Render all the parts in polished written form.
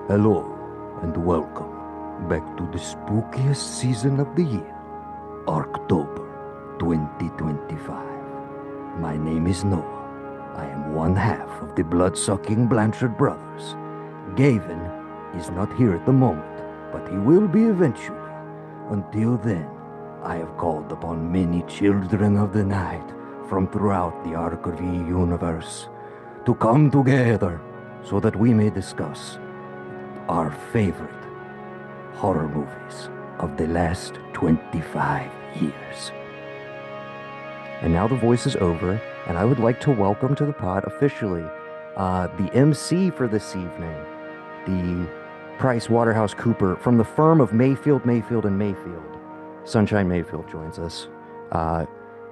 Hello and welcome back to the spookiest season of the year, ArktOber 2025. My name is Noah. I am one half of the blood-sucking Blanchard brothers. Gavin is not here at the moment, but he will be eventually. Until then, I have called upon many children of the night from throughout the ARKTOBER universe to come together so that we may discuss our favorite horror movies of the last 25 years. And now the voice is over, and I would like to welcome to the pod officially the MC for this evening, the Price Waterhouse Cooper from the firm of Mayfield, and Mayfield. Sunshine Mayfield joins us.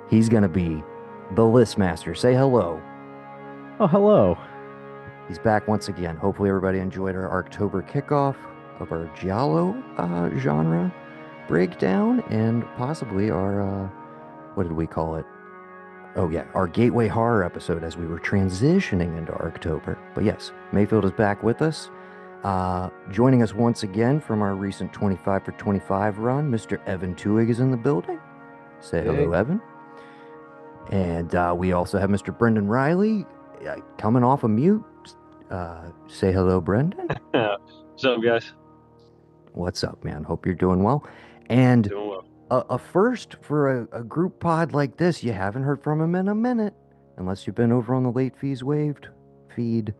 He's going to be the list master. Say hello. Oh, hello. He's back once again. Hopefully everybody enjoyed our ArktOber kickoff of our Giallo genre breakdown and possibly our, what did we call it? Oh yeah, our Gateway Horror episode as we were transitioning into ArktOber. But yes, Mayfield is back with us. Joining us once again from our recent 25 for 25 run, Mr. Evan Tuig is in the building. Say hello, Evan. And we also have Mr. Brendan Riley coming off a mute. Say hello, Brendan. What's up, guys? What's up, man? Hope you're doing well. And Doing well. a first for a group pod like this. You haven't heard from him in a minute, unless you've been over on the Late Fees Waived feed.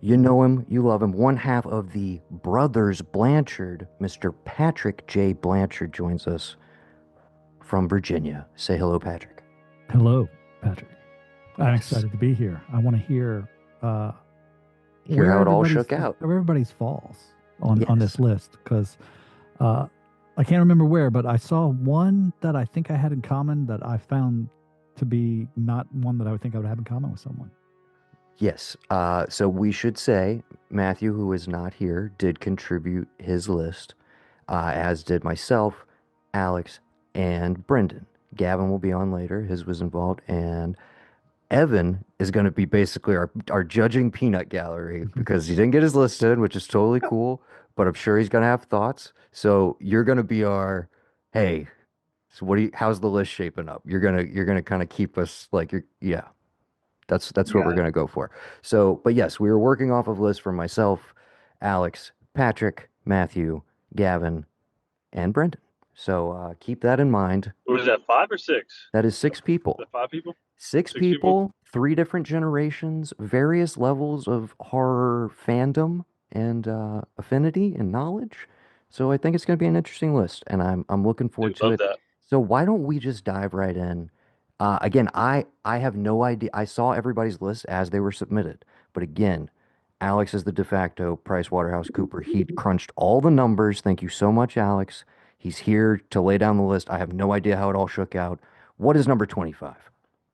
You know him, you love him. One half of the brothers Blanchard, Mr. Patrick J. Blanchard, joins us from Virginia. Say hello, Patrick. Hello, Patrick. I'm excited to be here. I want to hear how it all shook out. Everybody's falls on this list, because I can't remember where, but I saw one that I think I had in common that I found to be not one that I would think I would have in common with someone. Yes. So we should say Matthew, who is not here, did contribute his list, as did myself, Alex, and Brendan. Gavin will be on later. His was involved. And Evan is going to be basically our judging peanut gallery because he didn't get his list in, which is totally cool, but I'm sure he's going to have thoughts. So you're going to be our, hey, so how's the list shaping up? You're going to kind of keep us like that's what we're going to go for. So, but yes, we were working off of lists from myself, Alex, Patrick, Matthew, Gavin, and Brendan. So keep that in mind. Was that 5 or 6? That is 6 people. Is that 5 people? Six people, 3 different generations, various levels of horror fandom and affinity and knowledge. So I think it's going to be an interesting list, and I'm looking forward to it. That. So why don't we just dive right in? Again, I have no idea. I saw everybody's list as they were submitted, but again, Alex is the de facto Price Waterhouse Cooper. He crunched all the numbers. Thank you so much, Alex. He's here to lay down the list. I have no idea how it all shook out. What is number 25?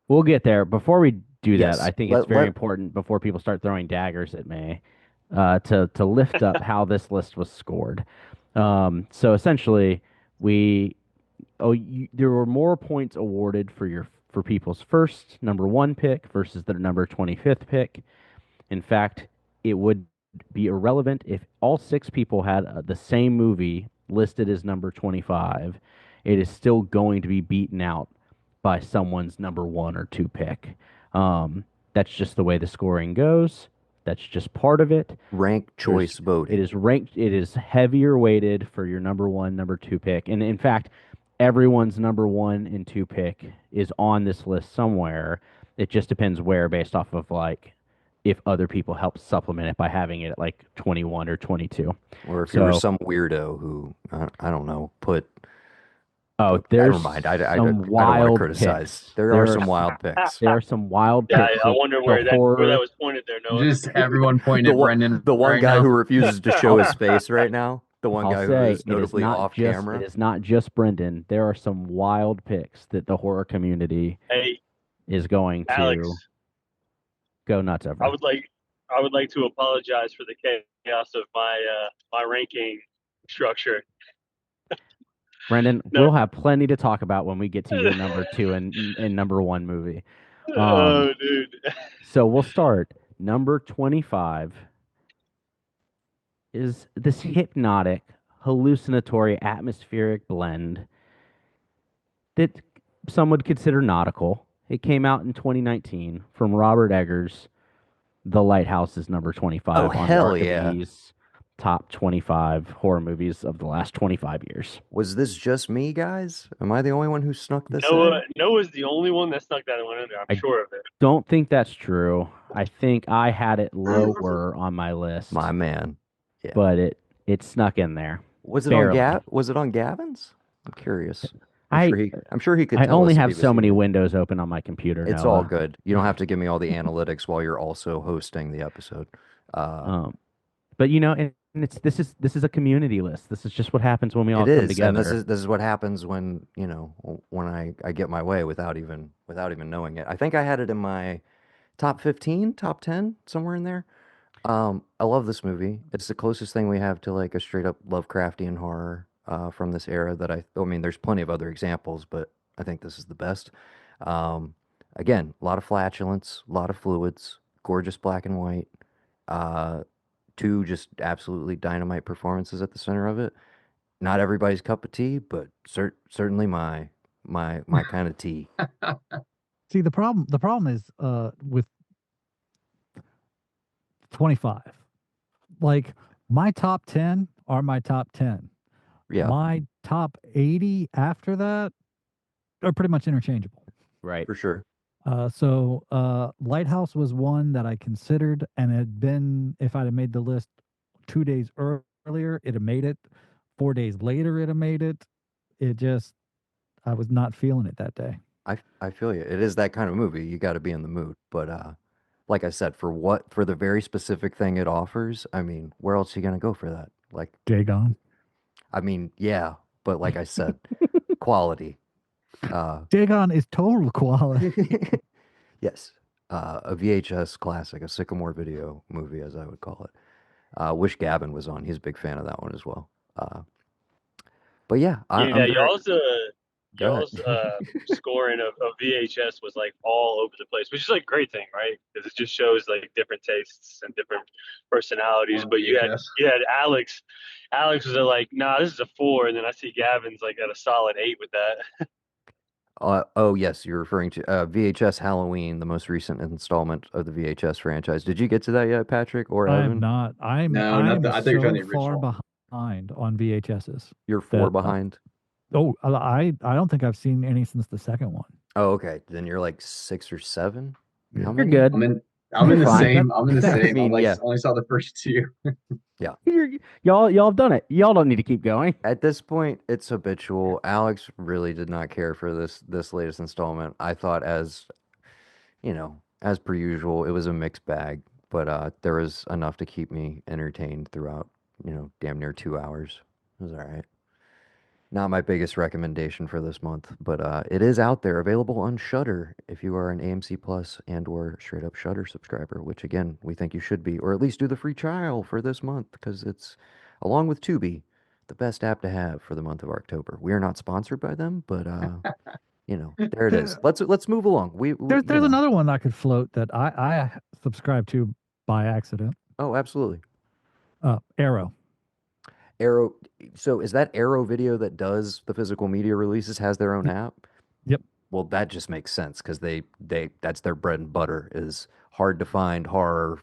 We'll get there. Before we do that, Yes. I think it's very important, before people start throwing daggers at me, to lift up how this list was scored. So essentially, there were more points awarded for people's first number 1 pick versus their number 25th pick. In fact, it would be irrelevant if all 6 people had the same movie listed as number 25. It is still going to be beaten out by someone's number 1 or 2 pick. That's just the way the scoring goes. That's just part of it. Rank choice vote. It is ranked. It is heavier weighted for your number 1, number 2 pick. And in fact, everyone's number 1 and 2 pick is on this list somewhere. It just depends where, based off of if other people help supplement it by having it at 21 or 22. Or if you're some weirdo who, I don't know, put... Oh, there's never mind. I some don't wild want to criticize. Picks. There are some wild picks. There are some wild Yeah, picks. I wonder where that was pointed there, Noah. Just everyone pointing at Brendan. The one right guy now. who refuses to show his face right now. The one I'll guy say, who is notably off camera. It is not just Brendan. There are some wild picks that the horror community is going Alex, to go nuts over. I would like to apologize for the chaos of my ranking structure. Brendan, we'll have plenty to talk about when we get to your number 2 and number 1 movie. Oh, dude. So we'll start number 25. is this hypnotic, hallucinatory, atmospheric blend that some would consider nautical. It came out in 2019 from Robert Eggers. The Lighthouse is number 25 Oh, on hell yeah. Archimedes' top 25 horror movies of the last 25 years. Was this just me, guys? Am I the only one who snuck this Noah in? Noah's the only one that snuck that one in there. I'm sure of it. Don't think that's true. I think I had it lower on my list, My man. Yeah. but it snuck in there. Was it barely. on Gavin's? I'm curious. I I'm sure he could I tell only us if have he was so many here. windows open on my computer. It's Noah. all good. You don't have to give me all the analytics while you're also hosting the episode. But and this is a community list. This is just what happens when we all It come is, together. and this is what happens when I get my way without even knowing it. I think I had it in my top 15, top 10, somewhere in there. I love this movie. It's the closest thing we have to like a straight up Lovecraftian horror from this era that I mean, there's plenty of other examples, but I think this is the best. Again, a lot of flatulence, a lot of fluids, gorgeous black and white. Two just absolutely dynamite performances at the center of it. Not everybody's cup of tea, but certainly my kind of tea. See, the problem is with 25. Like, my top 10 are my top 10. Yeah, My top 80 after that are pretty much interchangeable. Right. for sure. So Lighthouse was one that I considered, and had been, if I'd have made the list 2 days earlier, it'd have made it. 4 days later, it'd have made it. I was not feeling it that day. I feel you. It is that kind of movie. You got to be in the mood. But like I said, for the very specific thing it offers, I mean, where else are you gonna go for that? Like, Dagon. I mean, yeah, but like I said, quality. Dagon is total quality. Yes, a VHS classic, a Sycamore video movie, as I would call it. Wish Gavin was on. He's a big fan of that one as well. But yeah, I'm very... Go ahead. Y'all's scoring of VHS was like all over the place, which is like a great thing, right? Because it just shows like different tastes and different personalities. But you had Alex. Alex was like, nah, this is a 4, and then I see Gavin's like at a solid 8 with that. Oh yes, you're referring to VHS Halloween, the most recent installment of the VHS franchise. Did you get to that yet, Patrick or I Evan? have not. I'm I think you're on the so far original. behind on VHSs. You're 4 behind. I don't think I've seen any since the second one. Oh, okay. Then you're like 6 or 7. Yeah. How You're many? good. I'm in the Fine. same. I'm in the same. I mean, I only saw the first 2. Y'all have done it. Y'all don't need to keep going. At this point, it's habitual. Alex really did not care for this latest installment. I thought, as per usual, it was a mixed bag, but there was enough to keep me entertained throughout, damn near 2 hours. It was all right. Not my biggest recommendation for this month, but it is out there, available on Shudder if you are an AMC Plus and/or straight up Shudder subscriber, which again we think you should be, or at least do the free trial for this month because it's, along with Tubi, the best app to have for the month of ArktOber. We are not sponsored by them, but there it is. Let's move along. There's another one I could float that I subscribe to by accident. Oh, absolutely. Arrow. Arrow. So is that Arrow Video that does the physical media releases, has their own app? Yep. Well, that just makes sense because they that's their bread and butter, is hard to find horror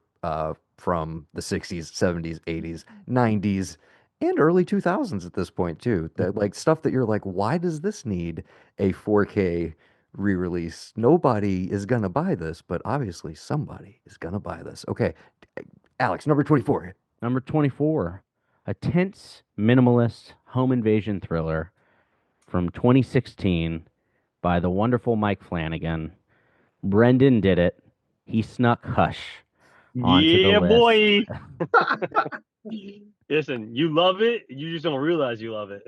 from the 60s, 70s, 80s, 90s, and early 2000s at this point too. That, like, stuff that you're like, why does this need a 4K re-release? Nobody is gonna buy this, but obviously somebody is gonna buy this. Okay, Alex, number 24. Number 24, a tense, minimalist home invasion thriller from 2016 by the wonderful Mike Flanagan. Brendan did it. He snuck Hush onto the list. Boy. Listen, you love it. You just don't realize you love it.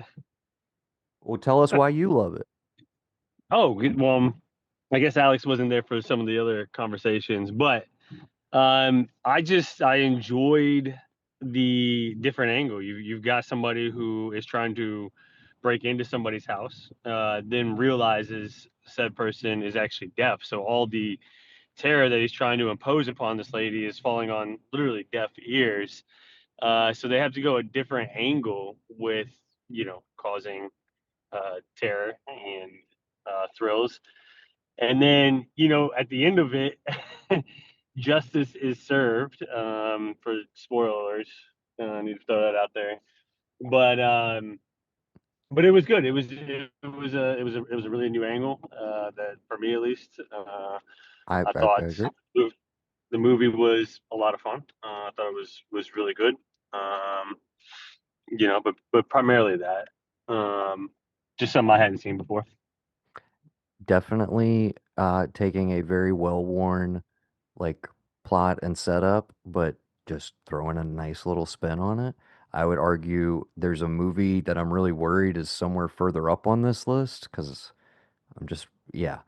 Well, tell us why you love it. Oh, well, I guess Alex wasn't there for some of the other conversations, but I enjoyed the different angle. You've got somebody who is trying to break into somebody's house, then realizes said person is actually deaf. So all the terror that he's trying to impose upon this lady is falling on literally deaf ears. So they have to go a different angle with, causing terror and thrills. And then, at the end of it, justice is served. For spoilers, I need to throw that out there. But it was good. It was a really new angle, that for me at least. I I thought agree. the movie was a lot of fun. I thought it was really good. Um, but primarily that, just something I hadn't seen before. Definitely taking a very well-worn like plot and setup, but just throwing a nice little spin on it. I would argue there's a movie that I'm really worried is somewhere further up on this list because I'm just, yeah,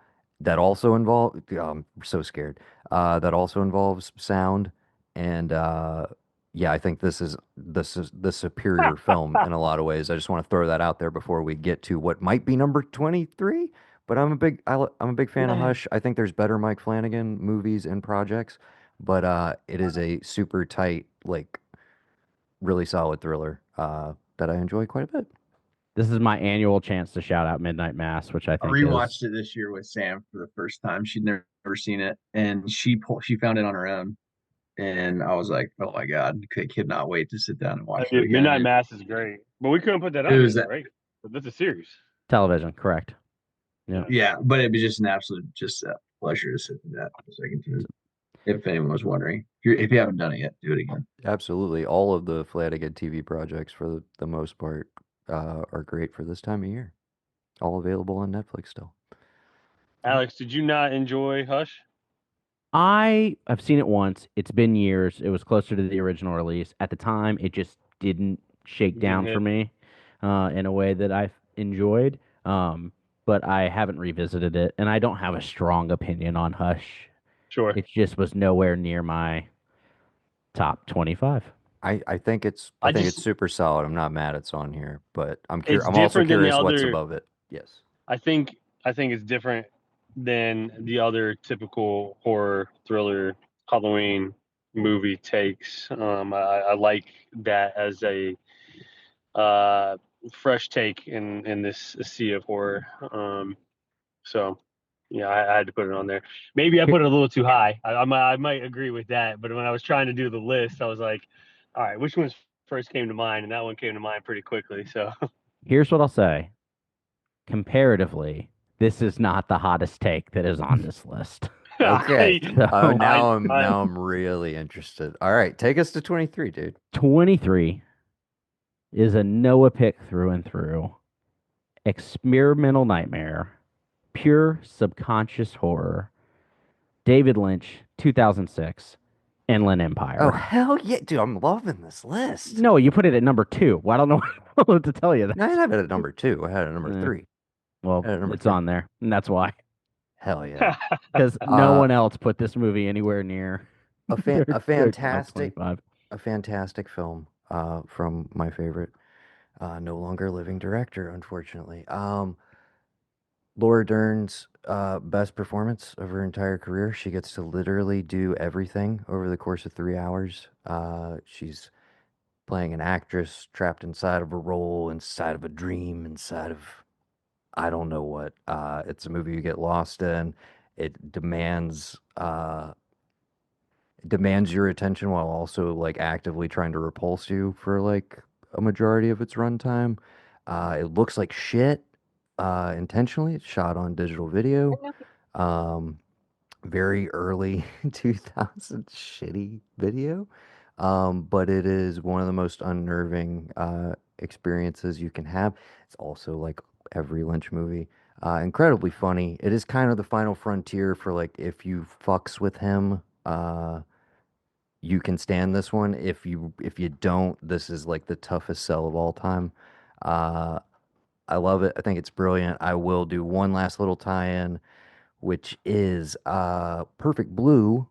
that also involve. I'm so scared. That also involves sound, and yeah, I think this is the superior film in a lot of ways. I just want to throw that out there before we get to what might be number 23. But I'm a big fan of Hush. I think there's better Mike Flanagan movies and projects, but it is a super tight, like really solid thriller that I enjoy quite a bit. This is my annual chance to shout out Midnight Mass, which I I think rewatched is it this year with Sam for the first time. She'd never seen it, and she found it on her own. And I was like, oh my God, I could not wait to sit down and watch it Dude, again. Midnight Mass is great, but we couldn't put that It on here, was though, that, right? But that's a series. television, correct? Yeah. yeah, but it was just an absolute just pleasure to sit through that for a second too. If anyone was wondering, if you haven't done it yet, do it again. Absolutely. All of the Flanagan TV projects, for the most part, are great for this time of year. All available on Netflix still. Alex, did you not enjoy Hush? I have seen it once. It's been years. It was closer to the original release. At the time, it just didn't shake Didn't down for hit. me in a way that I enjoyed. But I haven't revisited it, and I don't have a strong opinion on Hush. Sure. It just was nowhere near my top 25. I think it's super solid. I'm not mad it's on here, but It's I'm also different than the curious what's other. above it. Yes. I think it's different than the other typical horror thriller Halloween movie takes. I like that as a fresh take in this sea of horror. So yeah, I had to put it on there. Maybe I Here- put it a little too high. I might agree with that, but when I was trying to do the list, I was like, all right, which ones first came to mind? And that one came to mind pretty quickly. So Here's what I'll say. Comparatively, this is not the hottest take that is on this list. Okay. So, Now I'm really interested. All right, take us to 23, dude. 23 is a Noah pick through and through. Experimental nightmare, pure subconscious horror. David Lynch, 2006, Inland Empire. Oh hell yeah, dude! I'm loving this list. No, you put it at number 2. Well, I don't know what to tell you. No, I didn't have it at number 2. I had it at number 3. Well, number it's 3. on there, and that's why. Hell yeah! Because no one else put this movie anywhere near a their fantastic top 25. a fantastic film from my favorite no longer living director, unfortunately. Laura Dern's best performance of her entire career. She gets to literally do everything over the course of 3 hours. She's playing an actress trapped inside of a role, inside of a dream, inside of I don't know what. It's a movie you get lost in. It demands your attention while also like actively trying to repulse you for like a majority of its runtime. It looks like shit intentionally. It's shot on digital video. Very early 2000 shitty video. But it is one of the most unnerving experiences you can have. It's also like every Lynch movie. Incredibly funny. It is kind of the final frontier for like if you fucks with him, you can stand this one. If you don't, this is like the toughest sell of all time. Uh, I love it. I think it's brilliant. I will do one last little tie-in, which is Perfect Blue,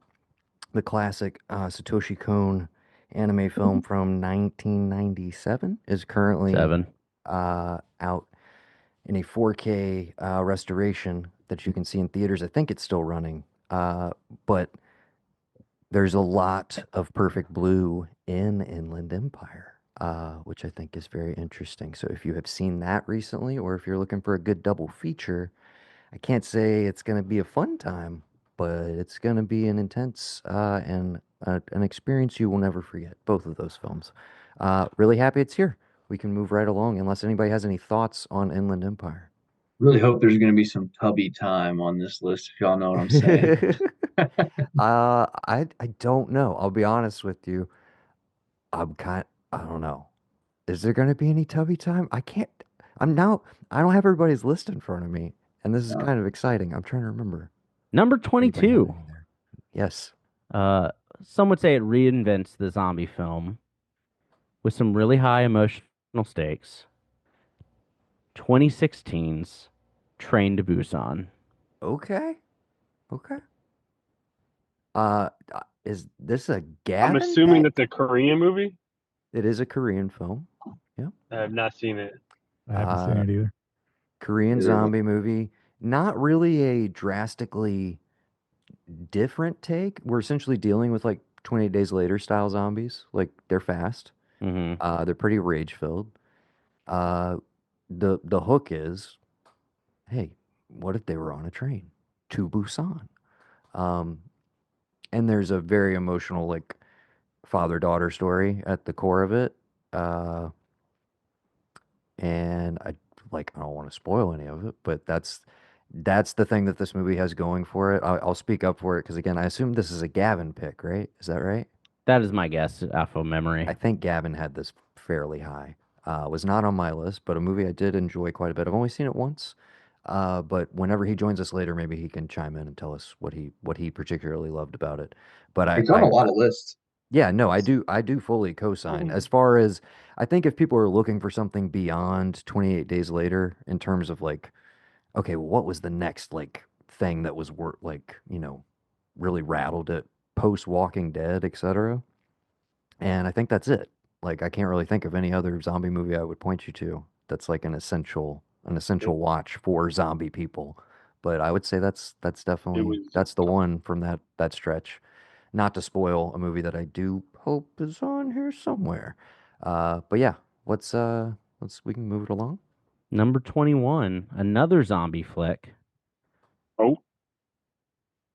the classic Satoshi Kon anime film from 1997, is currently 7. out in a 4K restoration that you can see in theaters. I think it's still running, but there's a lot of Perfect Blue in Inland Empire, which I think is very interesting. So if you have seen that recently, or if you're looking for a good double feature, I can't say it's going to be a fun time, but it's going to be an intense and an experience you will never forget. Both of those films. Really happy it's here. We can move right along, unless anybody has any thoughts on Inland Empire. Really hope there's going to be some tubby time on this list, if y'all know what I'm saying. I don't know. I'll be honest with you. I don't know. Is there going to be any tubby time? I can't. I don't have everybody's list in front of me, and this is No. kind of exciting. I'm trying to remember. Number Anybody have 22. any there? Yes. Some would say it reinvents the zombie film with some really high emotional stakes. 2016's Train to Busan. Okay. Okay. Uh, is this a Gavin I'm assuming pick? that's a Korean movie. It is a Korean film. Yeah. I have not seen it. I haven't seen it either. Korean Either zombie movie. Not really a drastically different take. We're essentially dealing with like 28 Days Later style zombies. Like they're fast. Mm-hmm. They're pretty rage filled. The hook is, hey, what if they were on a train to Busan? Um, and there's a very emotional like father daughter story at the core of it. And I don't want to spoil any of it, but that's the thing that this movie has going for it. I'll speak up for it because again, I assume this is a Gavin pick, right? Is that right? That is my guess, off of memory. I think Gavin had this fairly high. Was not on my list, but a movie I did enjoy quite a bit. I've only seen it once, but whenever he joins us later, maybe he can chime in and tell us what he particularly loved about it. But It's on a lot of lists. yeah, no, I do fully co-sign. As far as I think if people are looking for something beyond 28 Days Later in terms of like, okay, well, what was the next like thing that was like, really rattled it post Walking Dead, etc. And I think that's it. Like I can't really think of any other zombie movie I would point you to that's like an essential watch for zombie people. But I would say that's It definitely was that's the one from that stretch. Not to spoil a movie that I do hope is on here somewhere. But yeah, let's we can move it along. Number 21, another zombie flick, oh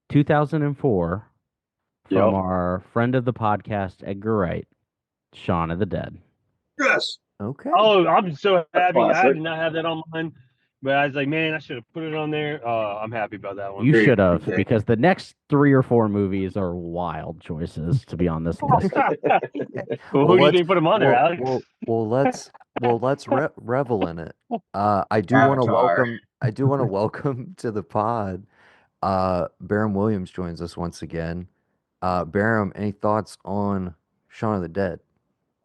2004, from Yep. our friend of the podcast, Edgar Wright, Shaun of the Dead. Yes. Okay. Oh, I'm so happy. I classic. did not have that on mine, but I was like, man, I should have put it on there. I'm happy about that one. You Great should have, pick. because the next 3 or 4 movies are wild choices to be on this list. Well, who do you think put him on there, Alex? Let's revel in it. I do want to Avatar. welcome to the pod. Barham Williams joins us once again. Barham, any thoughts on Shaun of the Dead?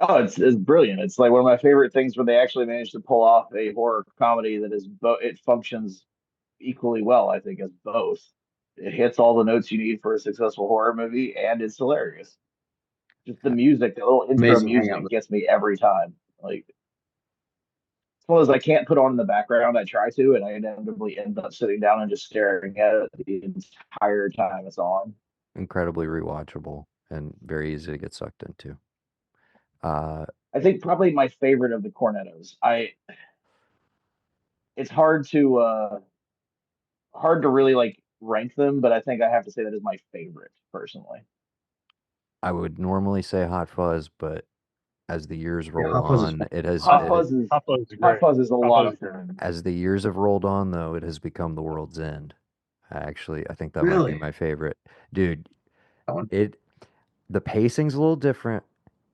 Oh, it's brilliant. It's like one of my favorite things when they actually manage to pull off a horror comedy that is it functions equally well, I think, as both. It hits all the notes you need for a successful horror movie, and it's hilarious. Just the music, the little intro Amazing hangout. music gets me every time. Like, it's one of those I can't put on in the background. I try to, and I inevitably end up sitting down and just staring at it the entire time it's on. Incredibly rewatchable and very easy to get sucked into. I think probably my favorite of the Cornettos. It's hard to really like rank them, but I think I have to say that is my favorite personally. I would normally say Hot Fuzz, but as the years roll Hot Fuzz is on, fun. it has Hot it- Fuzz is Hot Fuzz is Hot great. Fuzz is a Hot lot Fuzz of is great. fun. as the years have rolled on, though, it has become The World's End. I think that might Really? be my favorite. Dude, That one. the pacing's a little different.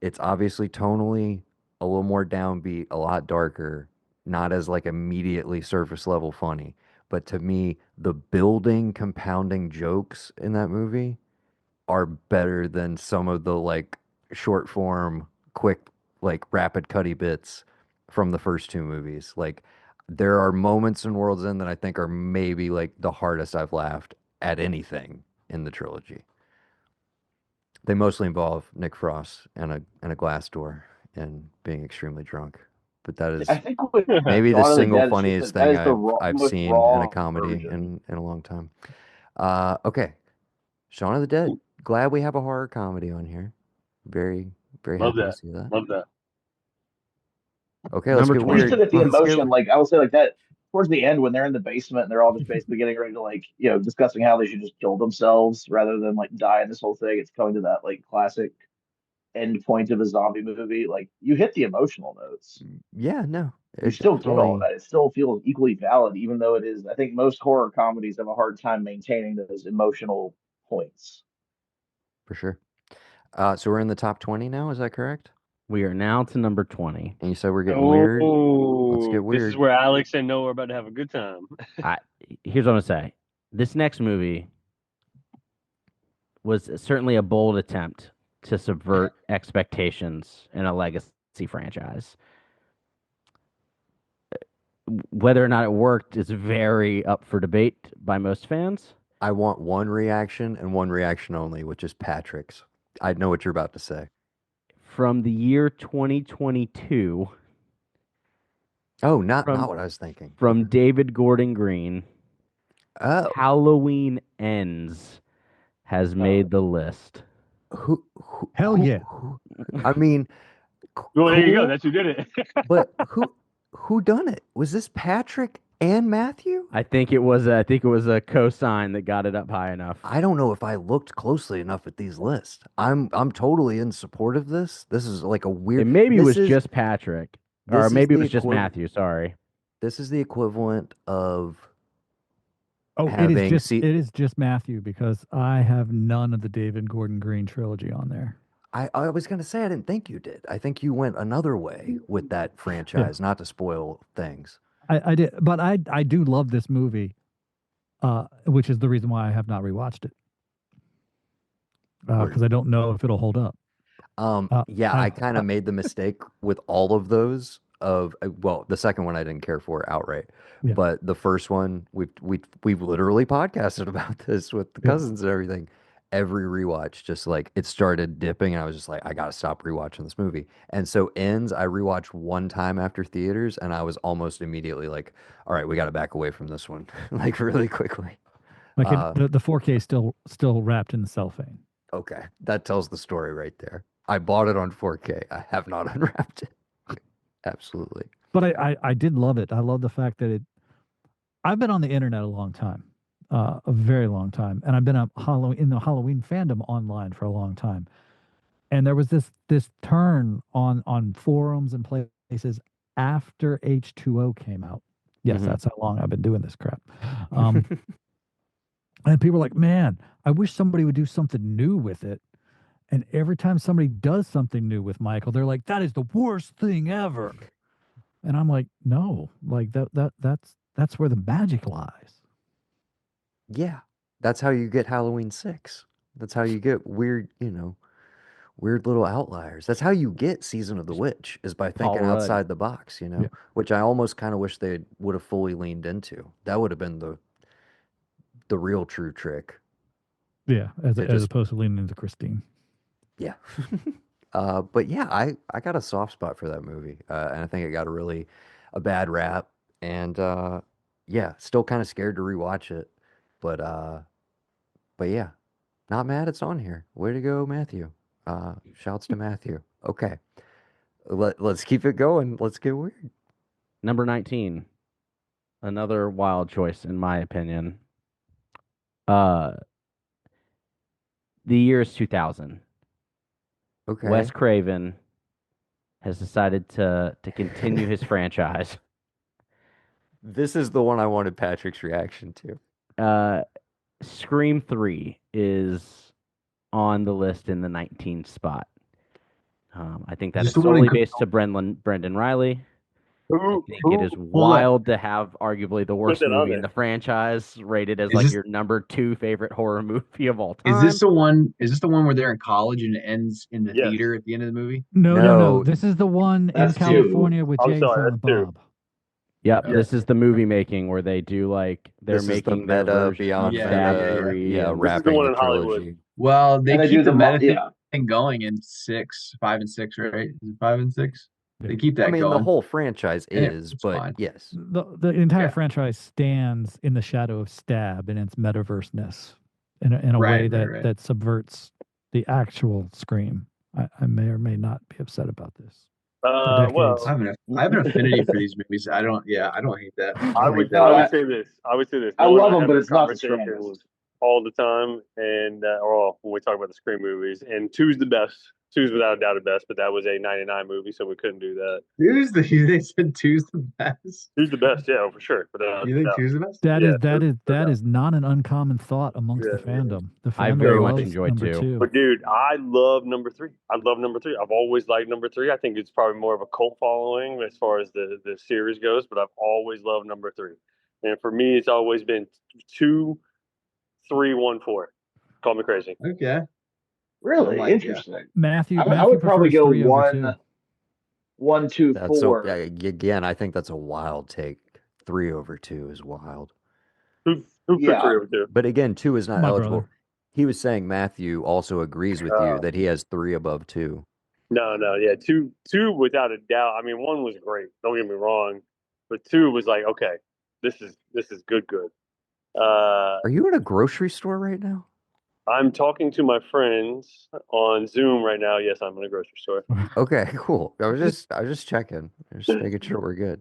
It's obviously tonally a little more downbeat, a lot darker, not as like immediately surface level funny. But to me, the building compounding jokes in that movie are better than some of the like short form, quick, like rapid cutty bits from the first two movies. Like there are moments in World's End that I think are maybe like the hardest I've laughed at anything in the trilogy. They mostly involve Nick Frost and a glass door and being extremely drunk. But that is I think with maybe the Dawn of the single Dead, funniest that thing is the I've most seen in raw a comedy version. in a long time. Okay. Shaun of the Dead. glad we have a horror comedy on here. Very, very Love happy to that. see that. Love that. Okay, let's Number get 20. We weird. said that the Let's get emotion, like I will say, like that towards the end when they're in the basement and they're all just basically getting ready to like discussing how they should just kill themselves rather than like die in this whole thing. It's coming to that like classic end point of a zombie movie. Like you hit the emotional notes. Yeah, no, You it still get all of definitely that. It still feels equally valid, even though it is. I think most horror comedies have a hard time maintaining those emotional points. for sure. So we're in the top 20 now. Is that correct? We are now to number 20. And you said we're getting weird. Let's get Oh, this is weird. where Alex and Noah are about to have a good time. Here's what I'm gonna say. This next movie was certainly a bold attempt to subvert expectations in a legacy franchise. Whether or not it worked is very up for debate by most fans. I want one reaction and one reaction only, which is Patrick's. I know what you're about to say. From the year 2022, Oh, not what I was thinking. from David Gordon Green, Oh, Halloween Ends has made the list. who Hell yeah. I mean, Well, there you go. cool, That's who did it. but who done it? Was this Patrick and Matthew? I think it was a cosign that got it up high enough. I don't know if I looked closely enough at these lists. I'm totally in support of this. This is like a weird. It maybe this was is- just Patrick, this or is maybe it the was just equiv- Matthew. Sorry. This is the equivalent of Oh, having it is just Matthew because I have none of the David Gordon Green trilogy on there. I was gonna say I didn't think you did. I think you went another way with that franchise, not to spoil things. I did, but I do love this movie, which is the reason why I have not rewatched it because I don't know if it'll hold up. Yeah, I kind of made the mistake with all of those. Well, the second one I didn't care for outright, Yeah. but the first one we've literally podcasted about this with the Yeah. cousins and everything. Every rewatch, just like it started dipping, and I was just like, I gotta stop rewatching this movie. And so Ends, I rewatched one time after theaters, and I was almost immediately like, all right, we got to back away from this one, like really quickly. Like the 4K is still wrapped in the cellophane. Okay, that tells the story right there. I bought it on 4K. I have not unwrapped it. Absolutely. But I did love it. I love the fact that I've been on the internet a long time, a very long time, and I've been in the Halloween fandom online for a long time. And there was this turn on forums and places after H2O came out. Yes, Mhm. that's how long I've been doing this crap. And people were like, man, I wish somebody would do something new with it. And every time somebody does something new with Michael, they're like, that is the worst thing ever. And I'm like, no, like that's where the magic lies. Yeah, that's how you get Halloween 6. That's how you get weird, weird little outliers. That's how you get Season of the Witch, is by Paul thinking Rudd. outside the box, Yeah. which I almost kind of wish they would have fully leaned into. That would have been the real true trick. Yeah, as just- opposed to leaning into Christine. Yeah. But yeah, I got a soft spot for that movie. And I think it got a bad rap. And yeah, still kind of scared to rewatch it. But yeah, not mad it's on here. Way to go, Matthew. Shouts to Matthew. Okay. Let's keep it going. Let's get weird. Number 19. Another wild choice, in my opinion. The year is 2000. Okay. Wes Craven has decided to continue his franchise. This is the one I wanted Patrick's reaction to. Scream 3 is on the list in the 19th spot. I think that Is is this the one solely in- based to Brendan Riley. I Who- think who- it is hold on. wild to have arguably the worst that on movie in there. the franchise rated as Is like this- your number 2 favorite horror movie of all time. Is this the one? Is this the one where they're in college and it ends in the Yes. theater at the end of the movie? No. This is the one in That's two. California with I'm Jay sorry, Silent that's two. Bob. Yep, Yeah. this is the movie making where they do like they're This is the making their meta version beyond of Yeah, Stab yeah, yeah. 3 yeah, and- This is the wrapping one the in Hollywood. trilogy. Well, they And they keep do the meta yeah. thing going in 5 and 6, right? Is it 5 and 6? They keep that I mean, going. the whole franchise And is, it's but fine. yes. The entire Yeah. franchise stands in the shadow of Stab and its metaverse-ness. in a way Right, that right. that subverts the actual Scream. I may or may not be upset about this. For decades. I have an affinity for these movies. I don't hate that. I I don't hate would that I at No, would all. say this. I would say this. I Noah and love I them, have but this it's not the strongest. conversation all the time, and or when we talk about the Scream movies, and two's the best. Two's without a doubt the best, but that was a '99 movie, so we couldn't do that. They said two's the best. Two's the best, yeah, for sure. Without You a think doubt. two's the best? That Yeah, is that is no that doubt. is not an uncommon thought amongst the Yeah, yeah. fandom. The I fandom very much loves enjoyed number two. two. But dude, I love number three. I love number three. I've always liked number three. I think it's probably more of a cult following as far as the series goes, but I've always loved number three. And for me, it's always been 2, 3, 1, 4. Call me crazy. Okay. Really Like, interesting. Matthew I would probably prefers go 3 over 2. 1, 2, That's so 4. again, I think that's a wild take. 3 over 2 is wild. Who put Yeah. 3 over 2? But again, 2 is not My eligible. brother. He was saying Matthew also agrees with you that he has 3 above 2. No, yeah, two without a doubt. I mean, 1 was great. Don't get me wrong, but 2 was like, okay, this is good. Are you at a grocery store right now? I'm talking to my friends on Zoom right now. Yes, I'm in a grocery store. Okay, cool. I was just checking. Just making sure we're good.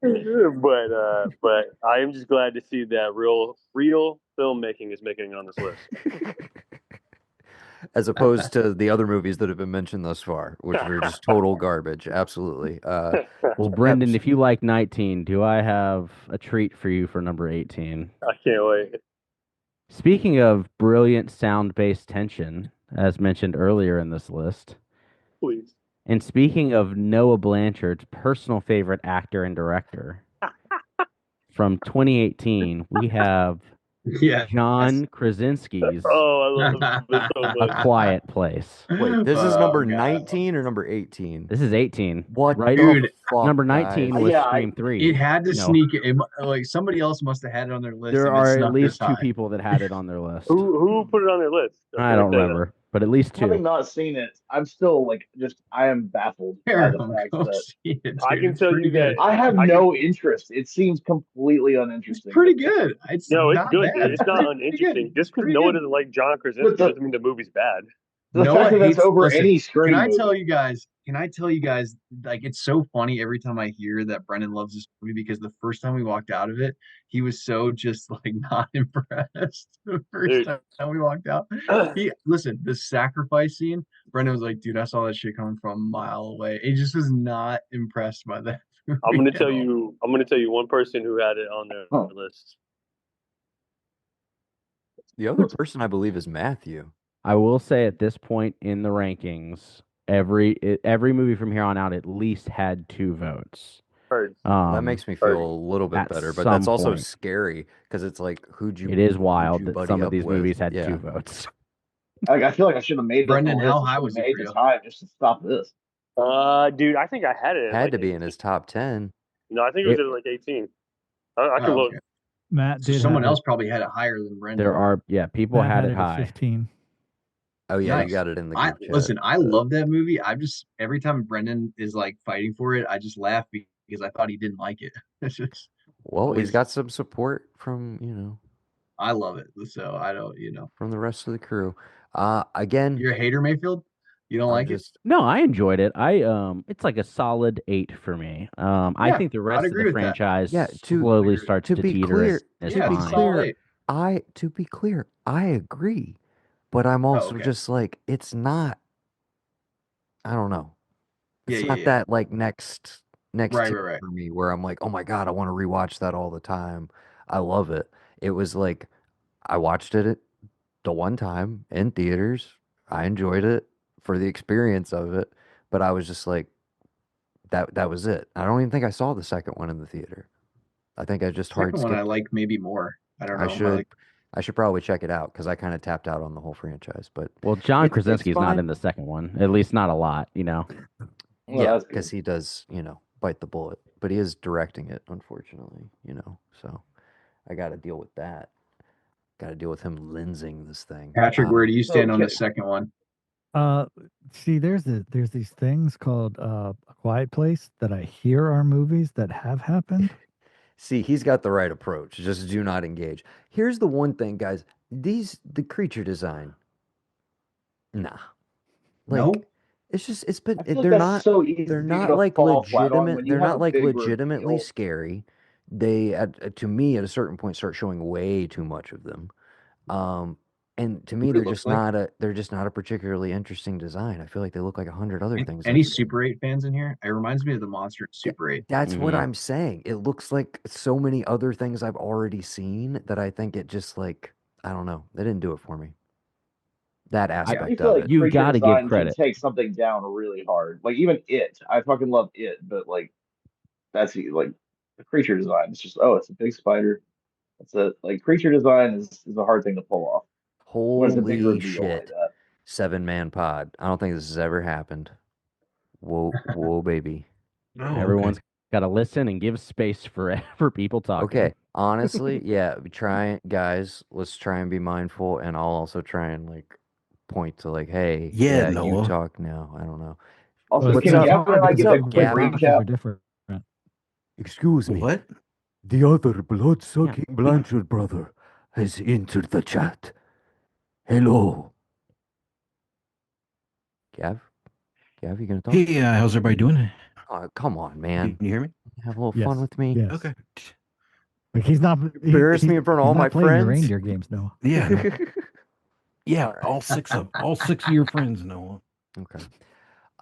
but I am just glad to see that real filmmaking is making it on this list. As opposed to the other movies that have been mentioned thus far, which are just total garbage. Absolutely. Well, Brendan, if you like 19, do I have a treat for you for number 18? I can't wait. Speaking of brilliant sound-based tension, as mentioned earlier in this list, Please. and speaking of Noah Blanchard's personal favorite actor and director, from 2018, we have Yeah. John Krasinski's Oh, I love this so A much. Quiet Place. Wait, this is number God. 19 or number 18? This is 18. What? Right Dude, off, fuck, number 19 guys. was Yeah, Scream 3. It had to No. sneak it. Like somebody else must have had it on their list. There if it are at snuck least this 2 high. people that had it on their list. Who put it on their list? I don't remember, but at least 2. Having not seen it, I'm still I am baffled by the Terrible. fact Go that see it, I dude. can It's tell pretty you that good. I have I no interest. It seems completely It's uninteresting. pretty good. It's no, it's not good, bad. dude. It's not pretty uninteresting. good. Just because Pretty Noah good. doesn't like John Krasinski But the- doesn't mean the movie's bad. The Noah fact that that's hates- over listen, any Scream Can I movie. tell you guys? Like it's so funny every time I hear that Brendan loves this movie because the first time we walked out of it, he was so just like not impressed. The first Dude. time we walked out, listen, the sacrifice scene. Brendan was like, "Dude, I saw that shit coming from a mile away." He just was not impressed by that. I'm gonna tell you one person who had it on their list. The other person I believe is Matthew. I will say at this point in the rankings, every movie from here on out at least had 2 votes. Heard. That makes me feel a little bit at better, but some that's also point. scary because it's like, It is wild you that buddy some of up these with? movies had Yeah. 2 votes. I feel like I should have made Brendan, this how list. high I should was have it made for the you? time just to stop this. Dude, I think I had it. At Had like to be in 18. his top 10. No, I think it was at like 18. I can Oh, look. okay. Matt So did someone have else probably had it higher than Brendan. There are, people Matt had it at high. 15. Oh yeah, Nice. you got it in the group chat. Listen, I love that movie. I just every time Brendan is like fighting for it, I just laugh because I thought he didn't like it. It's just Well, always- he's got some support from I love it. So I don't, from the rest of the crew. Again, You're a hater, Mayfield? You don't I'm like it? just No, I enjoyed it. It's like a solid 8 for me. I Yeah, think the I'd rest of agree the with that. franchise Yeah, slowly starts to to be teeter. clear, It's Yeah, it's a fine. solid eight. to be clear, I agree. But I'm also okay. just like, it's not, I don't know. It's Yeah, not yeah. that like next Right, tier right. for me where I'm like, oh my God, I want to rewatch that all the time. I love it. It was like I watched it the one time in theaters. I enjoyed it for the experience of it, but I was just like, that was it. I don't even think I saw the second one in the theater. I think I just hard Second one I skipped it. like maybe more. I don't know. I should probably check it out because I kind of tapped out on the whole franchise. But Well, John it's Krasinski's not fine. in the second one. At least not a lot, Well, Yeah, that's because he does, bite the bullet. But he is directing it, unfortunately, So I got to deal with that. Got to deal with him lensing this thing. Patrick, where do you stand on the Okay. second one? See, there's these things called A Quiet Place that I hear are movies that have happened. See, he's got the right approach. Just do not engage. Here's the one thing, guys. the creature design. Nah. No? It's been I feel like they're that's not so easy they're not to like fall flat on when you they're have not a like big legitimately reveal. scary. They to me at a certain point start showing way too much of them. And to me What it looks like. they're just not a particularly interesting design. I feel like they look like 100 other things Any I've seen. Super 8 fans in here? It reminds me of the monster in Super 8. That's what Mhm. I'm saying. It looks like so many other things I've already seen that I think it just like I don't know. They didn't do it for me. That I do aspect feel of like it. You creature got to give design can credit. take something down really hard. Like even it, I fucking love it, but like like the creature design. It's just it's a big spider. It's a like creature design is a hard thing to pull off when it's a big Holy reveal like shit. that. 7-man pod. I don't think this has ever happened. Whoa, baby. Oh, okay. Everyone's got to listen and give space for for people talking. Okay, honestly, yeah, guys, let's try and be mindful, and I'll also try and like point to like, hey, Yeah, you Noah. talk now. I don't know. Also, It's What's can up? Gavin and I hard give because a quick Gabby? properties are recap? different. Excuse me. What? The other blood-sucking Blanchard brother has entered the chat. Hello. Gav, you gonna talk? Hey, how's everybody doing? Oh, come on, Can man. you hear me? Have a little Yes. fun with me. Yes. Okay. Like he's not Embarrass me in front of all not my playing your friends. reindeer games, no. Yeah, no. Yeah, All right. all six of your friends, Noah. Okay.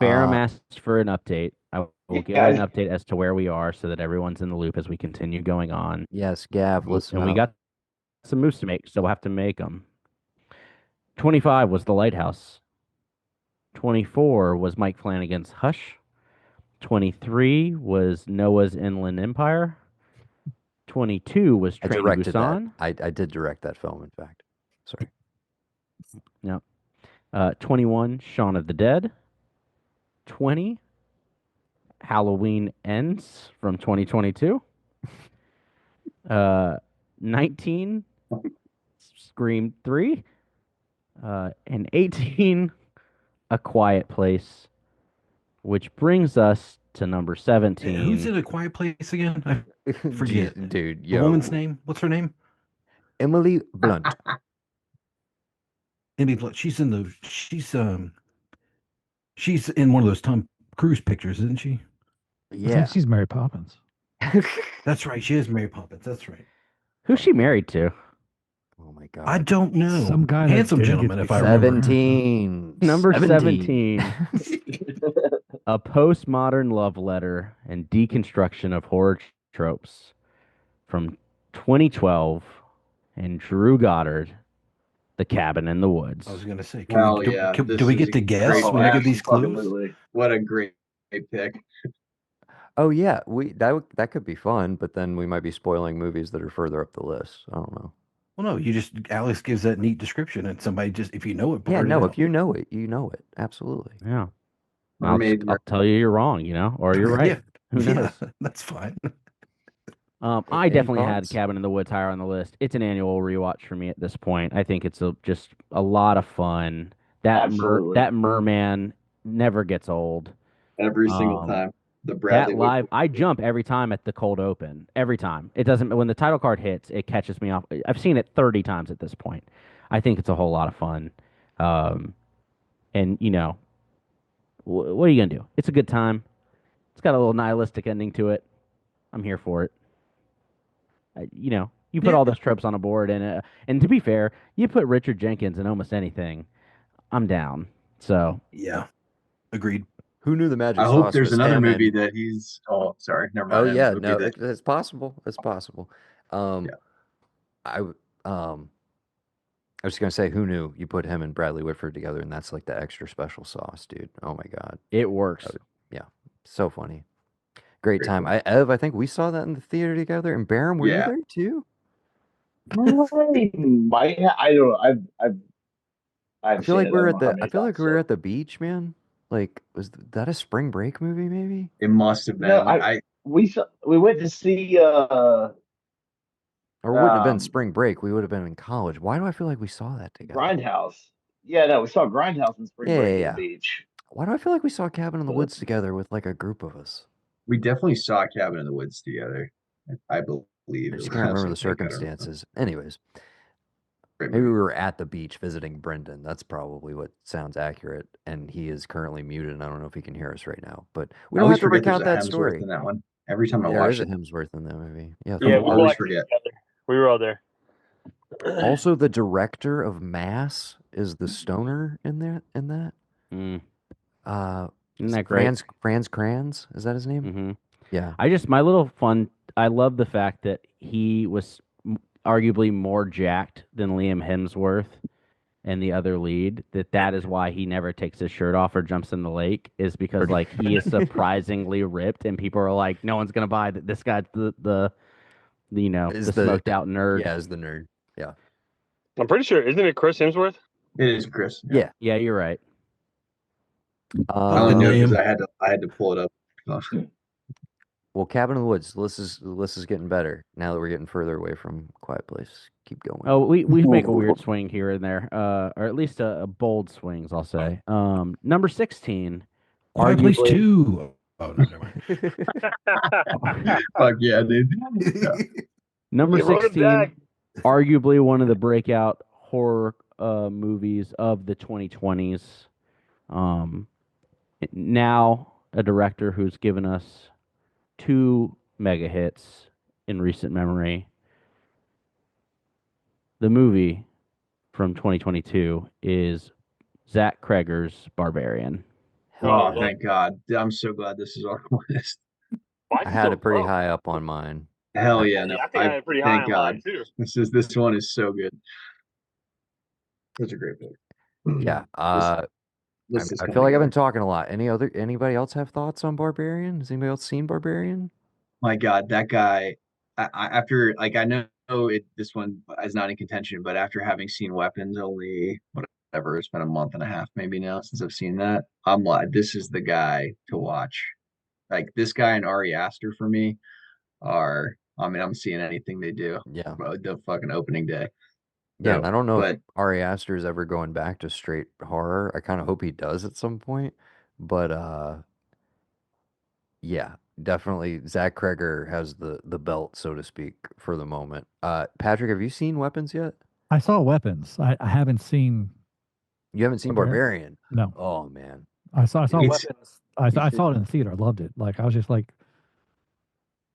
Farum asked for an update. I will give guys. an update as to where we are so that everyone's in the loop as we continue going on. Yes, Gav, listen And we up. got some moves to make, so we'll have to make them. 25 was The Lighthouse. 24 was Mike Flanagan's Hush. 23 was Noah's Inland Empire. 22 was I Train to directed that. Busan. I did direct that film, in fact. Sorry. Yep. 21, Shaun of the Dead. 20, Halloween Ends from 2022. 19, Scream 3. And 18, A Quiet Place, which brings us to number 17. Who's in A Quiet Place again? I forget. Dude, The yo. woman's name? What's her name? Emily Blunt. Emily Blunt. She's in one of those Tom Cruise pictures, isn't she? I Yeah. think she's Mary Poppins. That's right. She is Mary Poppins. That's right. Who's she married to? Oh my god. I don't know. Some guy that Handsome didn't gentleman, get if I remember. 17. Number 17. A postmodern love letter and deconstruction of horror tropes from 2012 and Drew Goddard, The Cabin in the Woods. I was going to say, Hell do, yeah, do this we is get a to guess great when I pick. give these clues? Absolutely. What a great pick. Oh yeah, that could be fun, but then we might be spoiling movies that are further up the list. I don't know. Well, no, Alex gives that neat description, and somebody just, if you know it, Yeah, blurt it no, out. if you know it, you know it. Absolutely. Yeah. Mermaid. I'll tell you you're wrong, or you're right. Yeah, Who knows? yeah, that's fine. I Any definitely had thoughts? Cabin in the Woods higher on the list. It's an annual rewatch for me at this point. I think it's just a lot of fun. Absolutely. That merman never gets old. Every single time. The Bradley That live, Whitford. I jump every time at the cold open. Every time. It doesn't, when the title card hits, it catches me off. I've seen it 30 times at this point. I think it's a whole lot of fun. And, what are you going to do? It's a good time. It's got a little nihilistic ending to it. I'm here for it. You put all those tropes on a board, and to be fair, you put Richard Jenkins in almost anything, I'm down. So Yeah, agreed. Who knew the magic I sauce hope there's was another him movie and- that he's. Oh, sorry, never Oh mind. yeah, Movie no, that- it's possible. It's possible. Yeah. I was just gonna say, who knew you put him and Bradley Whitford together, and that's like the extra special sauce, dude. Oh my god, it works. yeah, so funny, great Great time. film. Ev, I think we saw that in the theater together. And Baron, were you Yeah. there too? I don't know. I've I feel seen like it. we I were don't at know how the. I many feel like times, we were so. at the beach, man. Like, was that a spring break movie? Maybe. It must have been. No, we went to see Or it wouldn't have been um spring break. We would have been in college. Why do I feel like we saw that together? Grindhouse. Yeah, no, we saw Grindhouse and Spring Yeah, Break yeah, at yeah. the beach. Why do I feel like we saw Cabin in the But- Woods together with like a group of us? we definitely saw Cabin in the Woods together. I believe. I just It can't remember was, the I think, I don't know. circumstances. Anyways, Great Maybe we movie. were at the beach visiting Brendan. That's probably what sounds accurate. And he is currently muted. And I don't know if he can hear us right now. But we I don't always have to forget there's recount a that Hemsworth story. in that one. Every time I There is watch a it, Hemsworth in that movie. Yeah. Yeah, I we always watched it forget. together. We were all there. Also, the director of Mass is the stoner in there. In that, Mm. uh, Isn't that great? Franz Kranz, is that his name? Mm-hmm. Yeah. My little fun. I love the fact that he was arguably more jacked than Liam Hemsworth and the other lead. That is why he never takes his shirt off or jumps in the lake. Is because like he is surprisingly ripped, and people are like, no one's gonna buy that. This guy's the smoked out nerd. Yeah, is the nerd. Yeah. I'm pretty sure, isn't it Chris Hemsworth? It is Chris. Yeah. Yeah, you're right. I only knew it because name. I had to pull it up. Well, Cabin in the Woods. The list is getting better now that we're getting further away from Quiet Place. Keep going. Oh, we make a weird swing here and there, or at least a bold swings, I'll say. Number 16. Quiet Place arguably- 2. Oh, no, never mind. Fuck yeah, dude. Yeah. Number They wrote it 16, back. arguably one of the breakout horror movies of the 2020s. Now a director who's given us 2 mega hits in recent memory. The movie from 2022 is Zach Kreger's Barbarian. Oh, thank God. I'm so glad this is our list. I had it pretty high up on mine. Hell yeah. No, I think I had it pretty high thank on God. mine, too. This one is so good. Such a great pick. Yeah. This is I coming feel like I've been together. talking a lot. Anybody else have thoughts on Barbarian? Has anybody else seen Barbarian? My God, that guy. After I know this one is not in contention, but after having seen Weapons only whatever, it's been a month and a half maybe now since I've seen that. I'm like, this is the guy to watch. Like this guy and Ari Aster for me are. I mean, I'm seeing anything they do. Yeah. The fucking opening day. Yeah, So, and I don't know if but Ari Aster is ever going back to straight horror. I kind of hope he does at some point. But yeah, definitely Zach Kreger has the belt, so to speak, for the moment. Patrick, have you seen Weapons yet? I saw Weapons. I haven't seen. You haven't seen Barbarian? No. Oh man. I saw It's- Weapons. I saw it in the theater. I loved it. Like I was just like,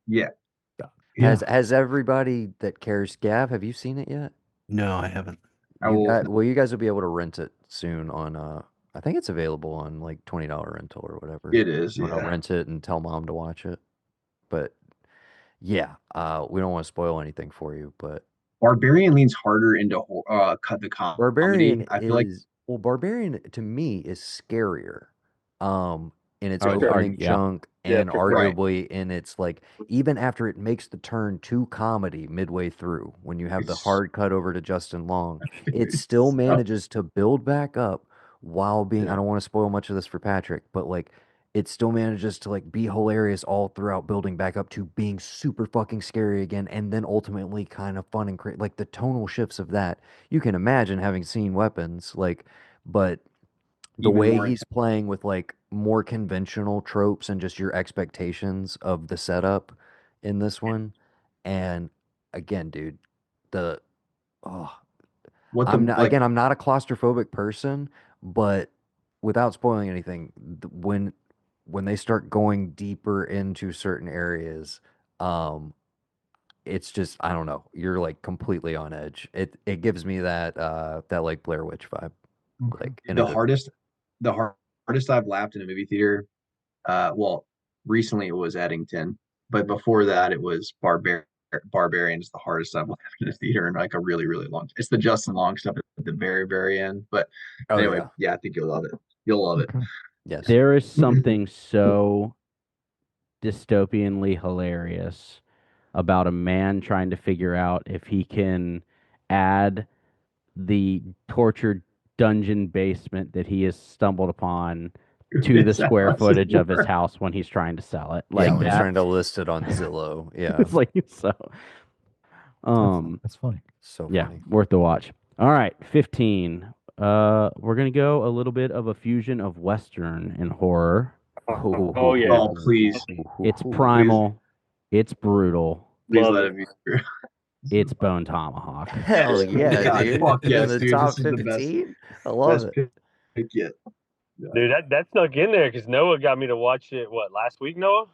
yeah, yeah. Has everybody that cares, Gav, have you seen it yet? No, I haven't. You guys will be able to rent it soon on I think it's available on like $20 rental or whatever. it is. You want to Yeah. rent it and tell mom to watch it. But yeah, we don't want to spoil anything for you, but Barbarian leans harder into cut the comedy. Barbarian I feel like Barbarian to me is scarier. In its Oh, opening yeah. chunk Yeah, and for sure. arguably in its like even after it makes the turn to comedy midway through when you have the It's- hard cut over to Justin Long, it still manages to build back up while being I don't want to spoil much of this for Patrick, but like it still manages to like be hilarious all throughout building back up to being super fucking scary again and then ultimately kind of fun and great. Like the tonal shifts of that. You can imagine having seen Weapons, like, but the Even way more he's playing with like more conventional tropes and just your expectations of the setup in this one. And again, dude, the oh what the I'm not, like again, I'm not a claustrophobic person, but without spoiling anything, when they start going deeper into certain areas, it's just I don't know, you're like completely on edge. It gives me that like Blair Witch vibe, like in a the good hardest I've laughed in a movie theater. Well, recently it was Eddington, but before that it was Barbarian is the hardest I've laughed in a theater in like a really, really long. It's the Justin Long stuff at the very, very end. But Oh anyway, yeah, yeah, I think you'll love it. You'll love it. Okay. yes. There is something so dystopianly hilarious about a man trying to figure out if he can add the tortured dungeon basement that he has stumbled upon to the It's square awesome. footage of his house when he's trying to sell it. Like Yeah, when he's that, trying to list it on Zillow. Yeah, it's like so. That's funny. so Yeah, funny. worth the watch. All right, 15. We're gonna go a little bit of a fusion of Western and horror. Oh, yeah. Oh, please. It's primal. It's brutal. Please Love let it. it be true. It's Bone Tomahawk. Hell yeah, God, dude! fuck In yes, the dude. top This is the best 15. I love it. pick yet. Dude, that snuck in there because Noah got me to watch it. What, last week, Noah?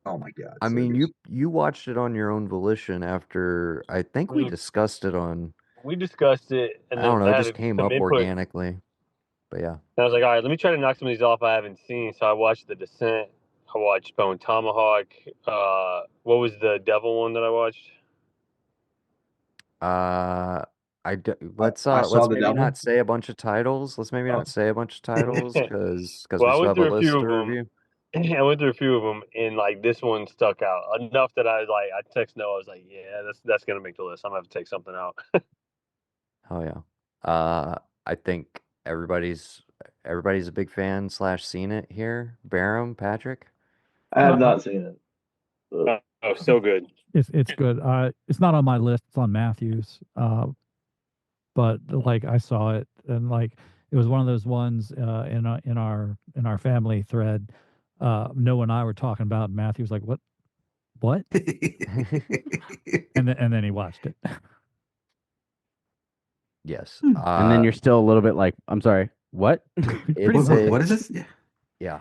Oh my God. I so mean, good. you watched it on your own volition after I think we discussed it on. We discussed it, and I then don't know, I it had just came some up input. organically. But yeah. And I was like, all right, let me try to knock some of these off I haven't seen. So I watched The Descent. I watched Bone Tomahawk. What was the devil one that I watched? Let's I saw the maybe devil. not say a bunch of titles. Let's maybe Oh. not say a bunch of titles because Well, we I still went have a through a list few to of them. review. I went through a few of them, and like this one stuck out enough that I was like, I text Noah. I was like, yeah, that's gonna make the list. I'm gonna have to take something out. Oh yeah. I think everybody's a big fan / seen it here. Barham, Patrick. I have not seen it. But Oh, so good. It's good. It's not on my list. It's on Matthew's. But like I saw it, and like it was one of those ones in our family thread. Noah and I were talking about. And Matthew was like, "What?" and then he watched it. Yes. And then you're still a little bit like, I'm sorry, what? What is this? Yeah. Yeah.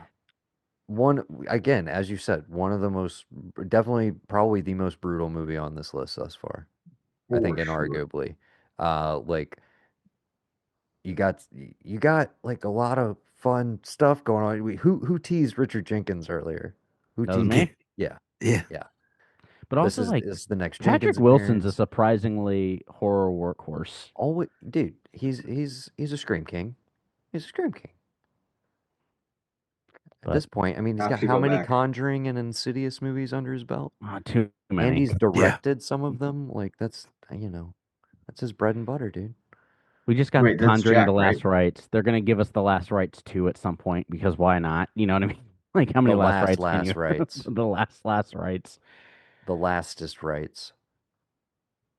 One, again, as you said, one of the most, definitely, probably the most brutal movie on this list thus far. I think, inarguably. Like, you got like a lot of fun stuff going on. Who teased Richard Jenkins earlier? Who That was teased? me. Yeah. Yeah. Yeah. But also, This like, is the next Patrick Jenkins Wilson's a appearance. surprisingly horror workhorse. Always, dude, he's a Scream King. He's a Scream King. At But this point, I mean, he's Have got to how go many back. Conjuring and Insidious movies under his belt? too And many. he's directed some of them. Like, that's his bread and butter, dude. We just got Wait, The that's Conjuring, Jack, The Last right? Rites. They're gonna give us The Last Rites 2 at some point because why not? You know what I mean? Like how many The last rites can last you? rites. The last rites. The lastest rights.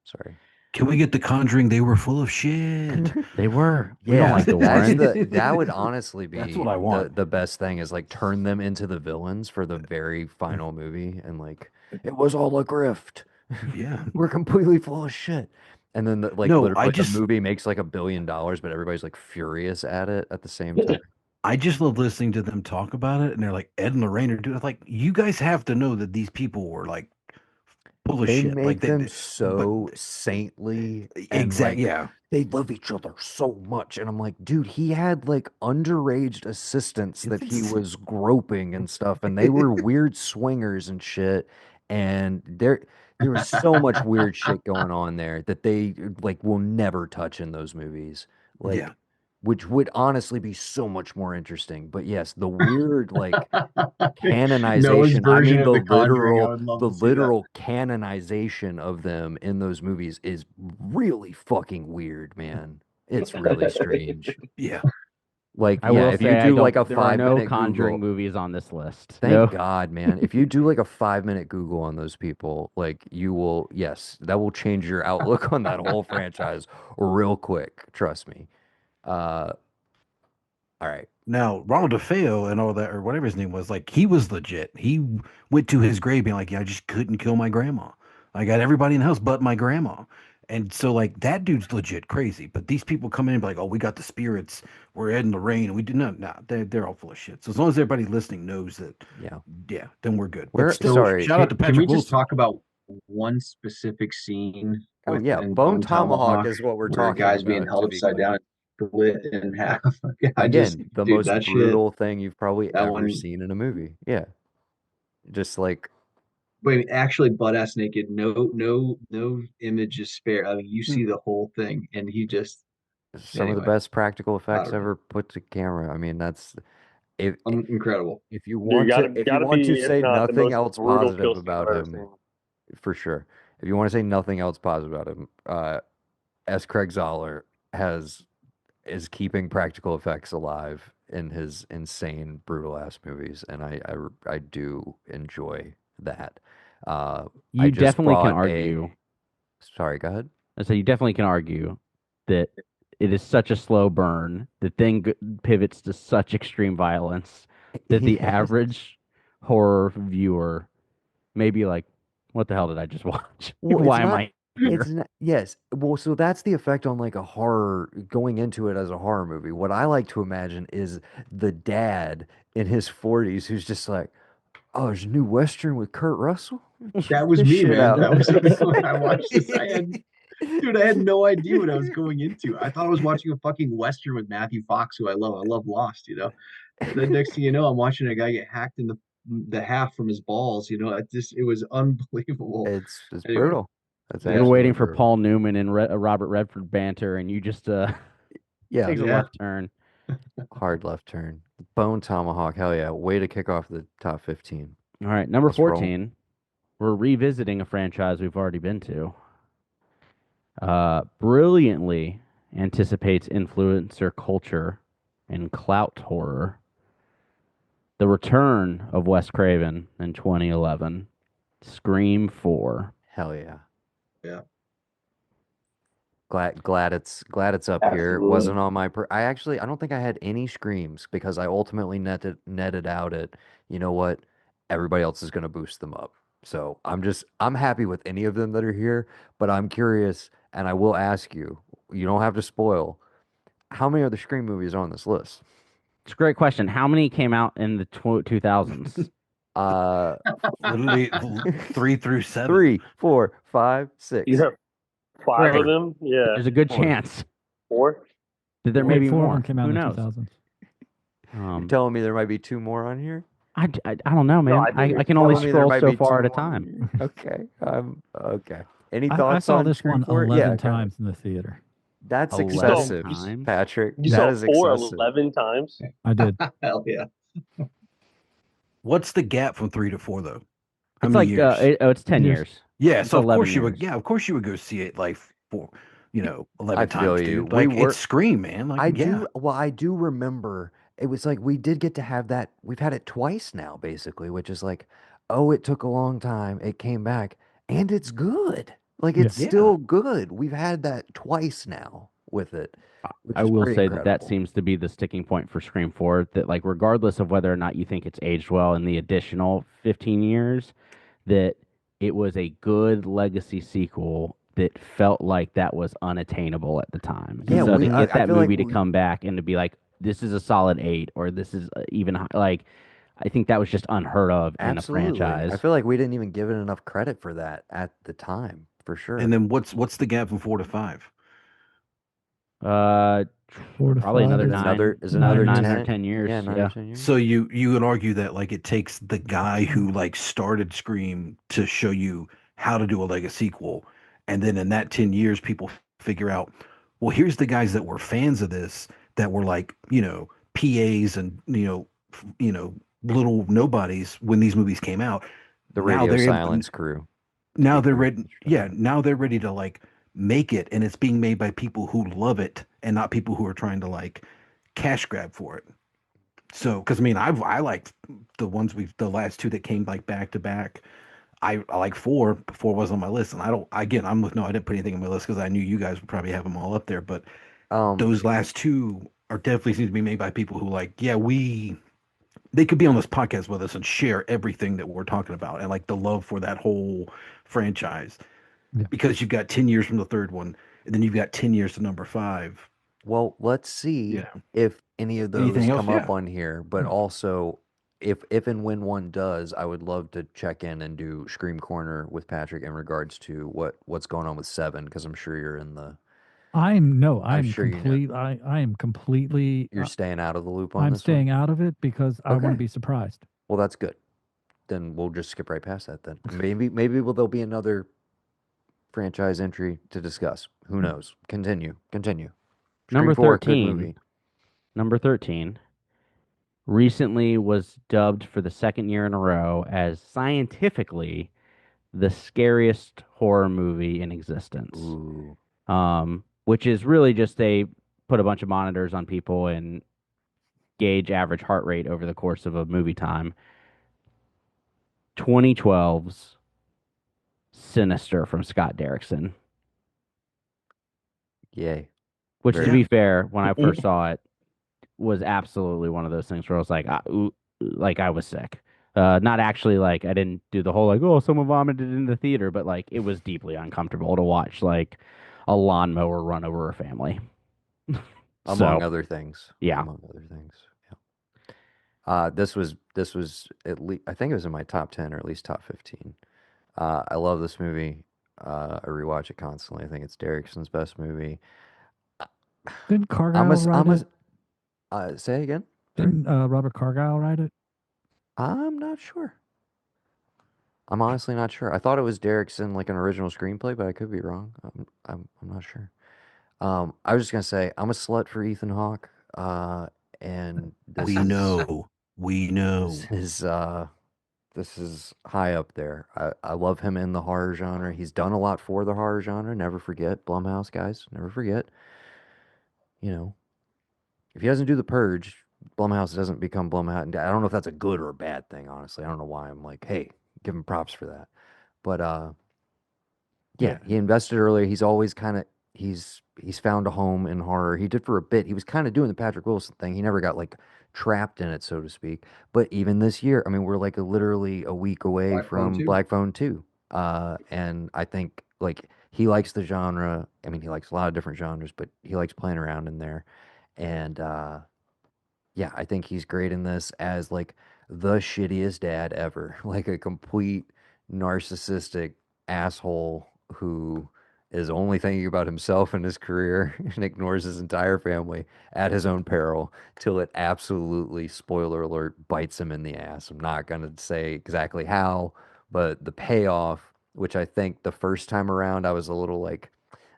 Sorry. Can we get The Conjuring? They were full of shit. They were. We don't Yeah, like the that's Warrens. that would honestly be That's what I want. the best thing is like turn them into the villains for the very final movie and like it was all a grift. Yeah. We're completely full of shit. And then like No, literally I the just movie makes like $1 billion, but everybody's like furious at it at the same time. I just love listening to them talk about it, and they're like Ed and Lorraine are doing. Like, you guys have to know that these people were like full of They shit. make Like them so saintly and exactly. like Yeah. they love each other so much. And I'm like, dude, he had like underage assistants that he was groping and stuff, and they were weird swingers and shit. And there was so much weird shit going on there that they like will never touch in those movies. Like Yeah. which would honestly be so much more interesting. But yes, the weird like canonization. I version mean of The Conjuring. I would love the to see that. literal canonization of them in those movies is really fucking weird, man. It's really strange. Yeah. Like, I yeah, will if say you do like a there are no 5-minute Conjuring Google, movies on this list. thank No. God, man. If you do like a 5-minute Google on those people, like you will, yes, that will change your outlook on that whole franchise real quick. Trust me. All right. Now, Ronald DeFeo and all that, or whatever his name was, like, he was legit. He went to his grave being like, yeah, I just couldn't kill my grandma. I got everybody in the house but my grandma. And so, like, that dude's legit crazy. But these people come in and be like, oh, we got the spirits. We're Ed and Lorraine. And we do not, nah, they're all full of shit. So as long as everybody listening knows that, Yeah. then we're good. We're But still, sorry. shout out to Can Patrick we just Wilson. talk about one specific scene Oh with yeah, in Bone Tomahawk is what we're where a talking guy's being about, held to be upside clear. down and split in half? Again, the Dude, most that shit, brutal thing you've probably that ever one. seen in a movie. Yeah. Just like Wait, actually, butt ass naked. No image is spare. I mean, you see the whole thing, and he just some of the anyway. best practical I effects don't know. ever put to camera. I mean, that's if Incredible. if you Dude, want gotta to be, if say not the nothing most else brutal kill positive scene I've about ever him, seen. for sure. If you want to say nothing else positive about him, S. Craig Zoller is keeping practical effects alive in his insane, brutal ass movies, and I do enjoy that. I You just definitely can brought argue. Sorry, go ahead. So you definitely can argue that it is such a slow burn. The thing pivots to such extreme violence that the average horror viewer may be like, "What the hell did I just watch? Well, Why am I It's not, yes. Well, so that's the effect on like a horror going into it as a horror movie. What I like to imagine is the dad in his 40s who's just like, "Oh, there's a new Western with Kurt Russell. Check That was this me, shit man. out." That was me when I watched this. Dude, I had no idea what I was going into. I thought I was watching a fucking Western with Matthew Fox, who I love. I love Lost, you know. And then next thing you know, I'm watching a guy get hacked in the half from his balls. You know, it was unbelievable. It's Anyway, brutal. That's yeah, You're waiting absolutely for brutal. Paul Newman and Robert Redford banter, and you just Yeah, takes a yeah. left turn. hard left turn. Bone Tomahawk. Hell yeah. Way to kick off the top 15. All right, number Let's roll. 14. We're revisiting a franchise we've already been to. Brilliantly anticipates influencer culture and clout horror. The return of Wes Craven in 2011. Scream 4. Hell yeah. Yeah. Glad it's up here. It Absolutely. wasn't on my I don't think I had any screams because I ultimately netted out at, you know what? Everybody else is gonna boost them up. So I'm happy with any of them that are here, but I'm curious and I will ask you, you don't have to spoil, how many other Scream movies are on this list? It's a great question. How many came out in the 2000s? Literally 3 through 7. 3, 4, 5, 6. You have 5 Great. of them? Yeah. There's a good 4. chance 4? that there may be Four more. of them came out Who in the knows? 2000s. You're telling me there might be 2 more on here? I don't know, man. I think I can only Telling me there scroll might so be far 2 at a more? time. Okay. Okay. Any I thoughts saw on this Scream one 4? 11 Yeah, times in the theater. that's 11 excessive, times? Patrick. You That saw is 4 excessive. 11 times? I did. Hell yeah. What's the gap from 3 to 4 though? How It's many like years? it's 10 Years. years. Yeah, It's so of 11 course you would. years. Yeah, of course you would go see it like 11 I feel times, you. dude. We Like were. it's Scream, man. Like I do remember it was like we did get to have that. We've had it twice now, basically, which is like, oh, it took a long time. It came back, and it's good. Like it's Yeah. still good. We've had that twice now with it, which I is will pretty say that incredible. seems to be the sticking point for Scream 4, that like regardless of whether or not you think it's aged well in the additional 15 years, that it was a good legacy sequel that felt like that was unattainable at the time. And Yeah, so to get I that feel like movie to come back and to be like, this is a solid 8 or this is even like, I think that was just unheard of in a absolutely. I franchise. feel like we didn't even give it enough credit for that at the time, for sure. And then what's the gap from 4 to 5? Uh, 4 to probably 5 another is nine, Is another another 9 years. or 10 years. Yeah, 9 or 10 years. So you would argue that like it takes the guy who like started Scream to show you how to do a legacy sequel, and then in that 10 years people figure out, well, here's the guys that were fans of this that were like, PAs and little nobodies when these movies came out. The Now Radio they're Silence crew. now they're Crew. ready. Yeah, now they're ready to like make it, and it's being made by people who love it and not people who are trying to like cash grab for it. So, because I mean, I like the last 2 that came like back to back. I like 4. 4 was on my list, and I don't. Again, I didn't put anything on my list because I knew you guys would probably have them all up there. But those last 2 are definitely seem to be made by people who like, yeah, they could be on this podcast with us and share everything that we're talking about and like the love for that whole franchise. Yeah. Because you've got 10 years from the third one, and then you've got 10 years to number 5. Well, let's see Yeah. if any of those Anything else? come up Yeah. on here, but Yeah. also if and when one does, I would love to check in and do Scream Corner with Patrick in regards to what's going on with 7, because I'm sure you're in the I'm sure you know. complete. I am completely. You're staying out of the loop on I'm this staying one? out of it because I want Okay. to be surprised. Well, that's good. Then we'll just skip right past that then. Maybe there'll be another franchise entry to discuss. Who knows? Continue. Number Scream 4, good 13. movie. Number 13 recently was dubbed for the second year in a row as scientifically the scariest horror movie in existence. Ooh. Which is really just they put a bunch of monitors on people and gauge average heart rate over the course of a movie time. 2012's Sinister from Scott Derrickson. Yay. Which, Very to be good. fair, when I first saw it, was absolutely one of those things where I was like, like I was sick. Not actually like I didn't do the whole like, oh, someone vomited in the theater, but like it was deeply uncomfortable to watch like a lawnmower run over a family. Among So other things. yeah. Among other things. Yeah. This was at least, I think it was in my top 10 or at least top 15. I love this movie. I rewatch it constantly. I think it's Derrickson's best movie. Didn't I'm a, Cargyle s- write I'm it? say again. Sorry? Didn't Robert Cargyle write it? I'm not sure. I'm honestly not sure. I thought it was Derrickson, like an original screenplay, but I could be wrong. I'm not sure. I was just gonna say I'm a slut for Ethan Hawke. And We know. We know. this is this is high up there. I love him in the horror genre. He's done a lot for the horror genre. Never forget, Blumhouse guys. Never forget. You know, if he doesn't do The Purge, Blumhouse doesn't become Blumhouse. And I don't know if that's a good or a bad thing, honestly. I don't know why I'm like, hey, give him props for that. But yeah, he invested earlier. He's always kind of he's found a home in horror. He did for a bit. He was kind of doing the Patrick Wilson thing. He never got like trapped in it, so to speak. But even this year, I mean, we're like literally a week away Black Phone from 2. Black Phone 2. And I think like he likes the genre. I mean, he likes a lot of different genres, but he likes playing around in there. And yeah, I think he's great in this as like the shittiest dad ever, like a complete narcissistic asshole who is only thinking about himself and his career and ignores his entire family at his own peril till it absolutely, spoiler alert, bites him in the ass. I'm not going to say exactly how, but the payoff, which I think the first time around I was a little like,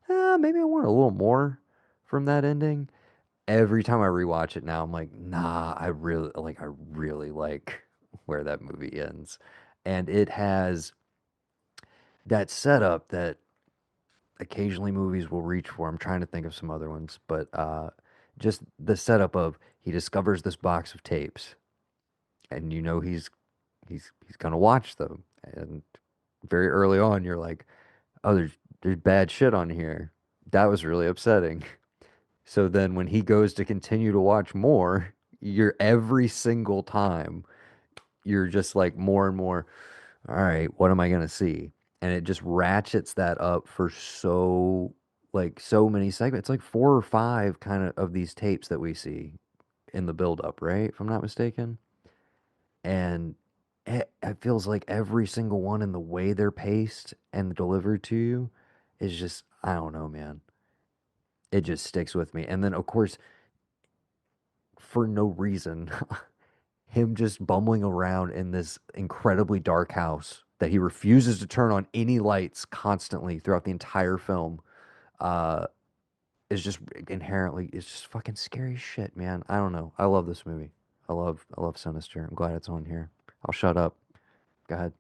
maybe I want a little more from that ending. Every time I rewatch it now, I'm like, nah, I really like where that movie ends. And it has that setup that occasionally movies will reach for. I'm trying to think of some other ones, but just the setup of he discovers this box of tapes, and you know he's gonna watch them. And very early on, you're like, oh, there's bad shit on here. That was really upsetting. So then when he goes to continue to watch more, you're every single time you're just like more and more, all right, what am I gonna see? And it just ratchets that up for so many segments. It's like four or five kind of these tapes that we see in the build up, right? If I'm not mistaken. And it feels like every single one in the way they're paced and delivered to you is just, I don't know, man. It just sticks with me. And then of course, for no reason, him just bumbling around in this incredibly dark house that he refuses to turn on any lights constantly throughout the entire film uh is just inherently, it's just fucking scary shit, man. I don't know. I love this movie. I love Sinister. I'm glad it's on here. I'll shut up. Go ahead.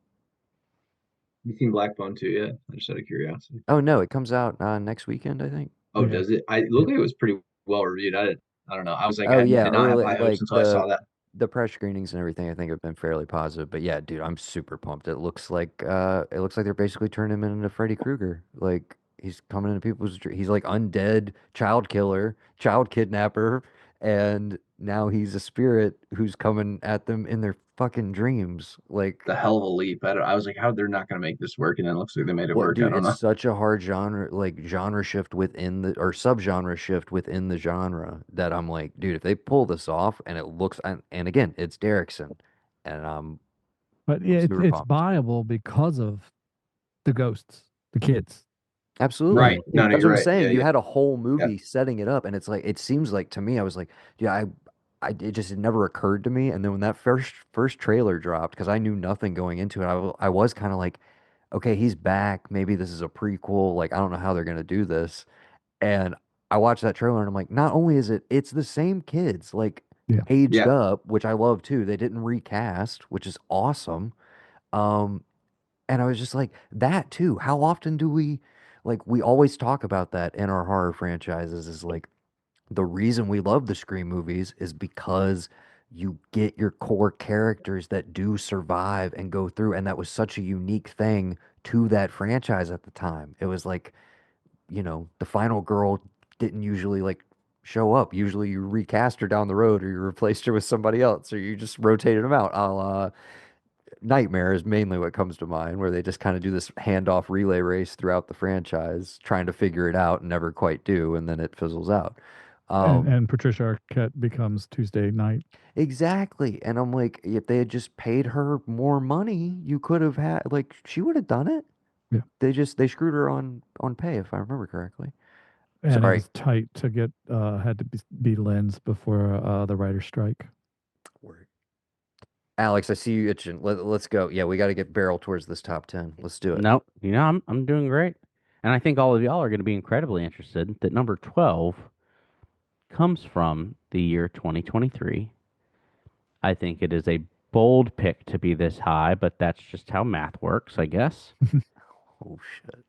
You seen Black Phone 2 yet? Just out of curiosity. Oh no, it comes out next weekend, I think. Oh, Yeah. does it? I Yeah. looked like it was pretty well reviewed. I don't know. I was like, Oh I yeah, did not have early high hopes like until I saw that. the press screenings and everything I think have been fairly positive. But yeah, dude, I'm super pumped. It looks like they're basically turning him into Freddy Krueger. Like he's coming into he's like undead child killer, child kidnapper, and now he's a spirit who's coming at them in their fucking dreams. Like The hell of a leap. I was like, how they're not going to make this work, and then it looks like they made it what, work. I dude, don't it's know. such a hard genre, like genre shift within the, or subgenre shift within the genre that I'm like, dude, if they pull this off and it looks, and again, it's Derrickson, and But I'm yeah, super it's pumped. viable because of the ghosts, the kids. Absolutely. Right. No, no, That's you're what I'm right. Yeah, saying. You yeah, had a whole yeah. movie setting it up, and it's like, it seems like to me, I was like, yeah, it just, it never occurred to me. And then when that first trailer dropped, because I knew nothing going into it, I was kind of like, okay, he's back. Maybe this is a prequel. Like, I don't know how they're gonna do this. And I watched that trailer and I'm like, not only is it's the same kids, like Yeah. aged Yeah. up, which I love too. They didn't recast, which is awesome. Um, and I was just like, that too. How often do we always talk about that in our horror franchises is like the reason we love the Scream movies is because you get your core characters that do survive and go through. And that was such a unique thing to that franchise at the time. It was like, the final girl didn't usually like show up. Usually you recast her down the road or you replaced her with somebody else or you just rotated them out, a la Nightmare is mainly what comes to mind, where they just kind of do this handoff relay race throughout the franchise, trying to figure it out and never quite do, and then it fizzles out. And Patricia Arquette becomes Tuesday night. Exactly. And I'm like, if they had just paid her more money, you could have had like she would have done it. Yeah. They screwed her on pay, if I remember correctly. And it Sorry. was tight to get had to be Lynn's before the writer's strike. Word. Alex, I see you itching. Let's go. Yeah, we got to get barrel towards this top 10. Let's do it. No, I'm doing great. And I think all of y'all are going to be incredibly interested that number 12 comes from the year 2023. I think it is a bold pick to be this high, but that's just how math works, I guess. Oh, shit.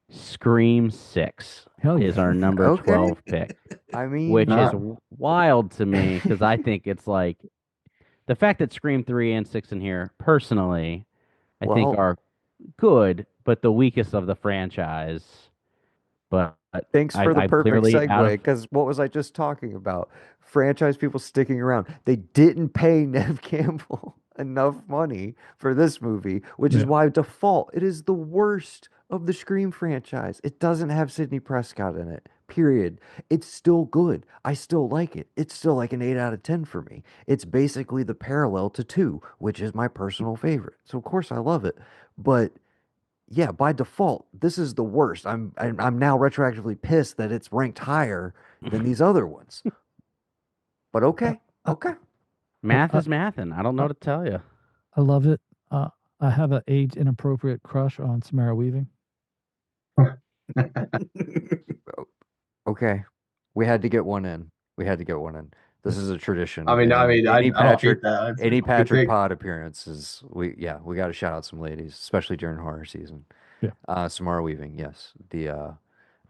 Scream 6 Hell is yeah. our number Okay. 12 pick, I mean, which Nah. is wild to me because I think it's like the fact that Scream 3 and 6 in here, personally, I think Well- are good, but the weakest of the franchise. But thanks for the I'm perfect clearly out segue, of- because what was I just talking about? Franchise people sticking around. They didn't pay Nev Campbell enough money for this movie, which is Yeah. why default it is the worst of the Scream franchise. It doesn't have Sidney Prescott in it. Period. It's still good. I still like it. It's still like an 8 out of 10 for me. It's basically the parallel to 2, which is my personal favorite. So of course I love it. But yeah, by default, this is the worst. I'm now retroactively pissed that it's ranked higher than these other ones. But okay. math is math, and I don't know what to tell you. I love it. I have an age inappropriate crush on Samara Weaving. Okay. We had to get one in. This is a tradition. I mean, Any I don't Patrick, hate that. It's a any good Patrick pick. Pod appearances, we got to shout out some ladies, especially during horror season. Yeah. Samara Weaving, yes. The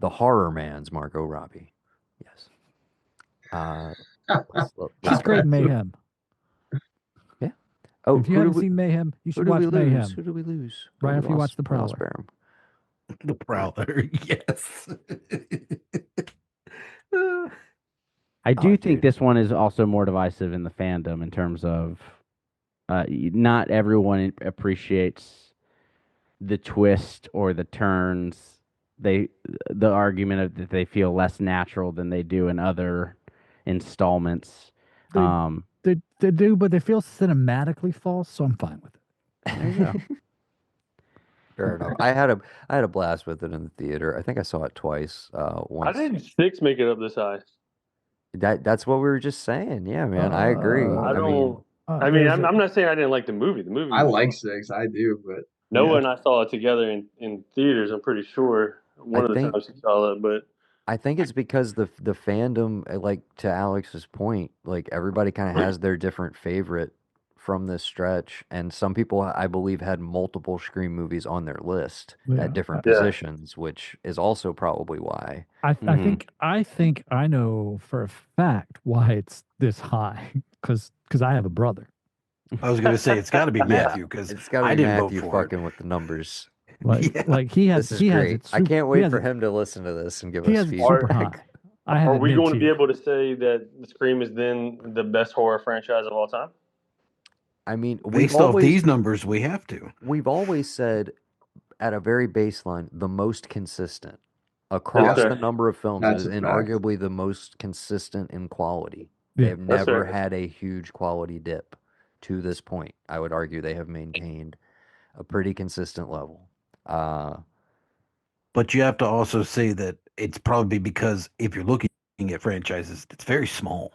horror man's Margot Robbie, yes. She's great in Mayhem. Yeah. Oh, If you haven't seen Mayhem, you who should did watch we lose? Mayhem. Who did we lose? Right We after you watch The we lost Prowler. Barham. The Prowler, yes. I do think dude. this one is also more divisive in the fandom in terms of not everyone appreciates the twist or the turns. The argument of that they feel less natural than they do in other installments. They do, but they feel cinematically false, so I'm fine with it. There you go. Fair enough. I had a blast with it in the theater. I think I saw it twice. How Once. did 6 make it up this high? That's what we were just saying. Yeah, man. I agree. I I mean, don't. I'm not saying I didn't like the movie. The movie. I was like fun. 6. I do, but Noah and I saw it together in theaters. I'm pretty sure one of the times we saw it, but I think it's because the fandom, like to Alex's point, like everybody kind of has their different favorite from this stretch, and some people I believe had multiple Scream movies on their list at different positions, which is also probably why. I think I know for a fact why it's this high because I have a brother. I was gonna say it's got to be Matthew because It's got to I be didn't Matthew vote for fucking with the numbers. Like he has. This is he has great. it. I can't wait for it, him to listen to this and give He us has it feedback. super high. I have are it we going to be mid-tier. able to say that Scream is then the best horror franchise of all time? I mean, based off these numbers, we have to. We've always said, at a very baseline, the most consistent across the number of films. That's It is a fact. inarguably the most consistent in quality. Yeah. They have never had a huge quality dip to this point. I would argue they have maintained a pretty consistent level. But you have to also say that it's probably because if you're looking at franchises, it's very small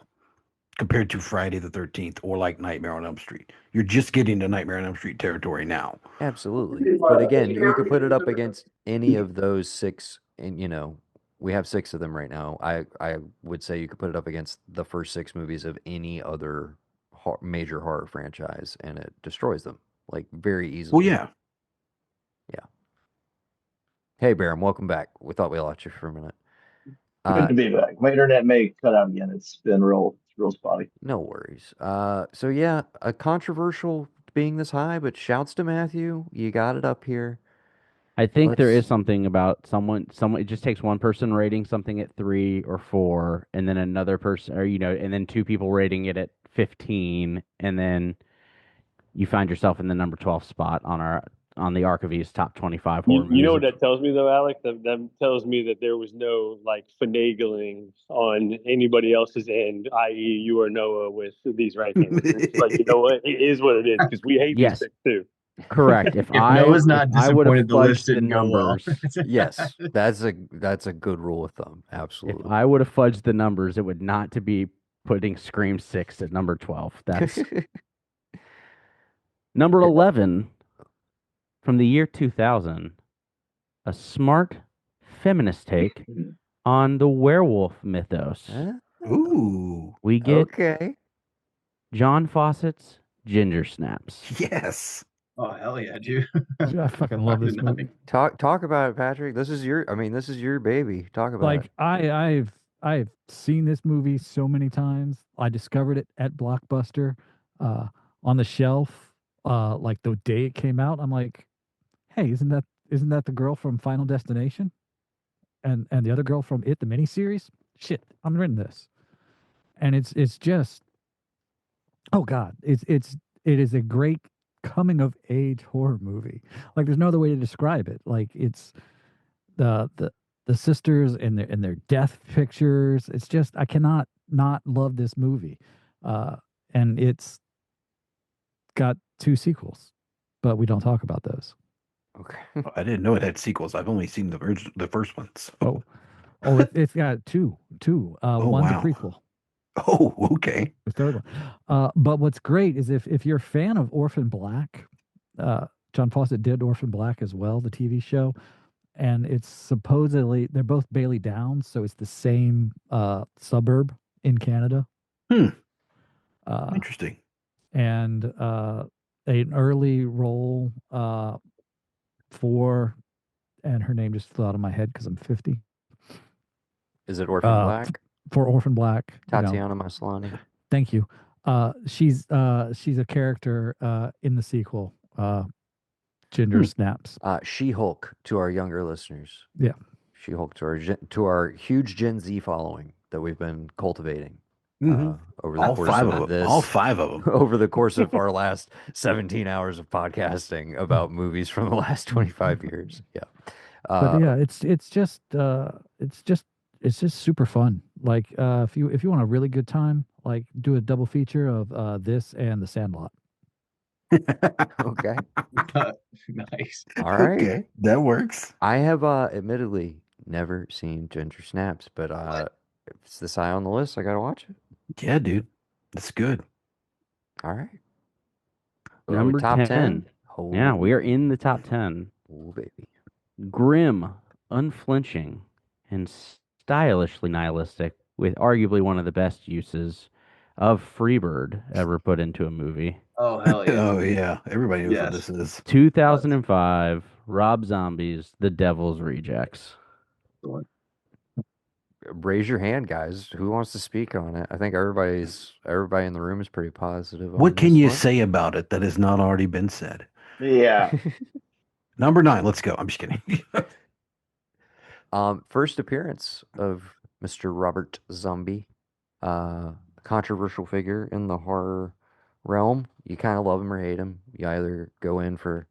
compared to Friday the 13th or like Nightmare on Elm Street. You're just getting to Nightmare on Elm Street territory now. Absolutely. But again, you could put it up against any of those 6, and we have 6 of them right now. I would say you could put it up against the first 6 movies of any other major horror franchise, and it destroys them like very easily. Well, yeah. Hey, Baron, welcome back. We thought we lost you for a minute. Good to be back. My internet may cut out again. It's been real spotty. No worries. So yeah, a controversial being this high, but shouts to Matthew. You got it up here. I think there is something about someone. It just takes one person rating something at 3 or 4, and then another person, or and then 2 people rating it at 15, and then you find yourself in the number 12 spot on the Ark of E's top 25 horror You know movies. what that tells me though, Alex? That tells me that there was no like finagling on anybody else's end, i.e., you or Noah, with these rankings. It's like, you know what? It is what it is because we hate these Yes, picks too. correct. If If Noah's if not I would have disappointed, the list fudged the didn't go well. numbers, Yes, that's a good rule of thumb. if Absolutely. I would have fudged the numbers, it would not to be putting Scream 6 at number 12. That's number 11 from the year 2000, a smart feminist take on the werewolf mythos. Huh? Ooh, We get Okay. John Fawcett's Ginger Snaps. yes. Oh hell yeah, dude! Dude, I fucking love this Nice. movie. Talk about it, Patrick. This is your baby. Talk about Like I've seen this movie so many times. I discovered it at Blockbuster, uh, on the shelf, like the day it came out. I'm like, hey, isn't that the girl from Final Destination? And the other girl from It, the miniseries? Shit, I'm renting this. And it's just, oh God, it is a great coming of age horror movie. Like there's no other way to describe it. Like it's the the the sisters and their death pictures. It's just I cannot not love this movie. And it's got 2 sequels, but we don't talk about those. it. Okay. Oh, I didn't know it had sequels. I've only seen the first one. So. It's got two. Oh, One's wow. a prequel. Oh, okay. The third one. But what's great is if you're a fan of Orphan Black, John Fawcett did Orphan Black as well, the TV show, and it's supposedly they're both Bailey Downs, so it's the same suburb in Canada. Interesting. And an early role for, and her name just flew out of my head because I'm 50. Is it Orphan Black? For Orphan Black, Tatiana Maslany. Thank you. She's a character in the sequel, Ginger Snaps. She-Hulk to our younger listeners. Yeah. She-Hulk to our huge Gen Z following that we've been cultivating over the All course five of of them. this. All 5 of them. Over the course of our last 17 hours of podcasting about movies from the last 25 years. Yeah. But yeah, it's just super fun. Like if you want a really good time, like do a double feature of this and The Sandlot. Okay. Nice. All right. Okay, that works. I have admittedly never seen Ginger Snaps, but if it's this high on the list, I gotta watch it. Yeah, dude. That's good. All right. Number top 10. 10. Yeah, we are in the top 10. Oh, baby. Grim, unflinching, and stylishly nihilistic, with arguably one of the best uses of Freebird ever put into a movie. Oh hell yeah! Oh, yeah. Everybody knows Yes. what this is. 2005, Rob Zombie's The Devil's Rejects. Raise your hand, guys. Who wants to speak on it? I think everybody in the room is pretty positive. What on can this you one. say about it that has not already been said? Yeah. Number 9. Let's go. I'm just kidding. First appearance of Mr. Robert Zombie, controversial figure in the horror realm. You kind of love him or hate him. You either go in for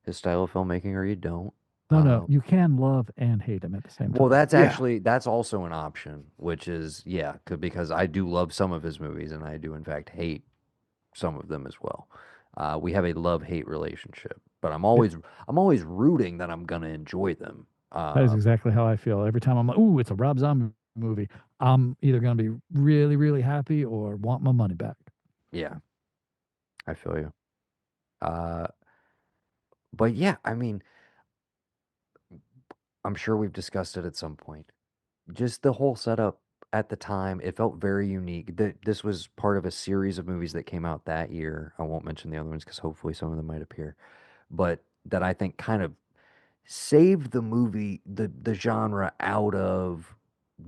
his style of filmmaking or you don't. No, you can love and hate him at the same time. Well, that's Yeah. that's also an option, which is because I do love some of his movies and I do in fact hate some of them as well. We have a love-hate relationship, but I'm always rooting that I'm gonna enjoy them. That is exactly how I feel. Every time I'm like, ooh, it's a Rob Zombie movie, I'm either going to be really, really happy or want my money back. Yeah, I feel you. But yeah, I mean, I'm sure we've discussed it at some point. Just the whole setup at the time, it felt very unique. This was part of a series of movies that came out that year. I won't mention the other ones because hopefully some of them might appear, but that I think kind of saved the movie, the genre out of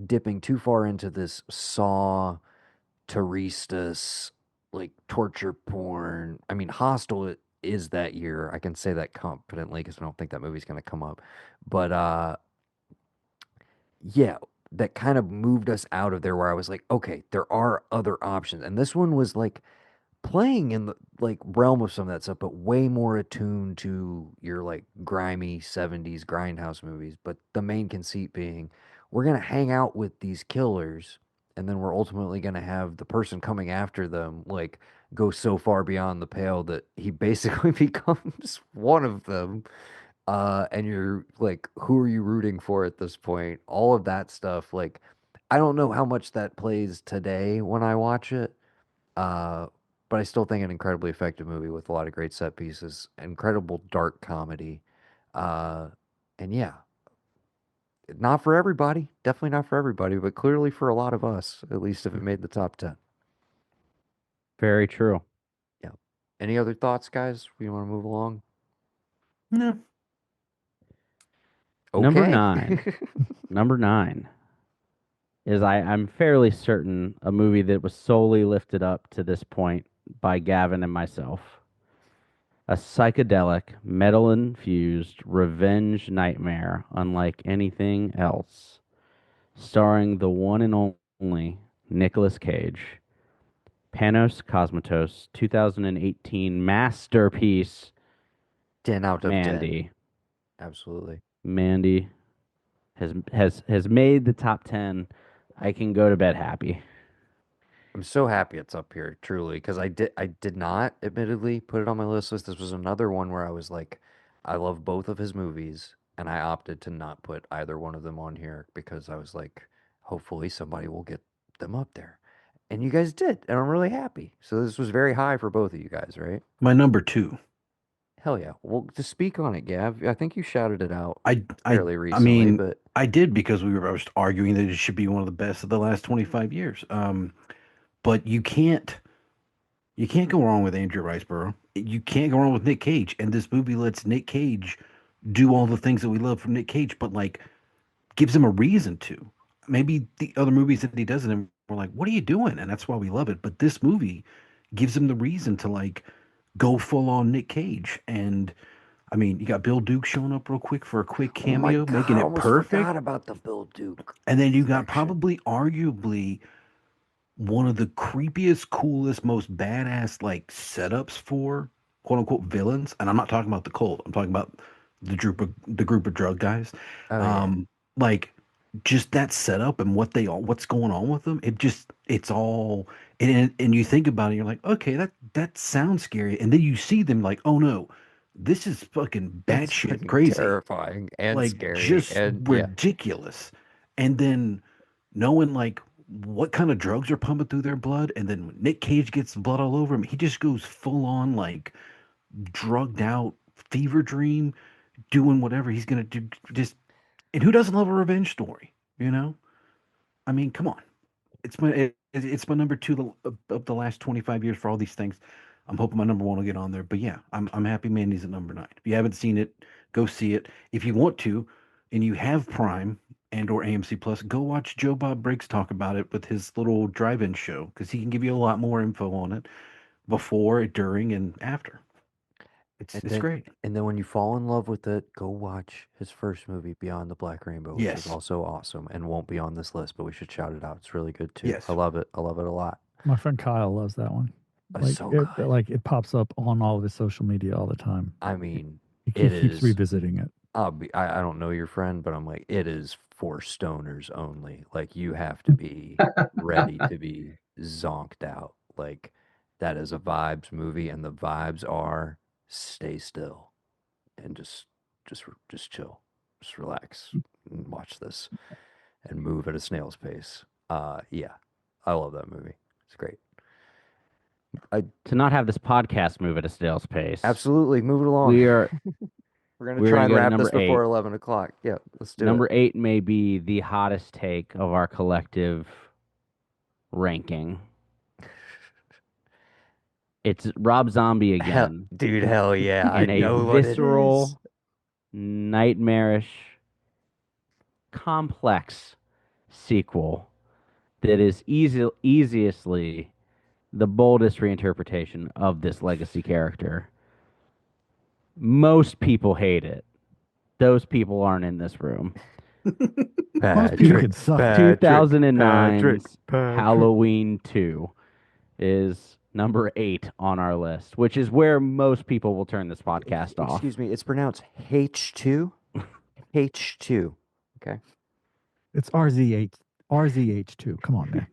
dipping too far into this Saw, Turistas, like torture porn. I mean, Hostel is that year. I can say that confidently because I don't think that movie's going to come up. But yeah, that kind of moved us out of there where I was like, okay, there are other options. And this one was like playing in the like realm of some of that stuff, but way more attuned to your like grimy 70s grindhouse movies. But the main conceit being we're gonna hang out with these killers and then we're ultimately gonna have the person coming after them like go so far beyond the pale that he basically becomes one of them. And you're like, who are you rooting for at this point? All of that stuff, like I don't know how much that plays today when I watch it. Uh, but I still think an incredibly effective movie with a lot of great set pieces, incredible dark comedy. Uh, and yeah, not for everybody, definitely not for everybody, but clearly for a lot of us, at least if it made the top 10. Very true. Yeah. Any other thoughts, guys? We want to move along? No. Number Okay. 9. Number 9 is I'm fairly certain a movie that was solely lifted up to this point by Gavin and myself. A psychedelic, metal-infused revenge nightmare unlike anything else, starring the one and only Nicolas Cage. Panos Cosmatos, 2018 masterpiece. 10 out of 10. Mandy. Absolutely. Mandy has made the top 10. I can go to bed happy. I'm so happy it's up here, truly, because I did not, admittedly, put it on my list. This was another one where I was like, I love both of his movies, and I opted to not put either one of them on here because I was like, hopefully somebody will get them up there. And you guys did, and I'm really happy. So this was very high for both of you guys, right? My number 2. Hell yeah. Well, to speak on it, Gav, I think you shouted it out I fairly I recently, mean, but I did because I was arguing that it should be one of the best of the last 25 years. But you can't go wrong with Andrew Riceborough. You can't go wrong with Nick Cage, and this movie lets Nick Cage do all the things that we love from Nick Cage, but like gives him a reason to. Maybe the other movies that he does in him, we're like, what are you doing? And that's why we love it. But this movie gives him the reason to like go full on Nick Cage. And I mean, you got Bill Duke showing up real quick for a quick oh my cameo, God, making I it almost perfect. forgot about the Bill Duke And then you got connection. probably arguably one of the creepiest, coolest, most badass like setups for quote unquote villains. And I'm not talking about the cult. I'm talking about the group of drug guys. Oh yeah. Like just that setup and what's going on with them. It's all and you think about it, you're like, okay, that sounds scary. And then you see them like, oh no, this is fucking It's batshit fucking crazy, terrifying and like scary. just And yeah, ridiculous. And then knowing like what kind of drugs are pumping through their blood, and then when Nick Cage gets blood all over him, he just goes full on like drugged out fever dream, doing whatever he's gonna do. Just and who doesn't love a revenge story? You know, I mean, come on. It's my number 2 of the last 25 years for all these things. I'm hoping my number 1 will get on there. But yeah, I'm happy Mandy's at number 9. If you haven't seen it, go see it. If you want to, and you have Prime and or AMC Plus, go watch Joe Bob Briggs talk about it with his little drive-in show because he can give you a lot more info on it before, during, and after. It's and great. then when you fall in love with it, go watch his first movie, Beyond the Black Rainbow, which is Yes. also awesome and won't be on this list, but we should shout it out. It's really good too. Yes. I love it. I love it a lot. My friend Kyle loves that one. It's so good. Like it pops up on all of his social media all the time. I mean, He it keeps is. revisiting it. I don't know your friend, but I'm like, it is for stoners only. Like, you have to be ready to be zonked out. Like, that is a vibes movie, and the vibes are stay still and just chill, just relax and watch this and move at a snail's pace. Yeah, I love that movie. It's great. To not have this podcast move at a snail's pace. Absolutely, move it along. We're gonna we're try gonna and go to wrap number this before 8. 11 o'clock. Yeah, let's do it. Number 8 may be the hottest take of our collective ranking. It's Rob Zombie again. Dude, hell yeah. I in know a what it visceral, is. nightmarish, complex sequel that is easiestly the boldest reinterpretation of this legacy character. Most people hate it. Those people aren't in this room. Most people can suck. 2009's Halloween 2 is number 8 on our list, which is where most people will turn this podcast off. Excuse me, it's pronounced H2. H2. Okay. It's RZH2. Come on, man.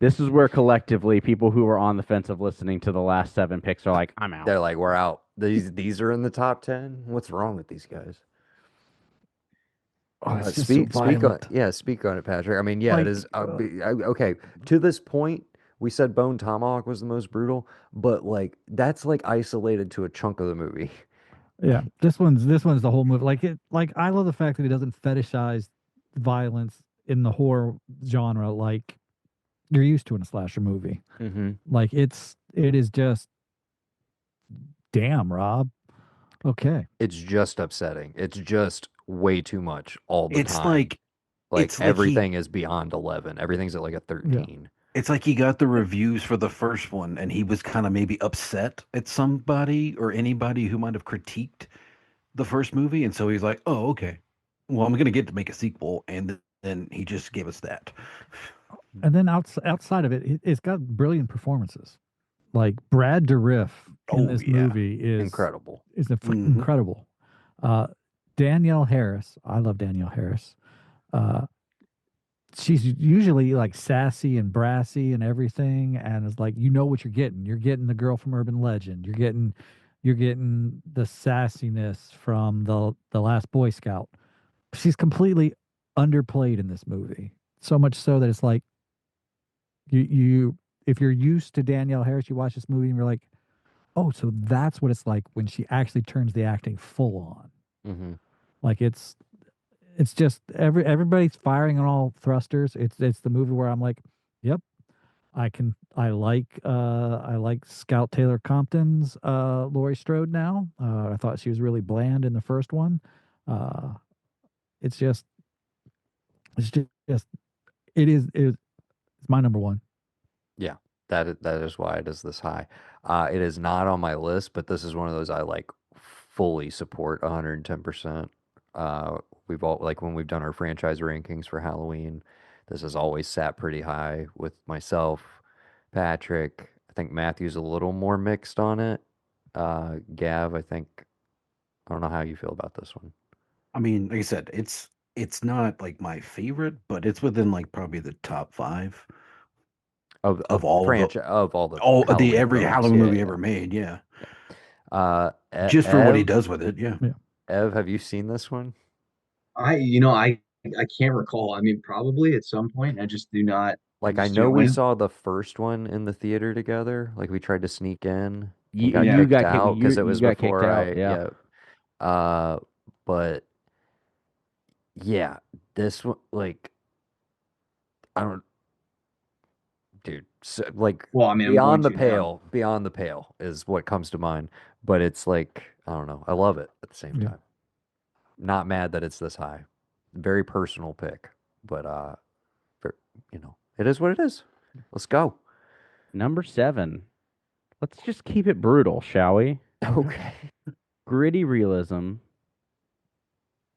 This is where collectively people who are on the fence of listening to the last 7 picks are like, I'm out. They're like, we're out. These are in the top 10. What's wrong with these guys? Oh, it's just speak so on violent. speak on it, Patrick. I mean, yeah, it is. Okay, to this point, we said Bone Tomahawk was the most brutal, but like that's like isolated to a chunk of the movie. Yeah, this one's the whole movie. Like I love the fact that it doesn't fetishize violence in the horror genre like you're used to in a slasher movie. Mm-hmm. Like it is just, damn, Rob. Okay. It's just upsetting. It's just way too much all the It's time. like Everything is beyond 11. Everything's at like a 13. It's like he got the reviews for the first one and he was kind of maybe upset at somebody or anybody who might have critiqued the first movie. And so he's like, oh, okay. Well, I'm going to get to make a sequel. And then he just gave us that. And then outside of it, it's got brilliant performances. Like Brad Dourif in this movie is incredible. Is incredible. Danielle Harris, I love Danielle Harris. She's usually like sassy and brassy and everything, and it's like you know what you're getting. You're getting the girl from Urban Legend. You're getting the sassiness from the Last Boy Scout. She's completely underplayed in this movie. So much so that it's like you if you're used to Danielle Harris, you watch this movie and you're like, oh, so that's what it's like when she actually turns the acting full on. Mm-hmm. Like it's just everybody's firing on all thrusters. It's the movie where I'm like, yep, I like Scout Taylor Compton's Laurie Strode now. I thought she was really bland in the first one. It's my number one. Yeah, that is why it is this high. It is not on my list, but this is one of those I like fully support 110%. We've all like when we've done our franchise rankings for Halloween, this has always sat pretty high with myself, Patrick. I think Matthew's a little more mixed on it. Gav, I don't know how you feel about this one. I mean, like I said, it's not like my favorite, but it's within like probably the top 5 of all the every Halloween movie ever made. Yeah. Just for what he does with it. Yeah. Ev, have you seen this one? I can't recall. I mean, probably at some point. I just do not. Like, I know we saw the first one in the theater together. Like, we tried to sneak in. You got kicked out because it was before but yeah, this one, like, I don't, dude. So, like, well, I mean, beyond the pale is what comes to mind. But it's like, I don't know. I love it at the same time. Not mad that it's this high. Very personal pick, but it is what it is. Let's go. Number 7. Let's just keep it brutal, shall we? Okay. Gritty realism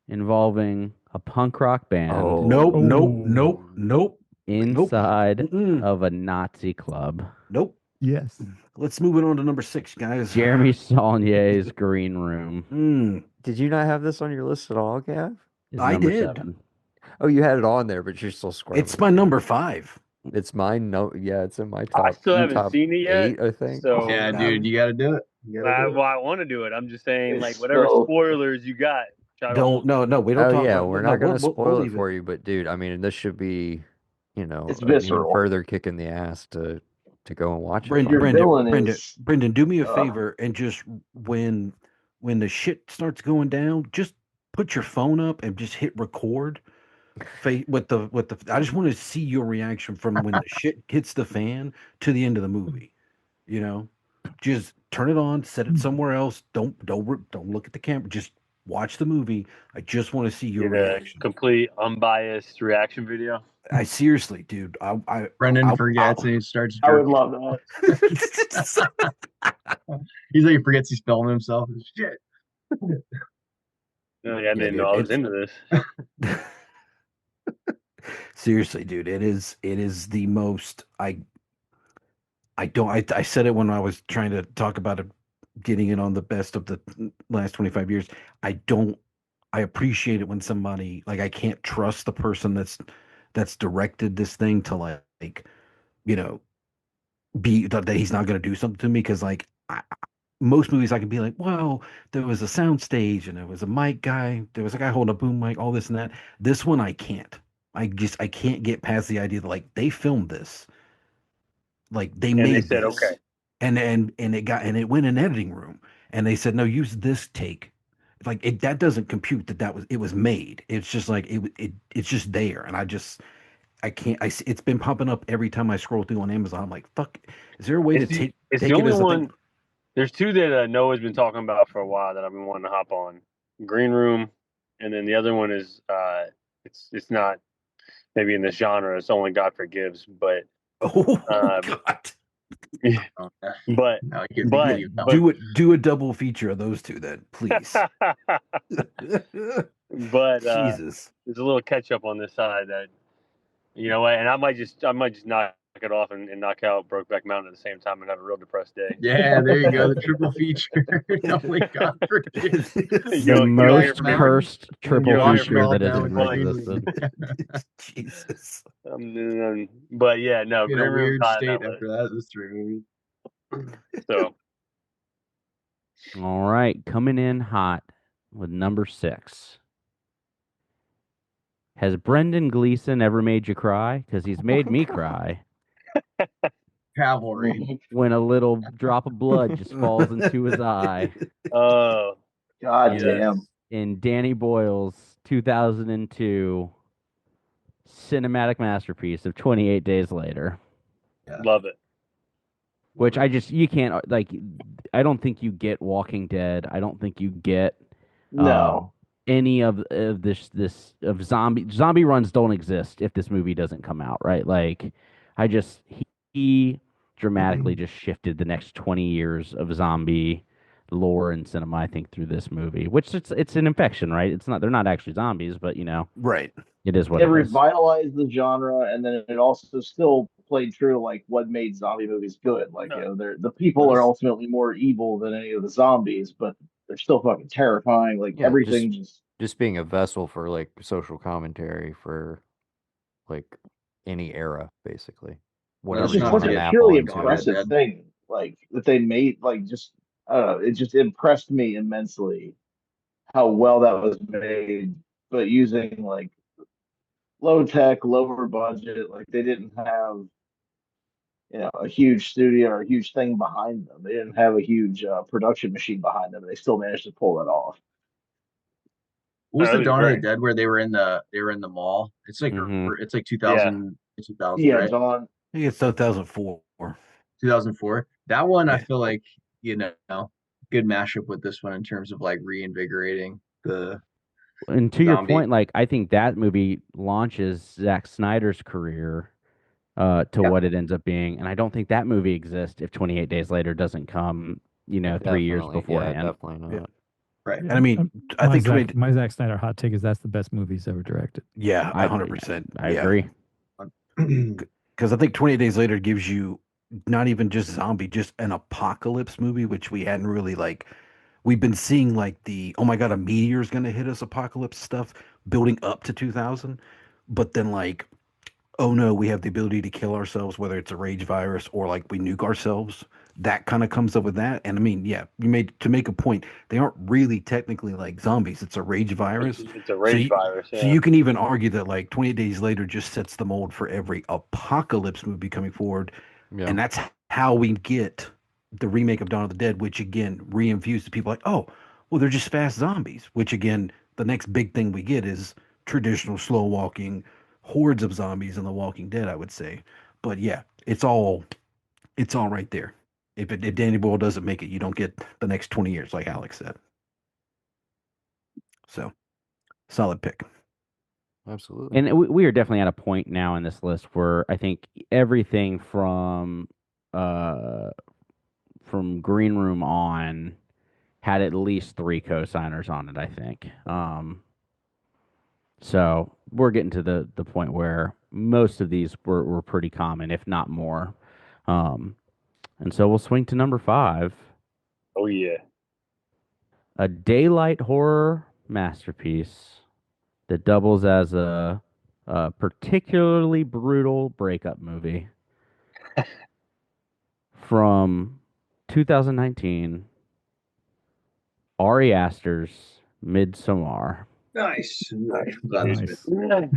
involving a punk rock band. Nope. Inside of a Nazi club. Nope. Yes. Let's move it on to number 6, guys. Jeremy Saulnier's Green Room. Did you not have this on your list at all, Gav? I did. 7. Oh, you had it on there, but you're still squirming. It's my number 5. It's mine. No, yeah, it's in my top. I still haven't seen it yet. 8, I think. So yeah, dude, you got to do it. Well, I want to do it. I'm just saying, like, whatever spoilers you got. We don't talk about we're not going to spoil it for you, but dude, I mean, this should be, it's an even visceral. further kick in the ass to go and watch it. Brendan, do me a favor and just when the shit starts going down, just put your phone up and just hit record. With the I just want to see your reaction from when the shit hits the fan to the end of the movie. Just turn it on, set it somewhere else. Don't look at the camera. Just watch the movie. I just want to see your reaction. Complete unbiased reaction video. I seriously, dude. Brendan forgets and he starts. I would love that. He's like, he forgets he's filming himself. Shit. I didn't know I was into this. Seriously, dude, it is the most I said it when I was trying to talk about it, getting it on the best of the last 25 years. I appreciate it when somebody like I can't trust the person that's directed this thing to you know be that he's not going to do something to me because most movies I can be like, well, there was a sound stage and there was a mic guy, there was a guy holding a boom mic, all this and that. This one I can't. I can't get past the idea that like they filmed this, like they And they made said, okay. this, and it went in editing room, and they said no, use this take. Like that doesn't compute it was made. It's just like it's just there, and I can't. It's been popping up every time I scroll through on Amazon. I'm like, fuck. Is there a way to take It's take the it only as a one. thing? There's two that Noah's been talking about for a while that I've been wanting to hop on. Green Room, and then the other one is it's not maybe in this genre. It's only God Forgives, but Oh um, God. Okay. but Now I get to but give you that. Do a double feature of those two then, please. but Jesus. there's a little catch up on this side that you know what, and I might just knock it off and knock out Brokeback Mountain at the same time and have a real depressed day. Yeah, there you go. The triple feature. Only God forgives. The Yo, most Iron Man. cursed triple Yo, Iron feature Man that has too ever funny. existed. Jesus. But yeah, no, In a Green Room's weird not state that list. after that. Those three movies. So All right, coming in hot with number 6. Has Brendan Gleeson ever made you cry? Because he's made me cry Cavalry. when a little drop of blood just falls into his eye. oh God Yes. damn. In Danny Boyle's 2002 cinematic masterpiece of 28 Days Later. Yeah. love it. Which you can't, like, I don't think you get Walking Dead. I don't think you get No. any of zombie runs don't exist if this movie doesn't come out, right? Like, he dramatically just shifted the next 20 years of zombie lore and cinema, I think, through this movie, which it's an infection, right? They're not actually zombies, but Right. it is what It it is. revitalized the genre, and then it also still played true to like what made zombie movies good. Like, you know, the people are ultimately more evil than any of the zombies, but they're still fucking terrifying. Like Yeah, everything just being a vessel for like social commentary for like any era, basically. it's Whatever just you want such to a map purely onto it. impressive thing. Like that they made, like just it just impressed me immensely how well that was made, but using like low tech, lower budget. Like they didn't have, you know, a huge studio or a huge thing behind them. They didn't have a huge production machine behind them. They still managed to pull it off. What was That the was Dawn of the great. Dead where they were in the mall? It's like Mhm. it's like Yeah. 2000, Yeah, right? Dawn. I think it's 2004. 2004. That one I Yeah. feel like, good mashup with this one in terms of like reinvigorating the And to your zombie. point, like, I think that movie launches Zack Snyder's career to Yeah. what it ends up being. And I don't think that movie exists if 28 Days Later doesn't come, 3 years Definitely. Yeah, beforehand. definitely not. Yeah. Right. And I mean, I think my Zack Snyder hot take is that's the best movie he's ever directed. yeah, I- 100%. I Yeah. agree. Because I think 28 Days Later gives you not even just zombie, just an apocalypse movie, which we hadn't really we've been seeing like the, oh my God, a meteor's going to hit us apocalypse stuff building up to 2000. But then like, oh no, we have the ability to kill ourselves, whether it's a rage virus or like we nuke ourselves. That kind of comes up with that. And I mean, yeah, to make a point, they aren't really technically like zombies. It's a rage virus. It's a rage virus. So Yeah. you can even argue that like 28 Days Later just sets the mold for every apocalypse movie coming forward. Yeah. And that's how we get the remake of Dawn of the Dead, which again reinfuses people like, oh, well, they're just fast zombies, which again, the next big thing we get is traditional slow walking hordes of zombies in The Walking Dead, I would say. But yeah, it's all right there. If Danny Boyle doesn't make it, you don't get the next 20 years, like Alex said. So, solid pick. Absolutely. And we are definitely at a point now in this list where I think everything from Green Room on had at least 3 co-signers on it, I think. So we're getting to the point where most of these were pretty common, if not more. And so we'll swing to number 5, Oh yeah. a daylight horror masterpiece that doubles as a particularly brutal breakup movie from 2019, Ari Aster's Midsommar. Nice. I'm glad this Nice.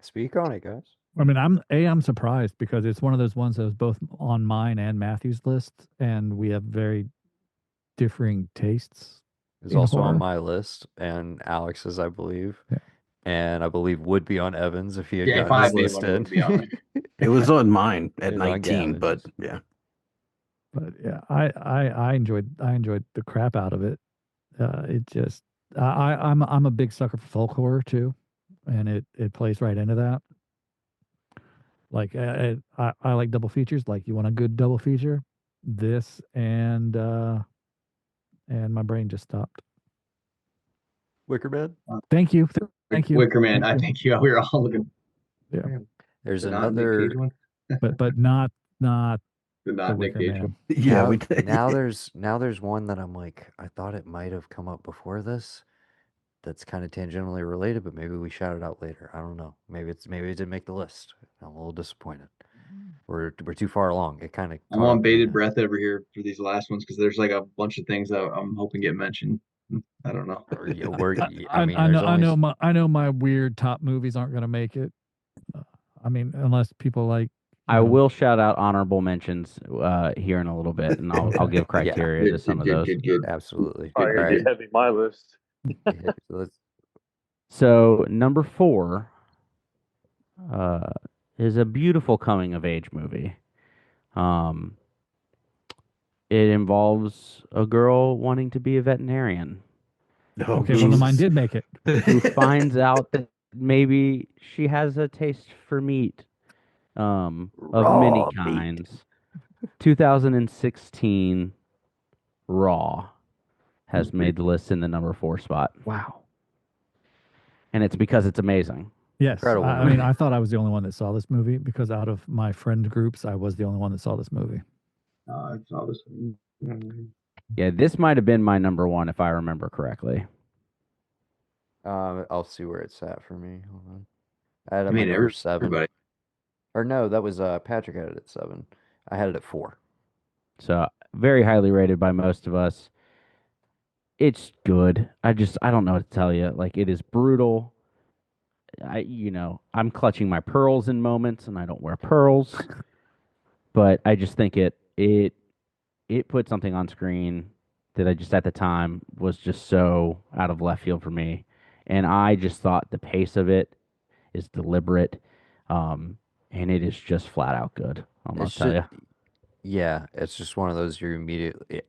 Speak on it, guys. I mean, I'm surprised because it's one of those ones that was both on mine and Matthew's list, and we have very differing tastes. It's in also horror. on my list and Alex's, I believe. Yeah. And I believe would be on Evans if he had Yeah, if gotten I his made list one, it in. would be on It was on mine at It was on 19, but Gavin's. yeah. But yeah, I enjoyed the crap out of it. It just I'm a big sucker for folk horror too, and it plays right into that. Like I like double features. Like you want a good double feature, this and my brain just stopped. Wicker Man? Thank you, thank you, Wicker Man. thank I you. think we were all looking. Yeah, There's The not Nick Cage another. one. but not The the not Nick Wicker Cage Man. one. Yeah, now, we did. now there's one that I'm like, I thought it might have come up before this. That's kind of tangentially related, but maybe we shout it out later. I don't know. Maybe it didn't make the list. I'm a little disappointed. We're too far along. It kind of I'm on bated breath over here for these last ones because there's like a bunch of things that I'm hoping get mentioned. I don't know. I mean, I know my weird top movies aren't going to make it. I mean, unless people like. I will shout out honorable mentions here in a little bit, and I'll give criteria to some of those. Good. Absolutely. Oh, you're Alright. heavy my list. So number 4 is a beautiful coming of age movie. It involves a girl wanting to be a veterinarian. Oh, Okay, well, then mine did make it. Who finds out that maybe she has a taste for meat of many Raw meat. kinds. 2016 Raw has made the list in the number 4 spot. Wow. And it's because it's amazing. Yes, Incredible I movie. mean, I thought I was the only one that saw this movie because out of my friend groups, I was the only one that saw this movie. I saw this one. Yeah, this might have been my number 1 if I remember correctly. I'll see where it's at for me. Hold on. I had it I at mean, my number 7. everybody. Or no, that was Patrick had it at 7. I had it at 4. So very highly rated by most of us. It's good. I don't know what to tell you. Like, it is brutal. I'm clutching my pearls in moments, and I don't wear pearls. But I just think it put something on screen that I just at the time was just so out of left field for me. And I just thought the pace of it is deliberate. And it is just flat out good. I'm going to tell you. Yeah, it's just one of those you're immediately.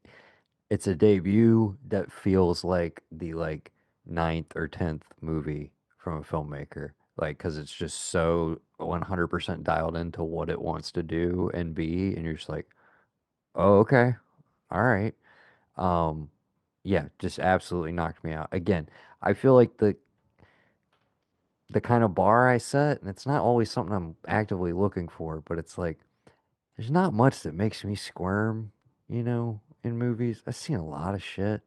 It's a debut that feels like the ninth or 10th movie from a filmmaker, because it's just so 100% dialed into what it wants to do and be, and you're just like, oh, okay, all right. Yeah, just absolutely knocked me out. Again, I feel like the kind of bar I set, and it's not always something I'm actively looking for, but it's like there's not much that makes me squirm, in movies. I've seen a lot of shit.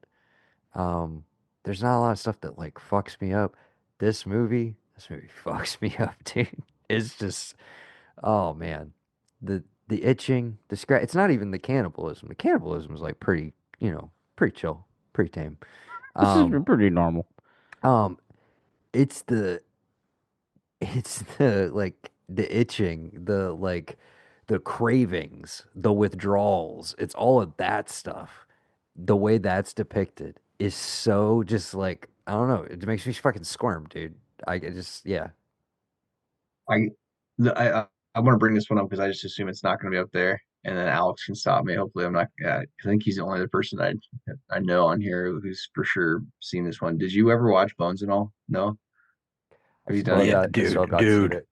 There's not a lot of stuff that fucks me up. This movie fucks me up, dude. It's just, oh man, the itching, the scratch. It's not even the cannibalism. The cannibalism is pretty, pretty chill, pretty tame. This is pretty normal. It's the the itching, the cravings, the withdrawals. It's all of that stuff. The way that's depicted is so just I don't know. It makes me fucking squirm, dude. Yeah. I want to bring this one up because I just assume it's not going to be up there, and then Alex can stop me. Hopefully, I'm not. I think he's the only other person I know on here who's for sure seen this one. Did you ever watch Bones and All? No. Have you done it? Yeah, I still got to see it.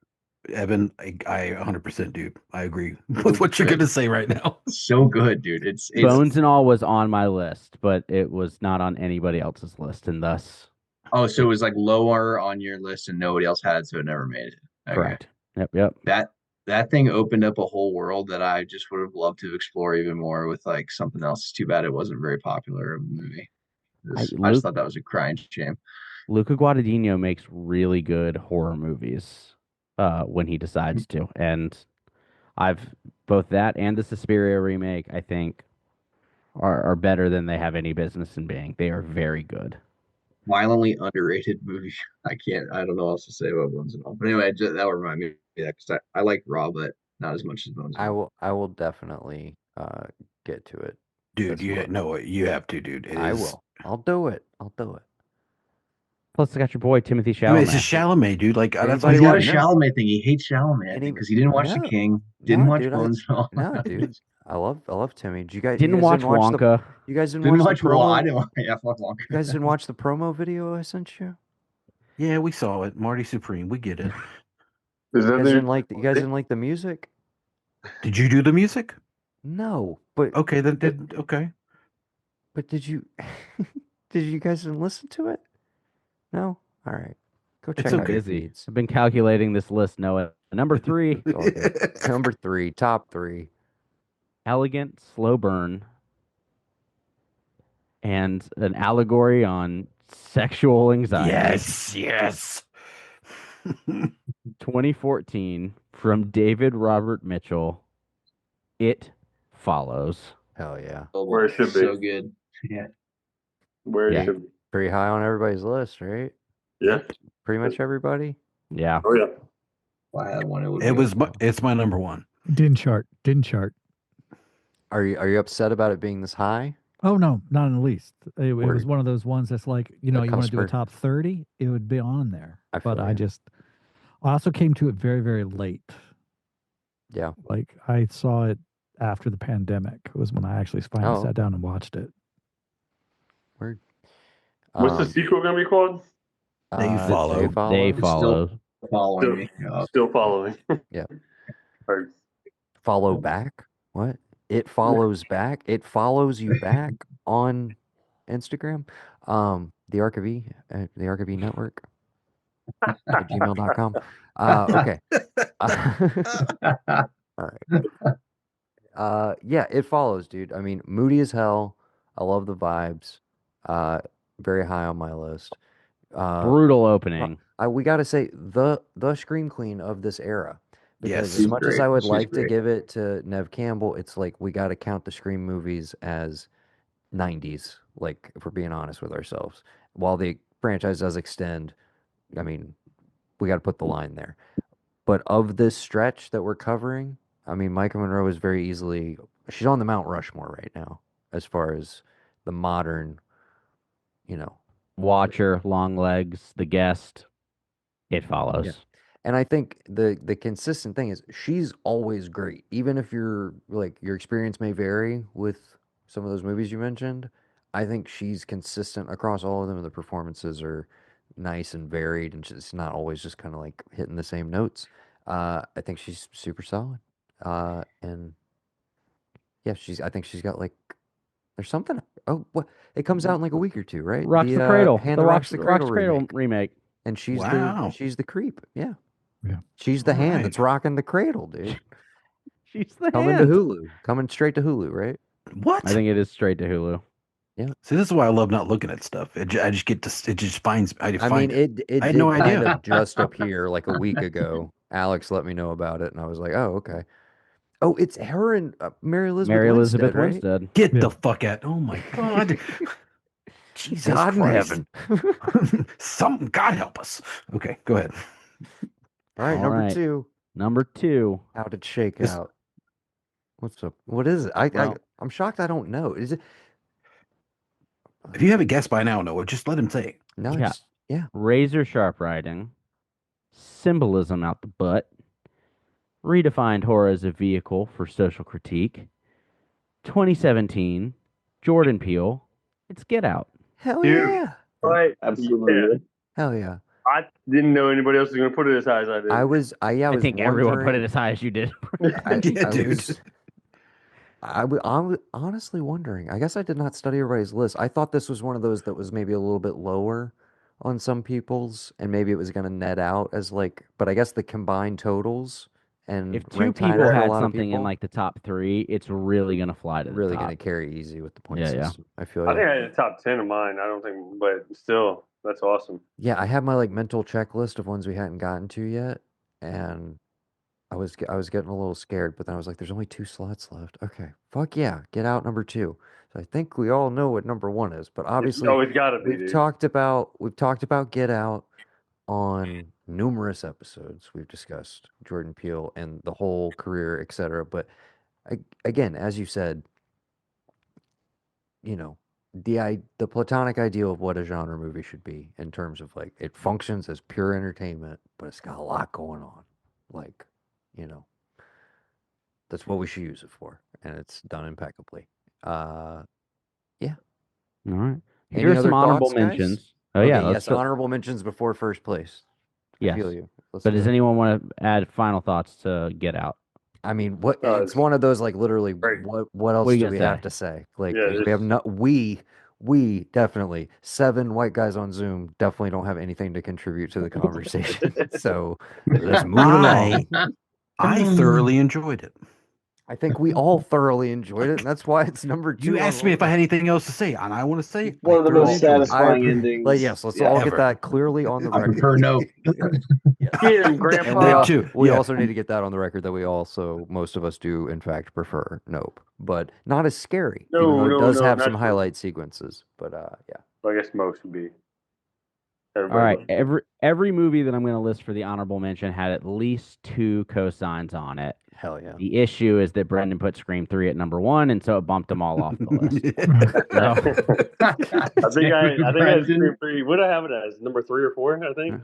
Evan, I 100% dude. I agree with what you're gonna say right now. So good, dude. It's Bones and All was on my list, but it was not on anybody else's list, and thus. Oh, so it was lower on your list and nobody else had, so it never made it. Okay. Correct. Yep. that thing opened up a whole world that I just would have loved to explore even more with like something else. It's too bad it wasn't very popular of a movie. I just Luke thought that was a crying shame. Luca Guadagnino makes really good horror movies when he decides to, and I've both that and the Suspiria remake, I think, are better than they have any business in being. They are very good. Violently underrated movie. I don't know what else to say about Bones and All. But anyway, that would remind me of that because I like Raw, but not as much as Bones and All. I will definitely get to it Dude, this month. you have to, dude. I will. I'll do it. I'll do it. Plus, I got your boy Timothy I mean, it's Chalamet. a Chalamet, dude. Like that's Anybody He's all got I a want know. Chalamet thing. He hates Chalamet, I And think, because he didn't watch The no, King, didn't watch dude, Bones and All. no, dude. I love Timmy. Did you guys Didn't watch Wonka. you guys didn't Didn't watch the watch Raw. I promo? didn't watch. Yeah, fuck Wonka. You guys didn't watch the promo video I sent you? Yeah, we saw it. Marty Supreme. We get it. You guys didn't like the music? Did you do the music? No, but Okay, then okay. but did you did you guys didn't listen to it? No? All right. Go check It's out okay. your Busy. feeds. I've been calculating this list, Noah. Number 3, It's all good. Number 3, top 3. Elegant Slow Burn, and an allegory on sexual anxiety. Yes. 2014 from David Robert Mitchell. It Follows. Hell yeah. Where it should be. So good. Yeah. Where it Yeah. should be. Pretty high on everybody's list, right? Yeah. Pretty much everybody. Yeah. Oh yeah. If I had one, it would. It's my number one. Didn't chart. Are you upset about it being this high? Oh no, not in the least. It was Word. one of those ones that's like, you want to do a cusper. top 30, it would be on there. I feel But I ya. also came to it very, very late. Yeah. Like I saw it after the pandemic was when I actually finally Oh. sat down and watched it. Word. What's the sequel gonna be called? They Follow. They follow. They It's Follow. still following me. Still following. Yeah. Heard. Follow back. What? It follows back. It follows you back on Instagram. The ARKTOBER, the ARKTOBER network at gmail.com. Okay. All right. Yeah, It Follows, dude. I mean, moody as hell. I love the vibes. Very high on my list. Brutal opening. We got to say the scream queen of this era. Because Yes. as much as I would She's like to great. give it to Nev Campbell, it's like we got to count the Scream movies as 90s, like if we're being honest with ourselves. While the franchise does extend, I mean, we got to put the line there. But of this stretch that we're covering, I mean, Micah Monroe is very easily, she's on the Mount Rushmore right now as far as the modern, Watcher, Long Legs, The Guest. It Follows. Yeah. And I think the consistent thing is she's always great. Even if your experience may vary with some of those movies you mentioned, I think she's consistent across all of them, and the performances are nice and varied, and she's not always just kind of like hitting the same notes. I think she's super solid. And yeah, I think she's got like there's something. Oh, what? It comes out in like a week or two, right? Rocks the Cradle. Hand The That Rocks the Cradle remake. remake. And she's Wow. the creep. Yeah. Yeah. She's the All hand right. that's rocking the cradle, dude. She's the Coming hand. to Hulu. Coming straight to Hulu, right? What? I think it is straight to Hulu. See, this is why I love not looking at stuff. I just get to. It just finds. I I find mean, it I had did no kind idea. of just appear like a week ago. Alex let me know about it, and I was like, oh, okay. Oh, it's her and Mary Elizabeth Mary Elizabeth right? Winstead. Get Yeah. the fuck out. Oh my God. Jesus God in Christ. heaven. Something. God help us. Okay, go ahead. All right, All number right. 2. Number 2. How did it shake This- out? What's up? What is it? Well- I'm shocked I don't know. Is it? If you haven't guessed by now, Noah, just let him say it. No, Yeah. yeah. Razor sharp writing. Symbolism out the butt. Redefined horror as a vehicle for social critique. 2017. Jordan Peele. It's Get Out. Hell Dude. yeah. Right. Absolutely. Yeah. Hell yeah. I didn't know anybody else was gonna put it as high as I did. I was I think everyone put it wondering- as high as you did. I Dude. was honestly wondering. I guess I did not study everybody's list. I thought this was one of those that was maybe a little bit lower on some people's, and maybe it was going to net out as like. But I guess the combined totals and If two ranked high people with a had lot of something in people, like the top 3, it's really gonna fly to the really top. going to carry easy with the point Yeah, yeah. system. I feel I think you. I had the top 10 of mine. I don't think, but still, that's awesome. Yeah, I have my like mental checklist of ones we hadn't gotten to yet, and I was getting a little scared, but then I was like, "There's only 2 slots left." Okay, fuck yeah, get out number 2. So I think we all know what number 1 is, but obviously Oh, it's got to be, we've dude. talked about Get Out on numerous episodes. We've discussed Jordan Peele and the whole career, etc. But again, as you said, you know, the platonic ideal of what a genre movie should be in terms of like it functions as pure entertainment, but it's got a lot going on. Like, you know, that's what we should use it for, and it's done impeccably. Yeah. All right. Any Here's other some honorable thoughts, guys? mentions. Oh Okay, yeah, let's yes, go. honorable mentions before first place. I Yes. feel you. Let's But do does it. anyone want to add final thoughts to Get Out? I mean, what it's one of those like literally Great. what else What are you do we gonna have say? to say? Like Yeah, we have this- not we definitely 7 white guys on Zoom definitely don't have anything to contribute to the conversation. So let's move along. I thoroughly enjoyed it. I think we all thoroughly enjoyed it, and that's why it's number 2 You on asked the me if I had list. anything else to say, and I want to say One of the most satisfying I endings. like yes, let's yeah, all ever. get that clearly on the I record. prefer no. Yes. Get him, And Grandpa. we Yeah. also need to get that on the record that we also, most of us do, in fact, prefer Nope. But not as scary, even though it does have some not highlight sequences. But yeah. I guess most would be. All Everybody right. loves it. Every movie that I'm going to list for the honorable mention had at least 2 cosigns on it. Hell yeah. The issue is that Brendan put Scream 3 at number 1, and so it bumped them all off the list. I think I had Scream 3. What did I have it as? Number 3 or 4, I think.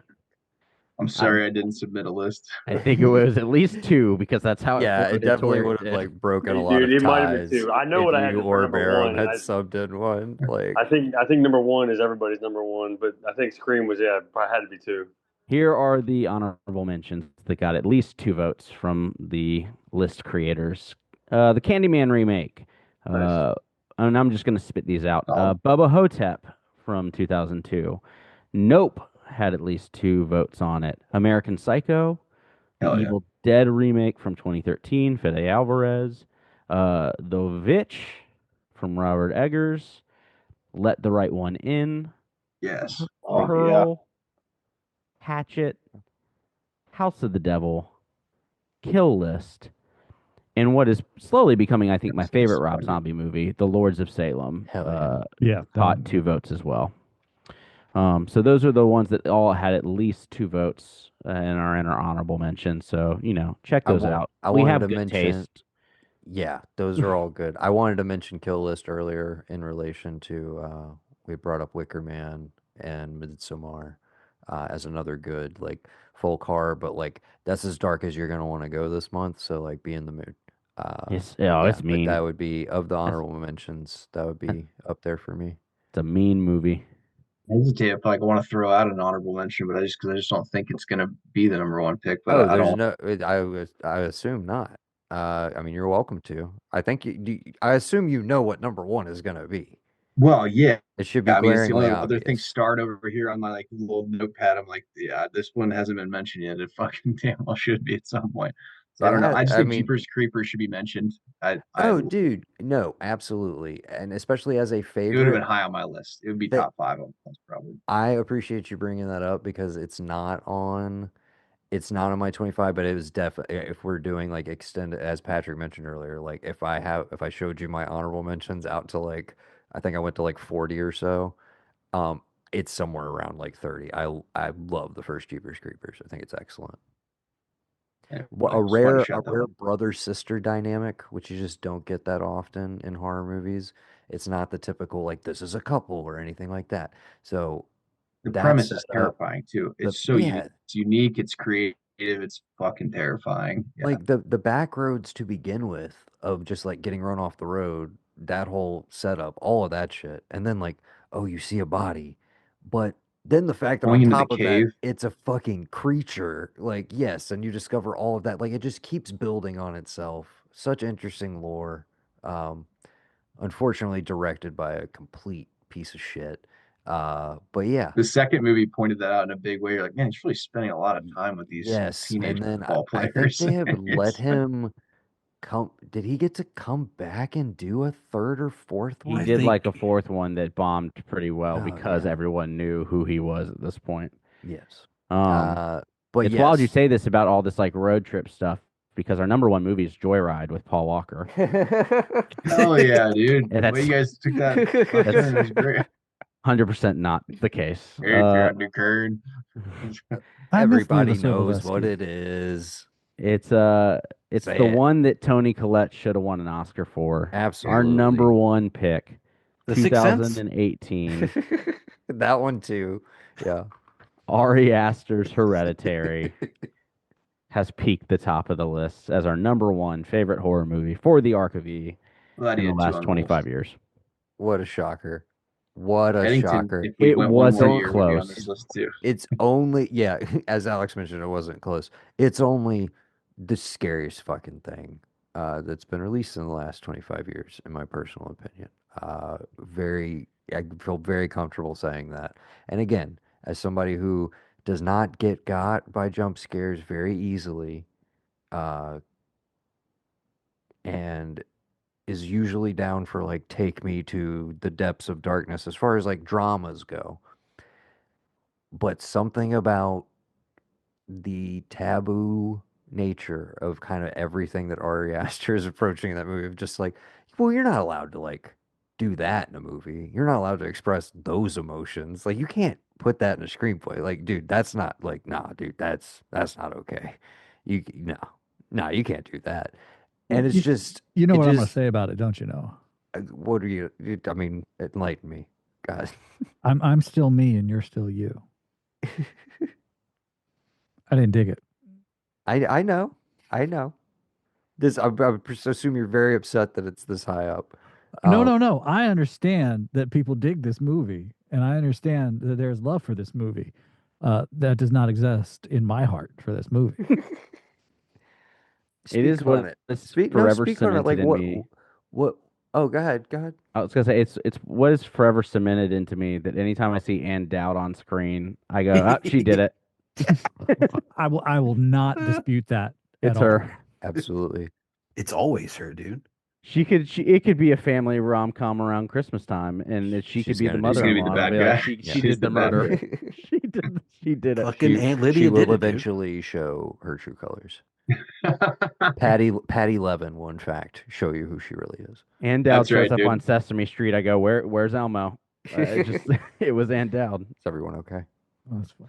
I'm sorry I didn't submit a list. I think it was at least 2 because that's how Yeah, it it definitely floated would have like broken a lot Dude, of it might have been ties. 2. I know what I had you for or number Baron 1. had I subbed in one. Like think number 1 is everybody's number 1, but I think Scream was probably had to be 2. Here are the honorable mentions that got at least 2 votes from the list creators. The Candyman remake. Nice. And I'm just going to spit these out. Oh. Bubba Hotep from 2002. Nope had at least 2 votes on it. American Psycho. The Hell yeah. Evil Dead remake from 2013. Fede Alvarez. The Witch from Robert Eggers. Let the Right One In. Yes. Pearl. Hatchet, House of the Devil, Kill List, and what is slowly becoming, I think, my favorite Rob Zombie movie, The Lords of Salem. Hell yeah. Yeah. Caught 2 votes as well. So those are the ones that all had at least 2 votes and are in our honorable mention. So, check those out. We wanted have to good mention taste. Yeah, those are all good. I wanted to mention Kill List earlier in relation to we brought up Wicker Man and Midsommar as another good like full car, but like that's as dark as you're gonna want to go this month. So like be in the mood. It's But mean. that would be of the honorable mentions. That would be up there for me. It's a mean movie. I hesitate if like I want to throw out an honorable mention, but because I just don't think it's gonna be the number 1 pick. But Oh, I there's don't. no. I assume not. I mean, you're welcome to. I think I assume you know what number 1 is gonna be. Well, yeah. It should be I mean, it's the glaringly only other thing obvious. starred over here on my like little notepad. I'm like, yeah, this one hasn't been mentioned yet. It fucking damn well should be at some point. So I don't know. I just think Jeepers Creepers should be mentioned. Dude, no, absolutely, and especially as a It would have been favorite. high on my list. It would be top 5 on my list probably. I appreciate you bringing that up because it's not on my 25, but it was definitely if we're doing like extended, as Patrick mentioned earlier, like if I showed you my honorable mentions out to like I think I went to like 40 or so, um, it's somewhere around like 30. I love the first Jeepers Creepers. I think it's excellent. Yeah, A nice. Funny rare shot, though. brother sister dynamic, which you just don't get that often in horror movies. It's not the typical like this is a couple or anything like that. So The that premise is setup, terrifying too. the It's so yeah, it's unique. It's creative. It's fucking terrifying. Yeah. like the back roads to begin with of just like getting run off the road, that whole setup, all of that shit, and then like oh you see a body, but then the fact that Going on into the top of that cave. it's a fucking creature, like yes, and you discover all of that, like it just keeps building on itself. Such interesting lore. Um, Unfortunately directed by a complete piece of shit. But yeah, The second movie pointed that out in a big way. You're like, man, he's really spending a lot of time with these yes. teenage And then ball I think players. they have let It's like, him come. Did he get to come back and do a third or fourth He I one? did like think a fourth one that bombed pretty well Oh because yeah, everyone knew who he was at this point. yes. Um, But it's wild you yes. say this about all this like road trip stuff because our number one movie is Joyride with Paul Walker. hell yeah, dude. And The way you guys took that left that's turn was great. 100% not the case. If you're undercurrent. I miss Leo Everybody knows what Sobolewski. it is. It's the Say it. one that Tony Collette should have won an Oscar for. Our Absolutely. number one pick, The Sixth Sense? 2018, That one too. Yeah. Ari Aster's Hereditary has peaked the top of the list as our number one favorite horror movie for the Ark of E Glad in he the had two last on the 25 list. years. What a shocker. What a Bennington, shocker. if we It went one more wasn't year, would be on close. this list too. It's only, yeah, as Alex mentioned, it wasn't close. It's only the scariest fucking thing that's been released in the last 25 years, in my personal opinion. I feel very comfortable saying that. And again, as somebody who does not get got by jump scares very easily, and is usually down for like take me to the depths of darkness as far as like dramas go. But something about the taboo nature of kind of everything that Ari Aster is approaching in that movie of just like, well, you're not allowed to like do that in a movie. You're not allowed to express those emotions. Like you can't put that in a screenplay. Like, dude, that's not like, nah, dude, that's not okay. You no, no, you can't do that. And it's just, You know it what I'm going to just, say about it, don't you know? what are I mean, enlighten me, God. I'm still me and you're still you. I didn't dig it. I know, I know. This I would assume you're very upset that it's this high up. No. I understand that people dig this movie, and I understand that there's love for this movie. That does not exist in my heart for this movie. It is Speak what on it. it's Speak forever speak on it. Like cemented in me. what? Oh, go ahead, go ahead. I was gonna say it's what is forever cemented into me that anytime I see Ann Dowd on screen, I go, "Oh, she did it. I will not dispute that at It's all. her." Absolutely. it's always her, dude. It could be a family rom com around Christmas time, and that she could She's be the gonna do She's gonna be the mother-in-law. bad And be like, guy. she She's did the the bad murder. guy. She did it. Fucking Aunt Lydia She will did it, dude. eventually show her true colors. Patty Levin will in fact show you who she really is. Ann Dowd That's shows right, up dude. on Sesame Street. I go, where's Elmo? It was Ann Dowd. Is everyone okay? Oh, that's fine.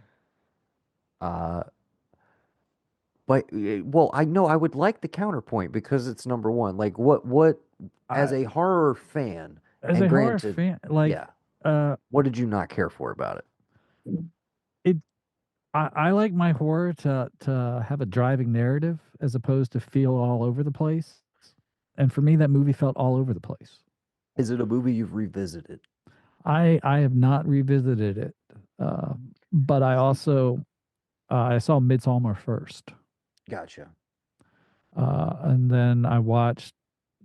But well, I know I would like the counterpoint because it's number one. Like what as a horror fan, As and a horror granted, fan, like yeah, what did you not care for about it? I like my horror to have a driving narrative as opposed to feel all over the place. And for me, that movie felt all over the place. Is it a movie you've revisited? I have not revisited it, but I also I saw Midsommar first, Gotcha. and then I watched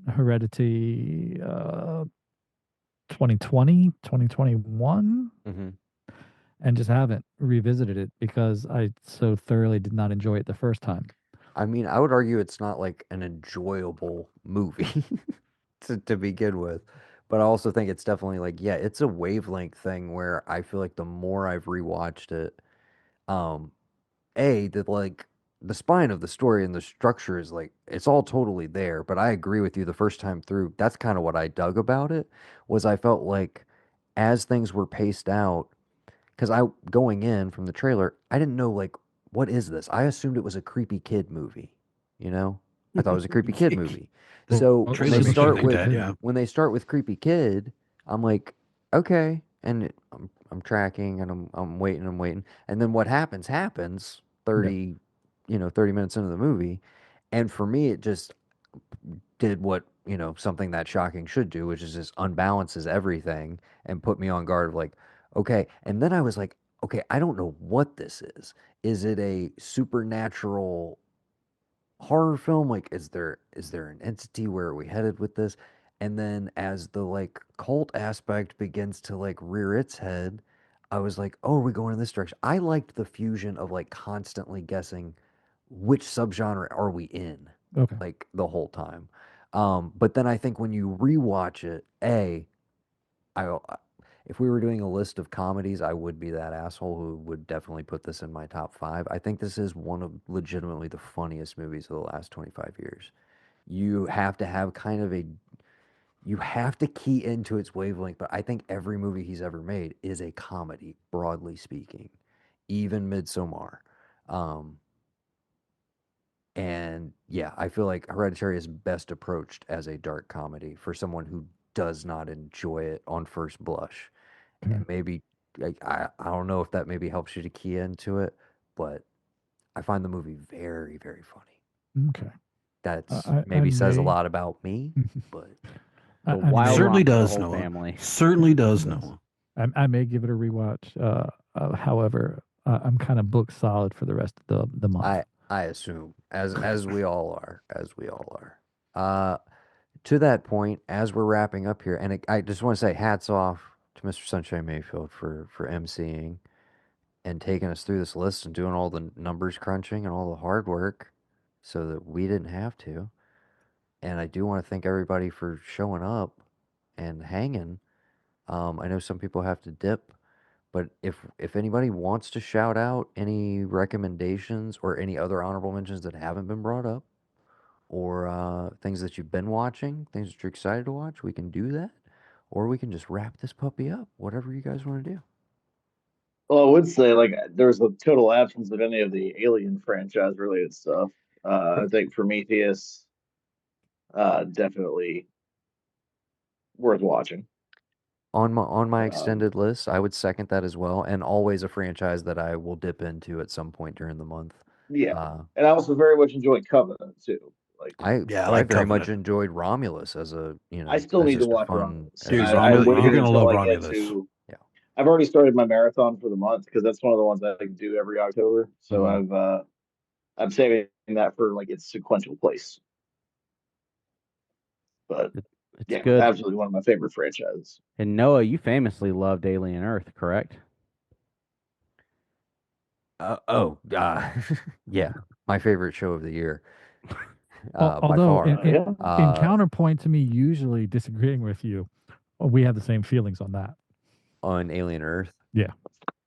Heredity 2020, 2021, Mm-hmm. and just haven't revisited it because I so thoroughly did not enjoy it the first time. I mean, I would argue it's not like an enjoyable movie to begin with, but I also think it's definitely like, yeah, it's a wavelength thing where I feel like the more I've rewatched it, that like the spine of the story and the structure is like it's all totally there. But I agree with you the first time through. That's kind of what I dug about it was I felt like as things were paced out, because I going in from the trailer, I didn't know like what is this? I assumed it was a creepy kid movie, you know? I thought it was a creepy kid movie. Well, So when trailer they makes you start think with that, yeah. when they start with creepy kid, I'm like, okay, and I'm tracking and I'm waiting, and then what happens 30 30 minutes into the movie, and for me it just did what something that shocking should do, which is just unbalances everything and put me on guard of like, okay. And then I was like, okay, I don't know what this is. Is it a supernatural horror film? Like, is there an entity? Where are we headed with this? And then as the like cult aspect begins to like rear its head, I was like, oh, are we going in this direction? I liked the fusion of like constantly guessing which subgenre are we in, Okay. like the whole time. But then I think when you rewatch it, I if we were doing a list of comedies, I would be that asshole who would definitely put this in my top five. I think this is one of legitimately the funniest movies of the last 25 years. You have to have kind of a you have to key into its wavelength, but I think every movie he's ever made is a comedy, broadly speaking, even Midsommar. Um, and yeah, I feel like Hereditary is best approached as a dark comedy for someone who does not enjoy it on first blush. Okay. And maybe, like, I don't know if that maybe helps you to key into it, but I find the movie very, very funny. Okay. That's I maybe says a may. lot about me, but It's a I wild may. Certainly romp for the does, whole Noah. family. Certainly does, Yes. Noah. I may give it a rewatch. However, I'm kind of booked solid for the rest of the month. I assume as we all are, as we all are. To that point, as we're wrapping up here, and I just want to say hats off to Mr. Sunshine Mayfield for emceeing and taking us through this list and doing all the numbers crunching and all the hard work so that we didn't have to. And I do want to thank everybody for showing up and hanging. I know some people have to dip, but if anybody wants to shout out any recommendations or any other honorable mentions that haven't been brought up, or things that you've been watching, things that you're excited to watch, we can do that. Or we can just wrap this puppy up. Whatever you guys want to do. Well, I would say like there's a total absence of any of the Alien franchise related stuff. I think Prometheus, definitely worth watching. On my Um, extended list, I would second that as well, and always a franchise that I will dip into at some point during the month. yeah, Uh, and I also very much enjoyed Covenant too. Like Yeah, I I like very much Covenant. enjoyed Romulus as I still as need to just a watch fun Romulus, and Dude, I Romulus, you're waited gonna until love I get Romulus. to. yeah. I've already started my marathon for the month because that's one of the ones I can do every October. So Mhm. I'm saving that for like its sequential place. But It, it's yeah, good. absolutely one of my favorite franchises. And Noah, you famously loved Alien Earth, correct? Yeah, my favorite show of the year, by Although far. Yeah. in Uh, counterpoint to me usually disagreeing with you, we have the same feelings on that. on Alien Earth. Yeah.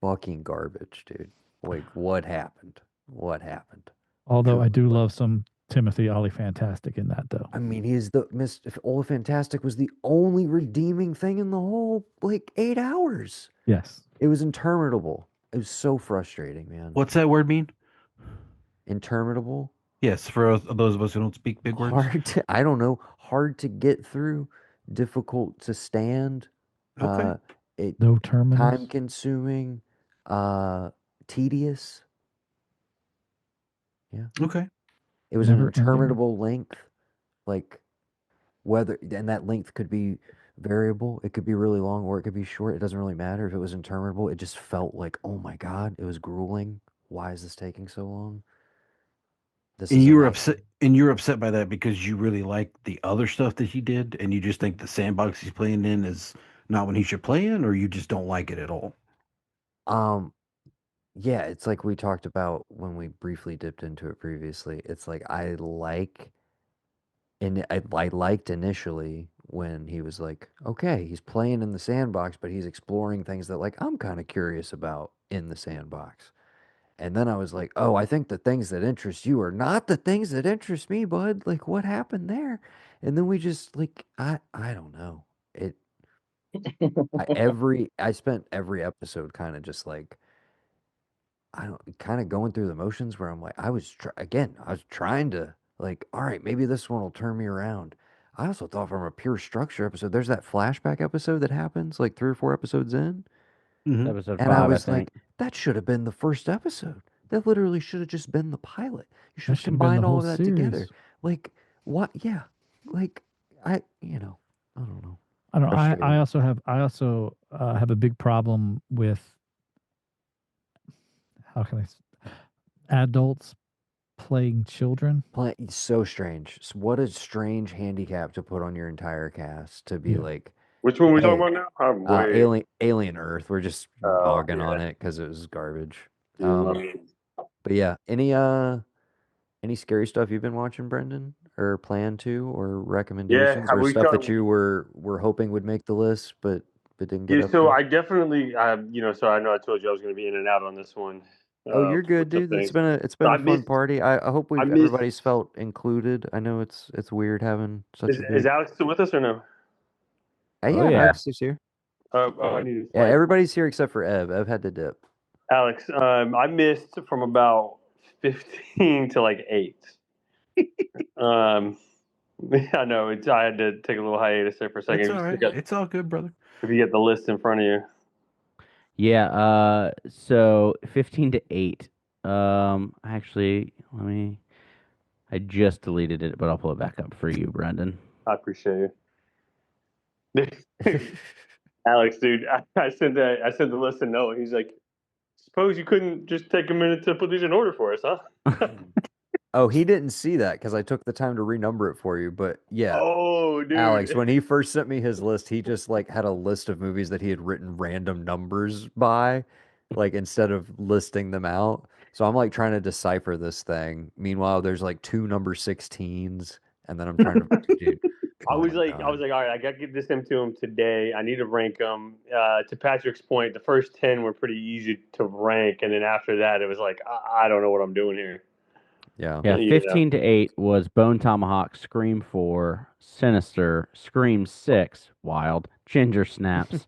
Fucking garbage, dude. Like, what happened? What happened? Although I Good do Lord. love some Timothy Ollie Fantastic in that though. I mean, he's the Mr. Ola Fantastic was the only redeeming thing in the whole like 8 hours. Yes. It was interminable. It was so frustrating, man. What's that word mean? Interminable. Yes, for those of us who don't speak big words. Hard to, I don't know, hard to get through, difficult to stand, Okay. it No terminus. time consuming, tedious. Yeah. Okay. It was an Never ending. interminable length, like whether and that length could be variable. It could be really long or it could be short. It doesn't really matter if it was interminable. It just felt like, oh my God, it was grueling. Why is this taking so long? This And is you were enough. upset, and you're upset by that because you really like the other stuff that he did, and you just think the sandbox he's playing in is not when he should play in, or you just don't like it at all. Um, yeah, it's like we talked about when we briefly dipped into it previously. It's like and I liked initially when he was like, okay, he's playing in the sandbox, but he's exploring things that like I'm kind of curious about in the sandbox. And then I was like, oh, I think the things that interest you are not the things that interest me, bud. Like, what happened there? And then we just like, I don't know. I spent every episode kind of just like, I don't, kind of going through the motions where I'm like, I was trying to like, all right, maybe this one will turn me around. I also thought from a pure structure episode, there's that flashback episode that happens like 3 or 4 episodes in. It's Mm-hmm. episode And I 5, I was think. like, that should have been the first episode. That literally should have just been the pilot. You should That have should have been the combined all whole of that together. series. Like, what? Yeah. Like, I don't know. I don't know. Frustrating. I also have a big problem with how can I adults playing children. So strange. What a strange handicap to put on your entire cast to be like. Which one are we Hey, talking about now? I'm way. Alien Earth. We're just dogging on it because it was garbage. But yeah, any scary stuff you've been watching, Brendan, or plan to, or recommendations, or we stuff that talked- you were hoping would make the list, but didn't get Yeah, up so there? I definitely, so I know I told you I was going to be in and out on this one. Oh, you're good, with some dude. It's things. been I a fun missed- party. I hope I missed- everybody's felt included. I know it's weird having such a big. Is Alex still with us or no? Yeah, yeah. Alex is here. I need to Yeah, everybody's here except for Ev. Ev had to dip. Alex, I missed from about 15 to like 8. I know I had to take a little hiatus there for a second. It's all right. It's all good, brother. If you get the list in front of you. Yeah, so 15 to 8. Actually, I just deleted it, but I'll pull it back up for you, Brendan. I appreciate you. Alex, dude, I sent the list a note. He's like, suppose you couldn't just take a minute to put these in order for us, huh? Oh, he didn't see that because I took the time to renumber it for you. But yeah. Oh, dude. Alex, when he first sent me his list, he just like had a list of movies that he had written random numbers by, like instead of listing them out. So I'm like trying to decipher this thing. Meanwhile, there's like 2 number 16s, and then I'm trying to, dude. I was like, all right, I got to get this into him today. I need to rank them. To Patrick's point, the first 10 were pretty easy to rank, and then after that, it was like, I don't know what I'm doing here. Yeah. Yeah, 15 to 8 was Bone Tomahawk, Scream 4, Sinister, Scream 6, Wild, Ginger Snaps,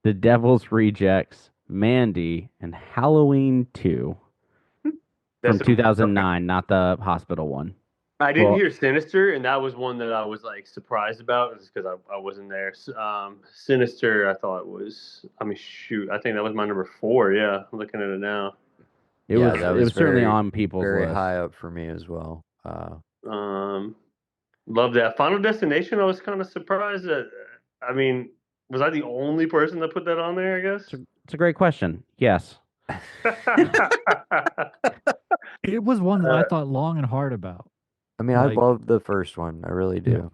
The Devil's Rejects, Mandy, and Halloween 2 from 2009, not the hospital one. I didn't hear Sinister, and that was one that I was like surprised about, just because I wasn't there. Sinister, I thought was. I think that was my number 4. Yeah, I'm looking at it now. It was certainly on people's very list. high up for me as well. Love that. Final Destination, I was kind of surprised that. I mean, was I the only person that put that on there? I guess it's a great question. Yes. It was one that I thought long and hard about. I mean, I love the first one. I really do.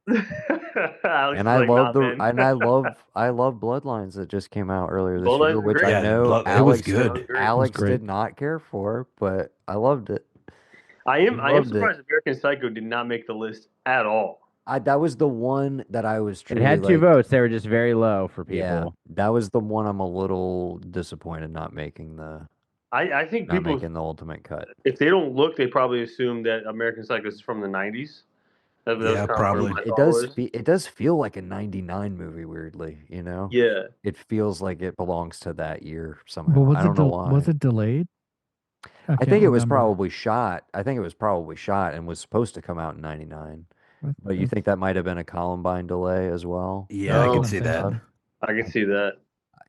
And I love I love Bloodlines that just came out earlier this year, which I know Alex did not care for, but I loved it. I am surprised American Psycho did not make the list at all. That was the one that I was truly, it had 2 votes. They were just very low for people. Yeah, that was the one I'm a little disappointed not making the. I think not people making the ultimate cut. If they don't look, they probably assume that American Psycho is from the 90s. Yeah, probably. It does feel like a 99 movie, weirdly, you know? Yeah. It feels like it belongs to that year somehow. I don't know why. Was it delayed? I think it was probably shot. I think it was probably shot and was supposed to come out in 99. But you think that might have been a Columbine delay as well? Yeah, I can see that. I can see that.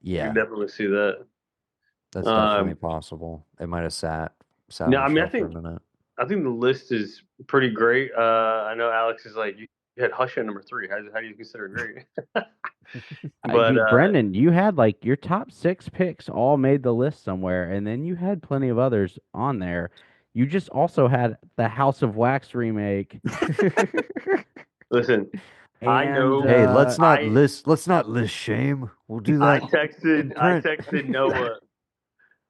Yeah. I can definitely see that. That's definitely possible. It might have sat no, I mean, for a minute. I think the list is pretty great. I know Alex is like, you had Hush at number 3. How do you consider it great? But Brendan, you had like your top 6 picks all made the list somewhere, and then you had plenty of others on there. You just also had the House of Wax remake. Listen, I know. Hey, let's not list shame. We'll do that. I texted Noah.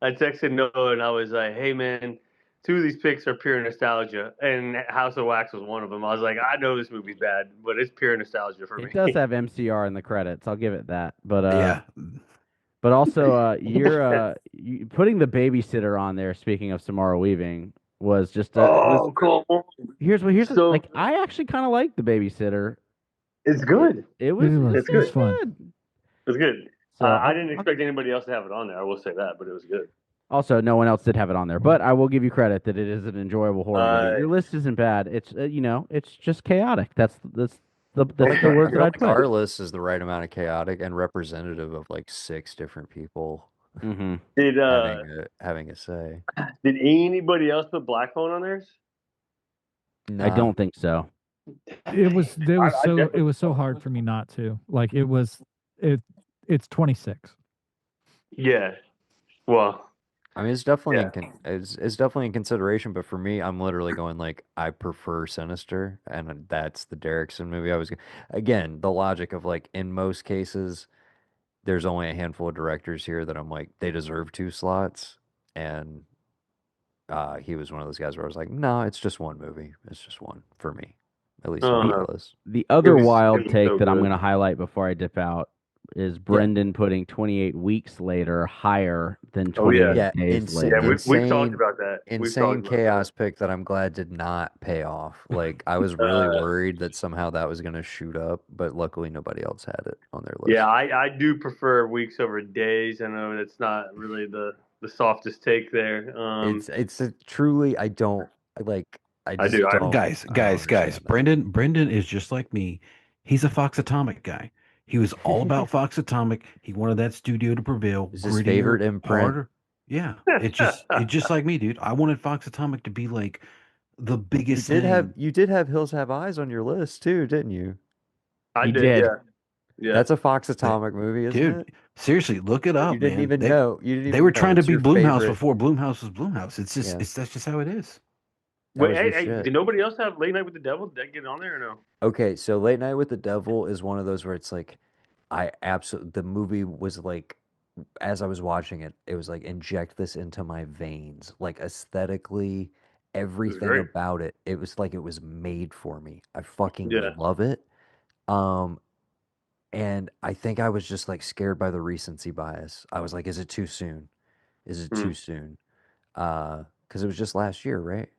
I texted Noah and I was like, "Hey man, 2 of these picks are pure nostalgia, and House of Wax was one of them." I was like, "I know this movie's bad, but it's pure nostalgia for me." It does have MCR in the credits. I'll give it that. But yeah. But also, you're putting the babysitter on there. Speaking of Samara Weaving, was just cool. Here's like I actually kind of like the babysitter. It's good. It's good. Fun. It's good. So I didn't expect anybody else to have it on there. I will say that, but it was good. Also, no one else did have it on there, but I will give you credit that it is an enjoyable horror movie. Your list isn't bad. It's it's just chaotic. That's the word that I'd put. Our list is the right amount of chaotic and representative of like 6 different people. Mm-hmm. Having a say. Did anybody else put Black Phone on theirs? No. I don't think so. It was so hard for me not to. Like it's 26. Yeah. Well, I mean, it's definitely Yeah. it's definitely in consideration, but for me, I'm literally going like I prefer Sinister, and that's the Derrickson movie. Again, the logic of like in most cases, there's only a handful of directors here that I'm like they deserve two slots, and he was one of those guys where I was like, no, it's just one movie. It's just one for me, at least on The my list. the other It wild was take so that I'm good. going to highlight before I dip out is Brendan putting 28 weeks later higher than Oh, yeah. 28 Yeah, days insane, Yeah, later. we've talked insane, about that. We've insane talked about chaos pick that I'm glad did not pay off. Like I was really worried that somehow that was going to shoot up, but luckily nobody else had it on their list. Yeah, I do prefer weeks over days. I know that's not really the softest take there. It's a truly I don't like I I just do. don't Guys, I don't guys. understand that. Brendan is just like me. He's a Fox Atomic guy. He was all about Fox Atomic. He wanted that studio to prevail, Is his favorite grittier, imprint. harder. Yeah, it's just like me, dude. I wanted Fox Atomic to be like the biggest thing. You did have Hills Have Eyes on your list too, didn't you? I He did. did. Yeah. Yeah. That's a Fox That, Atomic movie, isn't dude, it? seriously, look it You up, didn't man. even know. You didn't They even were know. trying to It's be your Bloomhouse favorite. before Bloomhouse was Bloomhouse. Yeah, That's just how it is. that Wait, was hey, your hey, shit. did nobody else have Late Night with the Devil? Did that get on there or no? Okay, so Late Night with the Devil is one of those where it's like I absolutely the movie was like as I was watching it, it was like inject this into my veins. Like aesthetically, It was everything great. about it, it was like it was made for me. I fucking Yeah. love it. Um, and I think I was just like scared by the recency bias. I was like, is it too soon? Is it too Hmm. soon? Because it was just last year, right?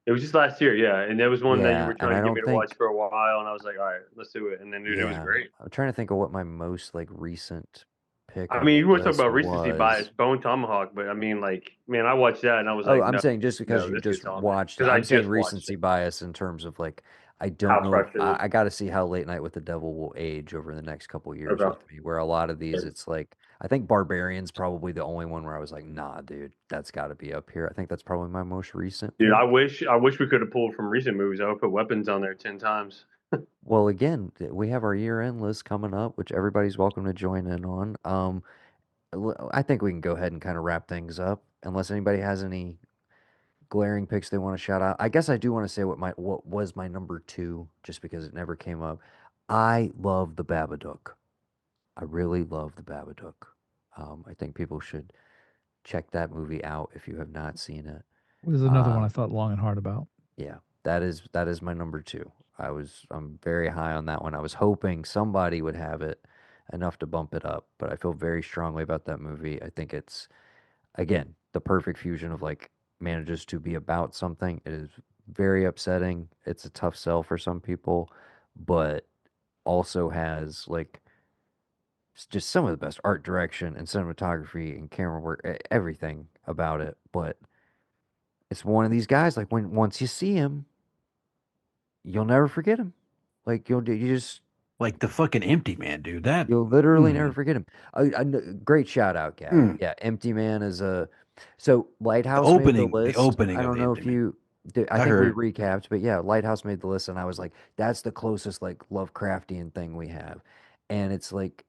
It was just last year, yeah. And there was one that you Yeah, were and trying I to get me don't to watch think, for a while, and I was like, all right, let's do it. And then, dude, it was yeah, great. I'm trying to think of what my most like recent pick I on mean, the you want to talk list about recency bias, was. Bone Tomahawk, but I mean, like, man, I watched that and I was Oh, like, I'm no, saying just because no, you this just gets on there watched it. because I I'm saying just watched recency it. bias in terms of like, I don't How know. fresh it is. I got to see how Late Night with the Devil will age over the next couple years Okay. with me. Where a lot of these, it's like, I think Barbarian's probably the only one where I was like, nah, dude, that's got to be up here. I think that's probably my most recent Dude, pick. I wish we could have pulled from recent movies. I would put Weapons on there 10 times. Well, again, we have our year-end list coming up, which everybody's welcome to join in on. I think we can go ahead and kind of wrap things up, unless anybody has any glaring picks they want to shout out. I guess I do want to say what was my number two, just because it never came up. I love the Babadook. I really love the Babadook. I think people should check that movie out if you have not seen it. There's another one I Um, thought long and hard about. yeah, that is my number two. I'm very high on that one. I was hoping somebody would have it enough to bump it up, but I feel very strongly about that movie. I think it's again the perfect fusion of like manages to be about something. It is very upsetting. It's a tough sell for some people, but also has like just some of the best art direction and cinematography and camera work, everything about it. But it's one of these guys like when once you see him, you'll never forget him. Like you just Like the fucking Empty Man, dude. That you'll literally never mm, forget him. Great shout out, Gab. mm. Yeah, Empty Man is a so The Lighthouse made the opening, the list. opening I of don't the know Empty if Man. you did. I I think we heard. recapped, but yeah, Lighthouse made the list, and I was like, that's the closest like Lovecraftian thing we have, and it's like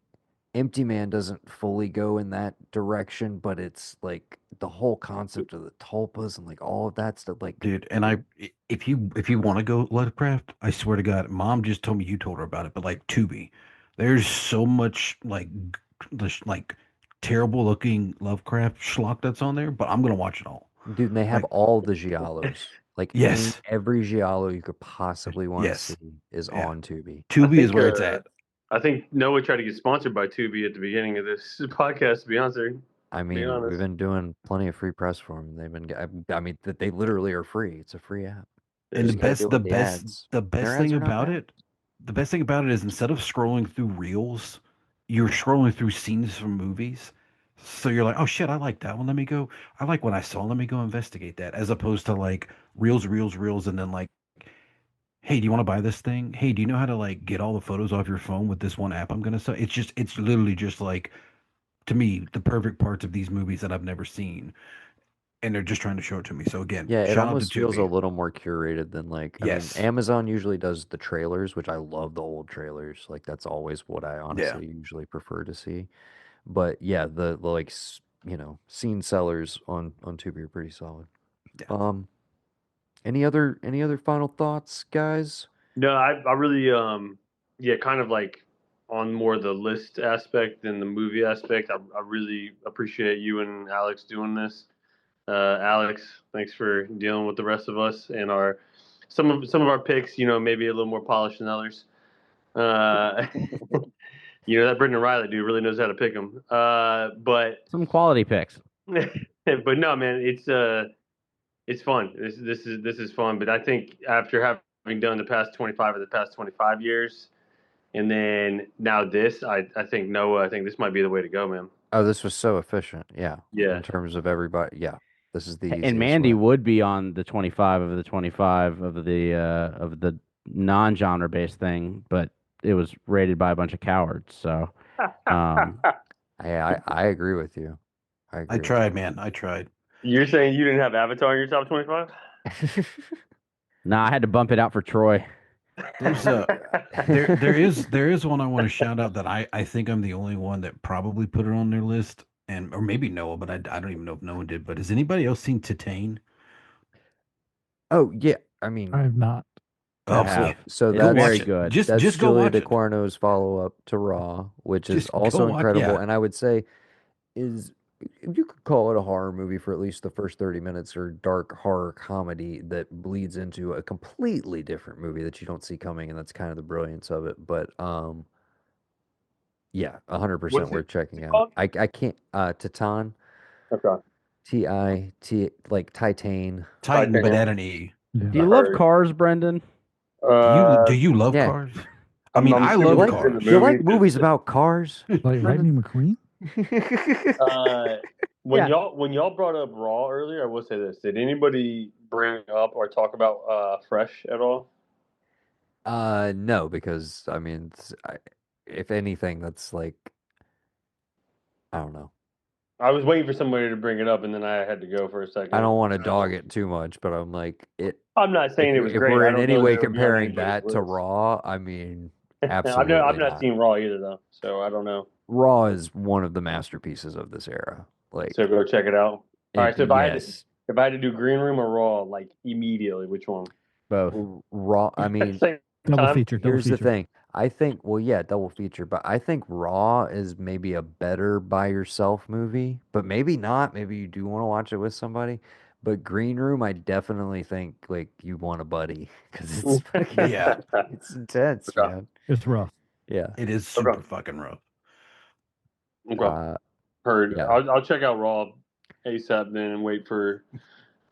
Empty Man doesn't fully go in that direction, but it's like the whole concept of the tulpas and like all of that stuff. Like, Dude, and if you want to go Lovecraft, I swear to God, Mom just told me you told her about it, but like Tubi, there's so much like terrible looking Lovecraft schlock that's on there, but I'm gonna watch it all. dude, and they have Like, all the giallos. Like yes, every giallo you could possibly want to yes, see is yeah. on Tubi. I Tubi is think where it's at. I think Noah tried to get sponsored by Tubi at the beginning of this podcast. To be honest, I be mean, we've honest. been doing plenty of free press for them. I mean, they literally are free. It's a free app. You And just gotta deal with the ads. the And their best ads thing are not about bad. it, the best thing about it is instead of scrolling through reels, you're scrolling through scenes from movies. So you're like, oh shit, I like that one. Let me go. I like what I saw. Let me go investigate that. As opposed to like reels, and then like, hey, do you want to buy this thing? Hey, do you know how to like get all the photos off your phone with this one app I'm gonna sell? It's literally just like to me the perfect parts of these movies that I've never seen, and they're just trying to show it to me. So again, Yeah, it shout out to almost feels a Tubi. little more curated than like, I mean, Yes. Amazon usually does the trailers, which I love the old trailers. Like that's always what I Yeah. honestly usually prefer to see. But yeah, the like scene sellers on Tubi are pretty solid. Yeah. Any other final thoughts, guys? No, I really yeah, kind of like on more the list aspect than the movie aspect. I really appreciate you and Alex doing this. Alex, thanks for dealing with the rest of us and some of our picks. Maybe a little more polished than others. Uh, that Brendan Riley dude really knows how to pick them. But Some quality picks. but no, man, it's fun. This is fun. But I think after having done the past 25 years, and then now this, I think Noah. I think this might be the way to go, man. Oh, this was so efficient. Yeah. Yeah. In terms of everybody. Yeah. This is the easiest And Mandy way. would be on the 25 of the 25 of the non-genre based thing, but it was rated by a bunch of cowards. So I agree with you. I tried, man. I tried. You're saying you didn't have Avatar in your top 25? Nah, I had to bump it out for Troy. There's there is one I want to shout out that I think I'm the only one that probably put it on their list, or maybe Noah, but I don't even know if Noah did. But has anybody else seen Titane? Oh yeah, I mean, I have not. Oh, have. so It's that's very good. Just that's go Julia watch it. DeQuarno's follow-up to Raw, which is Just go also watch- incredible, yeah. and I would say is you could call it a horror movie for at least the first 30 minutes, or dark horror comedy that bleeds into a completely different movie that you don't see coming, and that's kind of the brilliance of it. But yeah, 100% What's worth it checking out. called? I can't Titan, Okay. T like Titan. Titan, but yeah. at an E. Yeah. Do you love cars, Brendan? Do you love yeah. cars? I mean, I super love interested in cars. the You like movie. movies about cars? Like Lightning McQueen? When Yeah. y'all brought up Raw earlier, I will say this: did anybody bring up or talk about Fresh at all? No, because I mean, if anything, that's like, I don't know. I was waiting for somebody to bring it up, and then I had to go for a second. I don't want to dog it too much, but I'm like, I'm not saying it was if great. we're I in don't any know way that it would be on comparing anybody's that to list. Raw, I mean, I've absolutely not not. seen Raw either, though, so I don't know. Raw is one of the masterpieces of this era. Like, So go check it out. All right. So if yes, I had to do Green Room or Raw, like immediately, which one? Both. Raw. I mean, Same Double time? feature. Double here's the feature. thing. I think, well, yeah, double feature, but I think Raw is maybe a better by yourself movie, but maybe not. Maybe you do want to watch it with somebody. But Green Room, I definitely think like you want a buddy because it's fucking, Yeah. it's intense, Okay. man. It's rough. Yeah. It is super fucking rough. Okay. Heard. yeah. I'll check out Raw ASAP then and wait for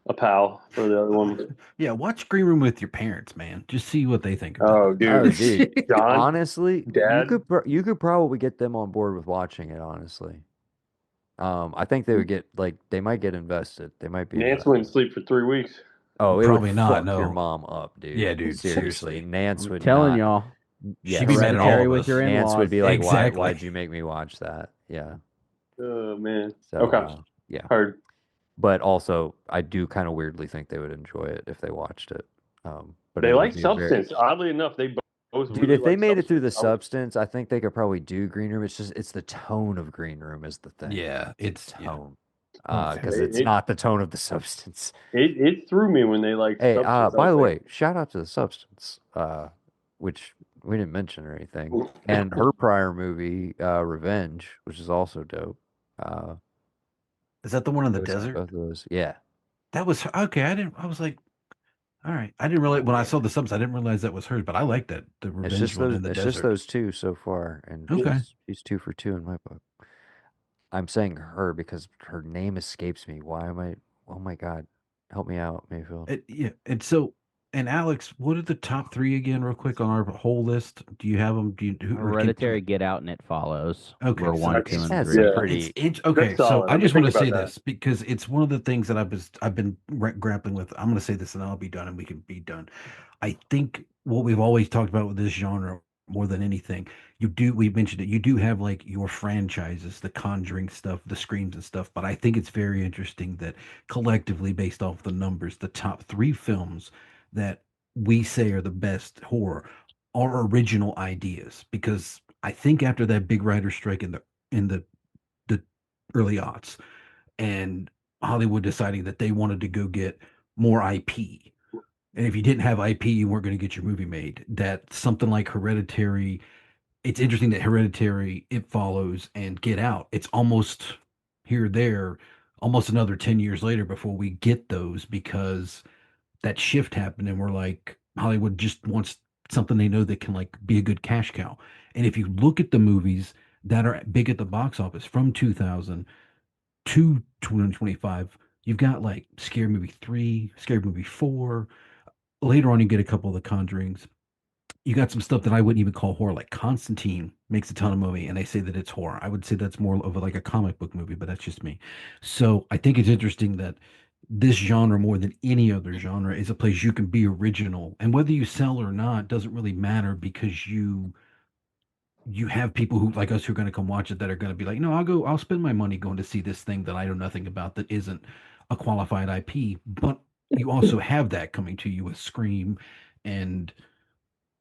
a pal for the other one. Yeah, watch Green Room with your parents, man. Just see what they think about Oh, it. dude. Oh, dude. John, Honestly, Dad? you could probably get them on board with watching it. Honestly, I think they would get like they might get invested. They might be. Nance wouldn't sleep for 3 weeks. Oh, it Probably would not, fuck your no. mom up, dude. Yeah, dude, Seriously, seriously. Nance I'm would telling not. y'all. Yeah, She'd be mad at all Hereditary of with us. your Nance would in-laws. be like, Exactly. why'd you make me watch that? Yeah. Oh, man. So, Okay. yeah. Heard. But also, I do kind of weirdly think they would enjoy it if they watched it. But They it would like be very- Substance. Oddly enough, they both Dude, really if they like made it through the Substance. substance, I think they could probably do Green Room. It's the tone of Green Room is the thing. Yeah, it's Tone. Okay. Because it's not the tone of the substance. It threw me when they liked Hey, Substance. I by was the like, way, shout out to the substance, which we didn't mention or anything, and her prior movie, Revenge, which is also dope. Is that the one in the Both desert? of those, yeah. That was okay. I was like, all right. I didn't realize when I saw the subs, I didn't realize that was hers, but I like that the It's revenge just one those. in the It's desert. just those two so far, and Okay. she's 2 for 2 in my book. I'm saying her because her name escapes me. Why am I? Oh my God, help me out, Mayfield. Yeah, and Alex, what are the top 3 again, real quick, on our whole list? Do you have them? Or Hereditary, Get Out, and It Follows. Okay, Were so 1, 2, and that's 3. a Yeah. pretty. Okay, That's so solid. I Let me just want to think say about this because it's one of the things that I've been grappling with. I'm going to say this, and I'll be done, and we can be done. I think what we've always talked about with this genre more than anything, we mentioned it. You do have like your franchises, the Conjuring stuff, the Screams and stuff, but I think it's very interesting that collectively, based off the numbers, the top 3 films that we say are the best horror are original ideas, because I think after that big writer strike in the early aughts, and Hollywood deciding that they wanted to go get more IP. And if you didn't have IP, you weren't going to get your movie made. That something like Hereditary, it's interesting that Hereditary, It Follows, and Get Out, it's almost here, there, almost another 10 years later before we get those because that shift happened and we're like, Hollywood just wants something they know that can like be a good cash cow. And if you look at the movies that are big at the box office from 2000 to 2025, you've got like Scary Movie 3, Scary Movie 4. Later on, you get a couple of the Conjurings. You got some stuff that I wouldn't even call horror, like Constantine makes a ton of movie, and they say that it's horror. I would say that's more of like a comic book movie, but that's just me. So I think it's interesting that this genre, more than any other genre, is a place you can be original, and whether you sell or not doesn't really matter because you have people who like us who are going to come watch it that are going to be like, no, I'll spend my money going to see this thing that I know nothing about that isn't a qualified IP. But you also have that coming to you with Scream and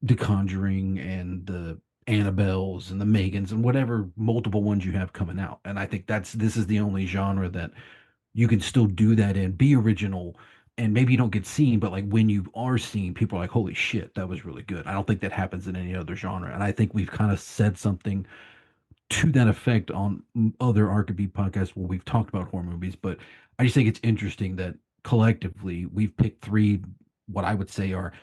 The Conjuring and the Annabelles and the Megans and whatever multiple ones you have coming out. And I think this is the only genre that you can still do that in, be original, and maybe you don't get seen, but like when you are seen, people are like, holy shit, that was really good. I don't think that happens in any other genre. And I think we've kind of said something to that effect on other Archivy podcasts where we've talked about horror movies. But I just think it's interesting that collectively we've picked three, what I would say are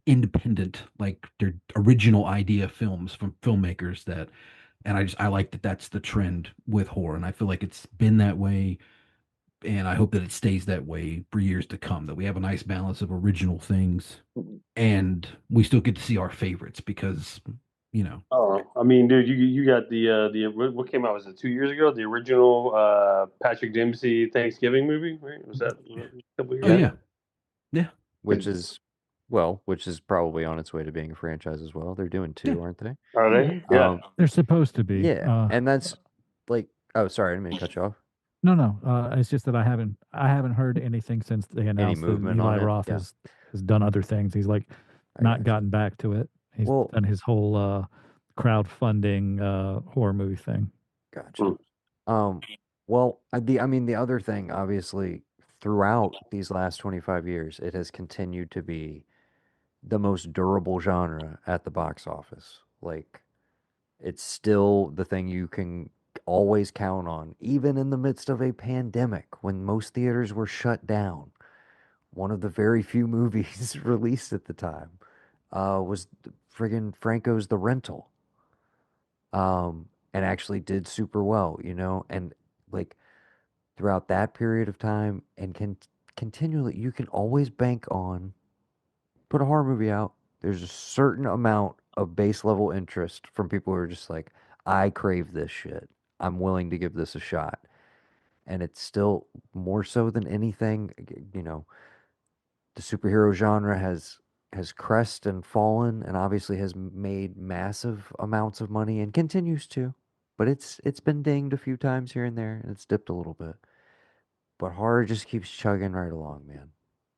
independent, like they're original idea films from filmmakers that, and I like that that's the trend with horror. And I feel like it's been that way and I hope that it stays that way for years to come. That we have a nice balance of original things, and we still get to see our favorites because, you know. Oh, I mean, dude, you got the what came out, was it 2 years ago? The original Patrick Dempsey Thanksgiving movie, right? Was that a couple years Oh ago? yeah, which is probably on its way to being a franchise as well. They're doing two, aren't they? Are they? Yeah. They're supposed to be. Yeah, and that's like, oh, sorry, I didn't mean to cut you off. No. It's just that I haven't heard anything since they announced that movement on Eli it? Roth Yeah. has done other things. He's like I not gotcha. gotten back to it. He's Well- done his whole crowdfunding horror movie thing. Gotcha. Well, the other thing, obviously, throughout these last 25 years, it has continued to be the most durable genre at the box office. Like, it's still the thing you can always count on, even in the midst of a pandemic when most theaters were shut down. One of the very few movies released at the time was friggin' Franco's The Rental. And actually did super well, and like throughout that period of time and can continually, you can always bank on put a horror movie out. There's a certain amount of base level interest from people who are just like, I crave this shit. I'm willing to give this a shot. And it's still more so than anything, the superhero genre has crest and fallen and obviously has made massive amounts of money and continues to. But it's been dinged a few times here and there and it's dipped a little bit. But horror just keeps chugging right along, man.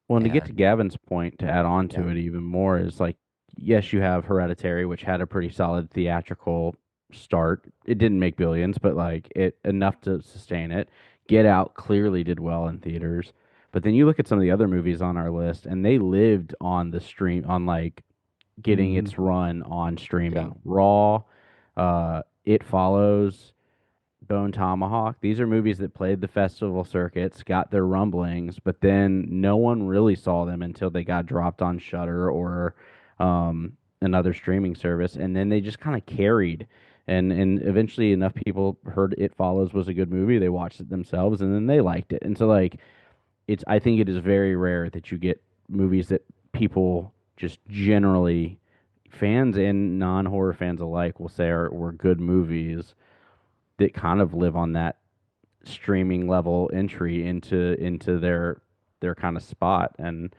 Well, and to get to And- Gavin's point, to add on to Yeah. it even more, is like, yes, you have Hereditary, which had a pretty solid theatrical start. It didn't make billions, but like it enough to sustain it. Get Out clearly did well in theaters. But then you look at some of the other movies on our list, and they lived on the stream, on like getting its run on streaming. Yeah. Raw, It Follows, Bone Tomahawk. These are movies that played the festival circuits, got their rumblings, but then no one really saw them until they got dropped on Shudder or another streaming service, and then they just kind of carried. And eventually, enough people heard It Follows was a good movie. They watched it themselves, and then they liked it. And so, like, I think it is very rare that you get movies that people just generally, fans and non-horror fans alike, will say were good movies that kind of live on that streaming level entry into their kind of spot. And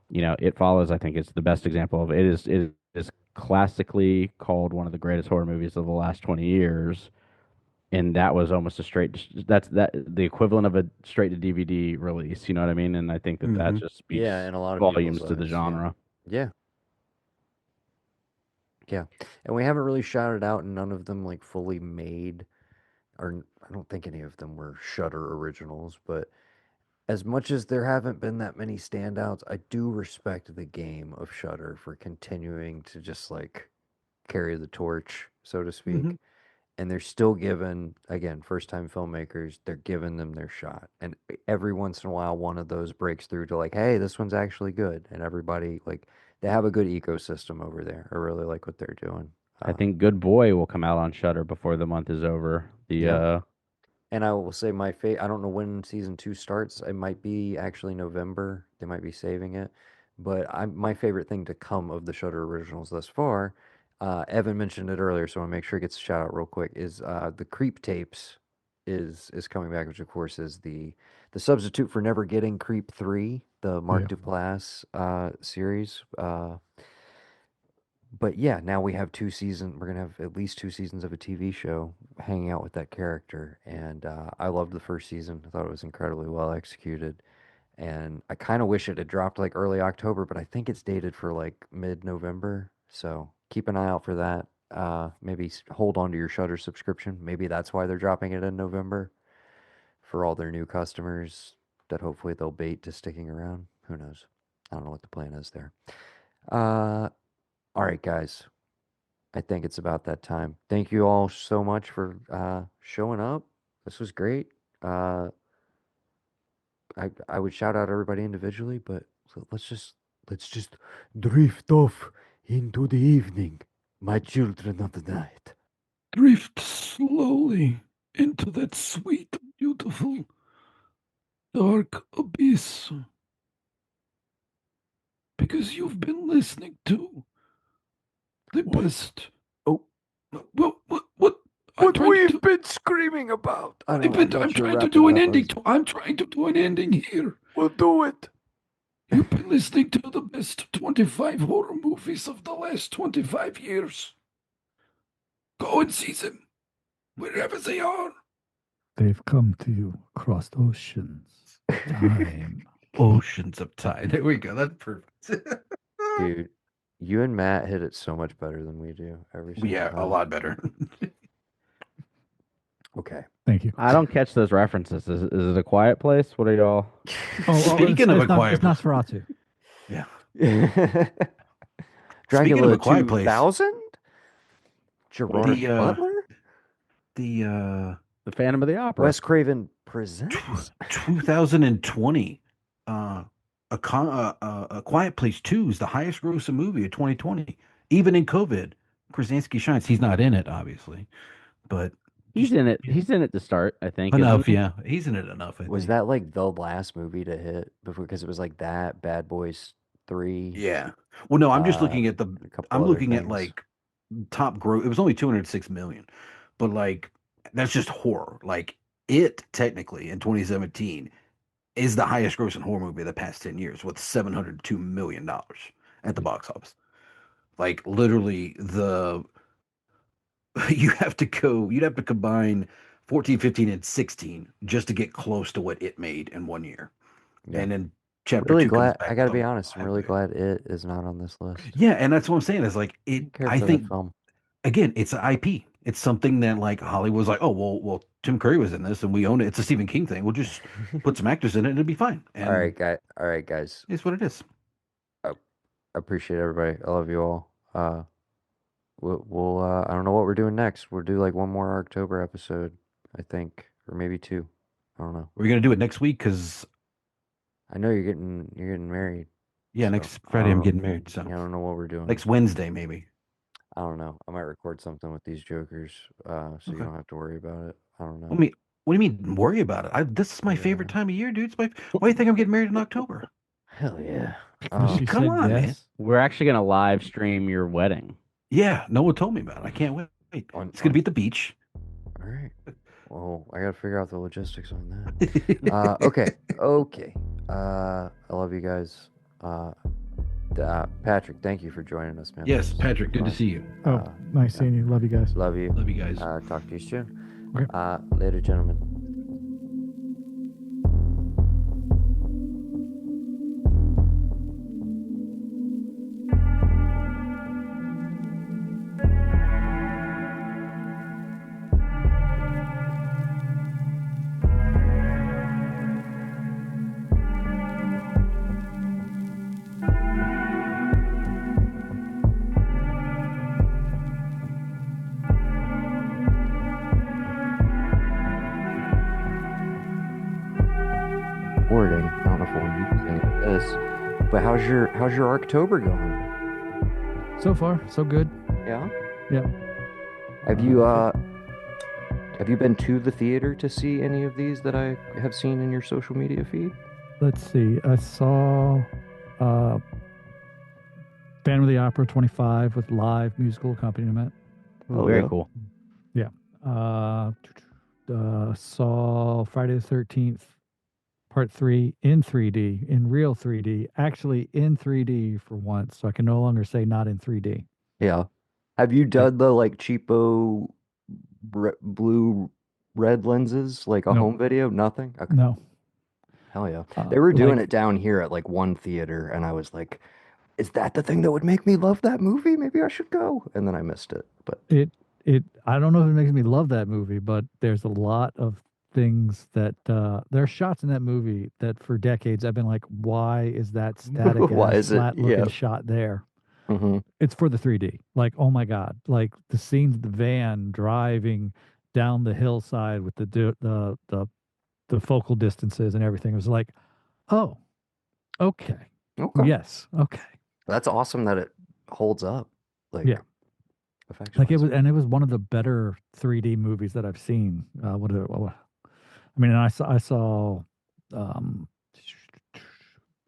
It Follows, I think, is the best example of it. It is classically called one of the greatest horror movies of the last 20 years, and that was almost that's the equivalent of a straight to DVD release, you know what I mean? And I think that just speaks Yeah, in a lot of volumes people's to the eyes, genre. Yeah. And we haven't really shouted out none of them like fully made or I don't think any of them were Shudder originals, but as much as there haven't been that many standouts, I do respect the game of Shudder for continuing to just like carry the torch, so to speak. And they're still giving, again, first time filmmakers, they're giving them their shot. And every once in a while, one of those breaks through to like, hey, this one's actually good. And everybody, like, they have a good ecosystem over there. I really like what they're doing. I think Good Boy will come out on Shudder before the month is over. And I will say I don't know when season 2 starts. It might be actually November. They might be saving it. But my favorite thing to come of the Shudder originals thus far, Evan mentioned it earlier, so I want to make sure it gets a shout out real quick, is the Creep tapes is coming back, which of course is the substitute for never getting Creep 3, the Mark Duplass series. But yeah, now we have 2 seasons. We're gonna have at least 2 seasons of a TV show hanging out with that character, and I loved the first season. I thought it was incredibly well executed, and I kind of wish it had dropped like early October, but I think it's dated for like mid-November. So keep an eye out for that. Maybe hold on to your Shudder subscription. Maybe that's why they're dropping it in November for all their new customers that hopefully they'll bait to sticking around. Who knows? I don't know what the plan is there. All right, guys. I think it's about that time. Thank you all so much for showing up. This was great. I would shout out everybody individually, but let's just drift off into the evening, my children of the night. Drift slowly into that sweet, beautiful, dark abyss. Because you've been listening to the best. Oh, what we've been screaming about. I'm trying to do an ending. I'm trying to do an ending here. We'll do it. You've been listening to the best 25 horror movies of the last 25 years. Go and see them, wherever they are. They've come to you across oceans, time. Oceans of time. There we go. That's perfect. Dude, you and Matt hit it so much better than we do every single time. A lot better. Okay. Thank you. I don't catch those references. Is it A Quiet Place? What are y'all? Speaking of A Quiet Place. It's Nosferatu. Yeah. Dracula A Quiet Place. 2000? Gerard Butler? The Phantom of the Opera. Wes Craven presents 2020. A Quiet Place 2 is the highest grossing movie of 2020. Even in COVID, Krasinski shines. He's not in it, obviously, but he's in it. He's in it to start, I think. Enough, yeah. He's in it enough. Was that like the last movie to hit before? Because it was like that, Bad Boys 3. Yeah. Well, no, I'm just looking at I'm looking at things. like top gross. It was only 206 million, but like that's just horror. Like it technically in 2017 is the highest grossing horror movie of the past 10 years with $702 million at the box office. Like literally you'd have to combine 14, 15, and 16 just to get close to what it made in 1 year. Yeah. And then chapter really 2 glad, I gotta be honest, I'm really glad it is not on this list. Yeah, and that's what I'm saying. Is like I think film. Again, it's an IP. It's something that like Hollywood's like, oh well, Tim Curry was in this and we own it. It's a Stephen King thing. We'll just put some actors in it and it'll be fine. And all right, guys. It's what it is. I appreciate everybody. I love you all. We'll I don't know what we're doing next. We'll do like one more Arctober episode, I think, or maybe 2. I don't know. We're gonna do it next week because I know you're getting married. Yeah, so next Friday I'm getting married. So I don't know what we're doing. Next Wednesday, maybe. I don't know. I might record something with these jokers, so you don't have to worry about it. I don't know. What do you mean worry about it? This is my favorite time of year, dude. Why do you think I'm getting married in October? Hell yeah! Come on, man. We're actually gonna live stream your wedding. Yeah, no one told me about it. I can't wait. It's gonna be at the beach. All right. Well, I gotta figure out the logistics on that. Okay. I love you guys. Patrick, thank you for joining us, man. Yes, Patrick, good to see you. Oh, nice seeing you. Love you guys. Love you. Love you guys. Talk to you soon. Okay. Later, gentlemen. recording. I don't know if we'll use any of this, but how's your Arctober going? So far, so good. Yeah. Yeah. Have you been to the theater to see any of these that I have seen in your social media feed? Let's see. I saw Phantom of the Opera 25 with live musical accompaniment. Ooh, Oh, very yeah. cool. Yeah. Saw Friday the 13th Part 3 in 3D, in real 3D, actually in 3D for once, so I can no longer say not in 3D. Yeah. Have you done the like cheapo blue red lenses, like a No. home video? Nothing? Okay. No. Hell yeah. They were doing like- it down here at like one theater, and I was like, is that the thing that would make me love that movie? Maybe I should go. And then I missed it. But I don't know if it makes me love that movie, but there's a lot of things that there are shots in that movie that for decades I've been like, why is that static Why ass is it? flat looking Yeah. shot there? Mhm. It's for the 3D. Like, oh my God. Like the scenes of the van driving down the hillside with the focal distances and everything. It was like, oh, okay. Okay. Yes. Okay. That's awesome that it holds up. Like, Yeah. effects Like it wise. was, and it was one of the better 3D movies that I've seen. I mean, and I saw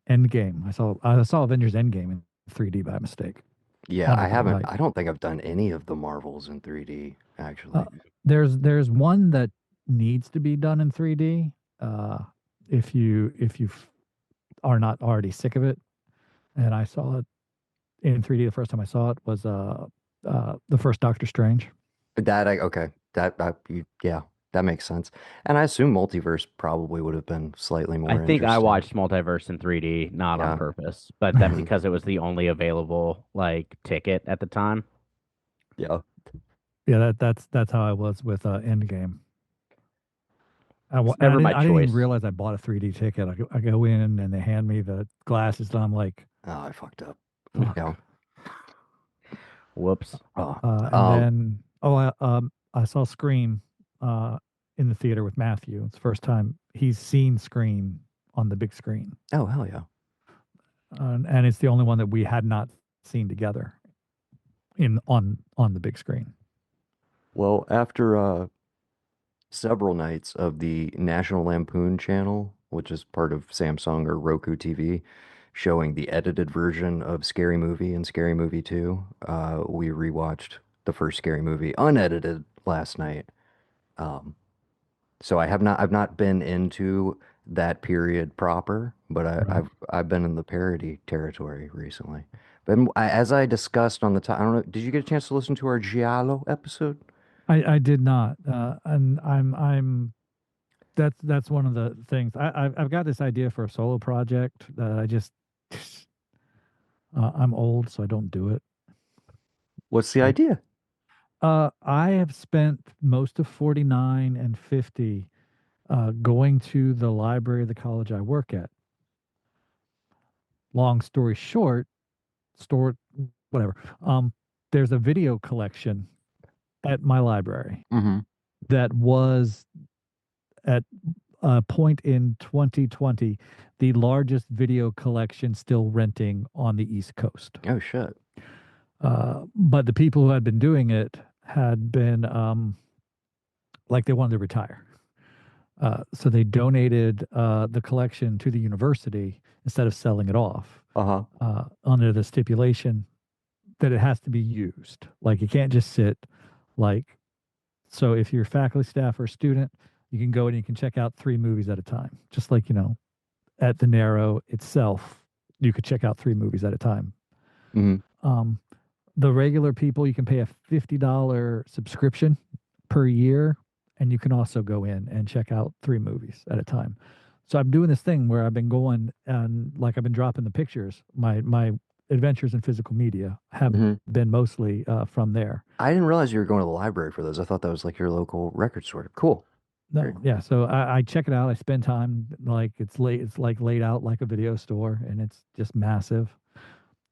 Endgame. I saw Avengers Endgame in 3D by mistake. Yeah, I haven't. Like, I don't think I've done any of the Marvels in 3D, actually. there's one that needs to be done in 3D. If you are not already sick of it, and I saw it in 3D the first time I saw it was the first Doctor Strange. Okay. Yeah, that makes sense. And I assume Multiverse probably would have been slightly more I think I interesting. watched Multiverse in 3D, not Yeah. on purpose, but that's because it was the only available like ticket at the time. Yeah. Yeah, that's how I was with Endgame. It's never my I didn't even choice. realize I bought a 3D ticket. I go in and they hand me the glasses, and I'm like, Oh, I fucked up. fuck. Yeah. Whoops. And then I saw Scream in the theater with Matthew. It's the first time he's seen Scream on the big screen, Oh, hell yeah. and it's the only one that we had not seen together on the big screen. Well, after several nights of the National Lampoon channel, which is part of Samsung or Roku TV, showing the edited version of Scary Movie and Scary Movie 2, we rewatched the first Scary Movie unedited last night. So I've not been into that period proper, but Right. I've been in the parody territory recently. But as I discussed on the time, I don't know, did you get a chance to listen to our Giallo episode? I did not, and that's one of the things I've got this idea for a solo project that I just I'm old, so I don't do it. What's the idea? I have spent most of 49 and 50 going to the library of the college I work at. Long story short, whatever. There's a video collection at my library that was at a point in 2020 the largest video collection still renting on the East Coast. Oh shit. But the people who had been doing it had been like they wanted to retire. So they donated the collection to the university instead of selling it off under the stipulation that it has to be used. Like, it can't just sit. Like, so if you're faculty, staff, or student, you can go and you can check out 3 movies at a time. Just like, at the Narrow itself, you could check out 3 movies at a time. The regular people, you can pay a $50 subscription per year, and you can also go in and check out 3 movies at a time. So I'm doing this thing where I've been going and like I've been dropping the pictures. My adventures in physical media have been mostly from there. I didn't realize you were going to the library for those. I thought that was like your local record store. Cool. No, yeah. So I check it out. I spend time, like it's like laid out like a video store, and it's just massive.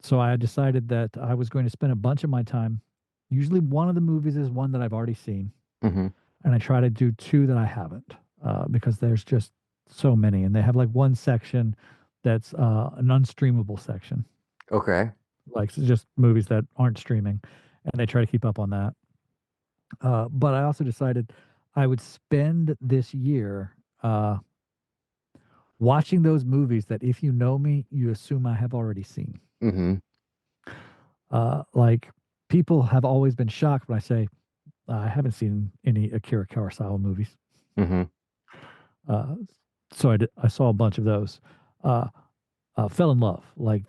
So I decided that I was going to spend a bunch of my time. Usually one of the movies is one that I've already seen. And I try to do 2 that I haven't, because there's just so many, and they have like one section that's an unstreamable section, Okay. like it's just movies that aren't streaming, and they try to keep up on that. But I also decided I would spend this year watching those movies that if you know me, you assume I have already seen. Mm-hmm. Like people have always been shocked when I say I haven't seen any Akira Kurosawa movies. Mm-hmm. So I saw a bunch of those. Fell in love, like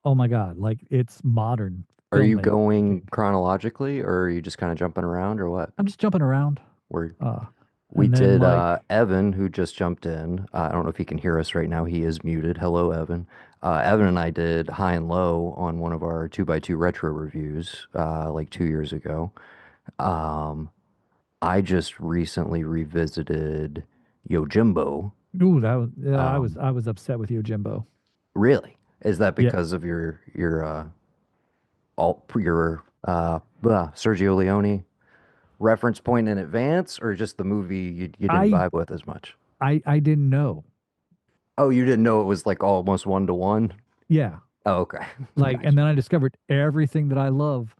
oh my god, like it's modern Are you filmmaking. going chronologically, or are you just kind of jumping around, or what? I'm just jumping around. Where we And then did like Evan, who just jumped in. I don't know if he can hear us right now. He is muted. Hello, Evan. Evan and I did High and Low on one of our 2x2 retro reviews like 2 years ago. Um, I just recently revisited Yojimbo. ooh, that was yeah, Um, I was upset with you, Jimbo. really? Is that Yeah, because of your Sergio Leone reference point in advance, or just the movie you didn't I vibe with as much? I didn't know. Oh, you didn't know it was like almost 1-to-1? Yeah, Oh, okay. like, Gotcha. and then I discovered everything that I love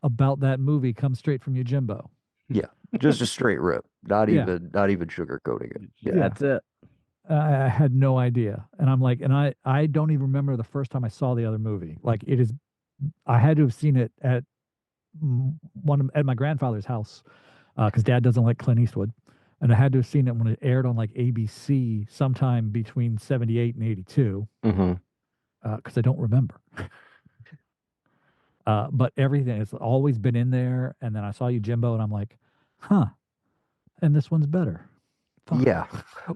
about that movie comes straight from you, Jimbo. Yeah, just a straight rip. Not Yeah, even sugarcoating it. Yeah. yeah. That's it. I had no idea, and I'm like, and I don't even remember the first time I saw the other movie. Like it is, I had to have seen it at at my grandfather's house because Dad doesn't like Clint Eastwood, and I had to have seen it when it aired on like ABC sometime between '78 and '82 Mm-hmm. because I don't remember. But everything has always been in there, and then I saw you, Jimbo, and I'm like, huh, and this one's better. Fuck. Yeah.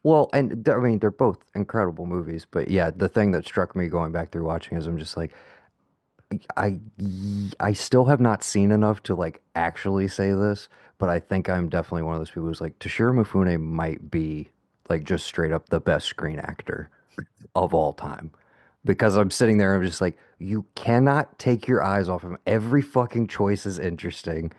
Well, and I mean, they're both incredible movies, but yeah, the thing that struck me going back through watching is I'm just like, I I still have not seen enough to like actually say this, but I think I'm definitely one of those people who's like Toshiro Mifune might be like just straight up the best screen actor of all time. Because I'm sitting there, I'm just like, you cannot take your eyes off him. Every fucking choice is interesting,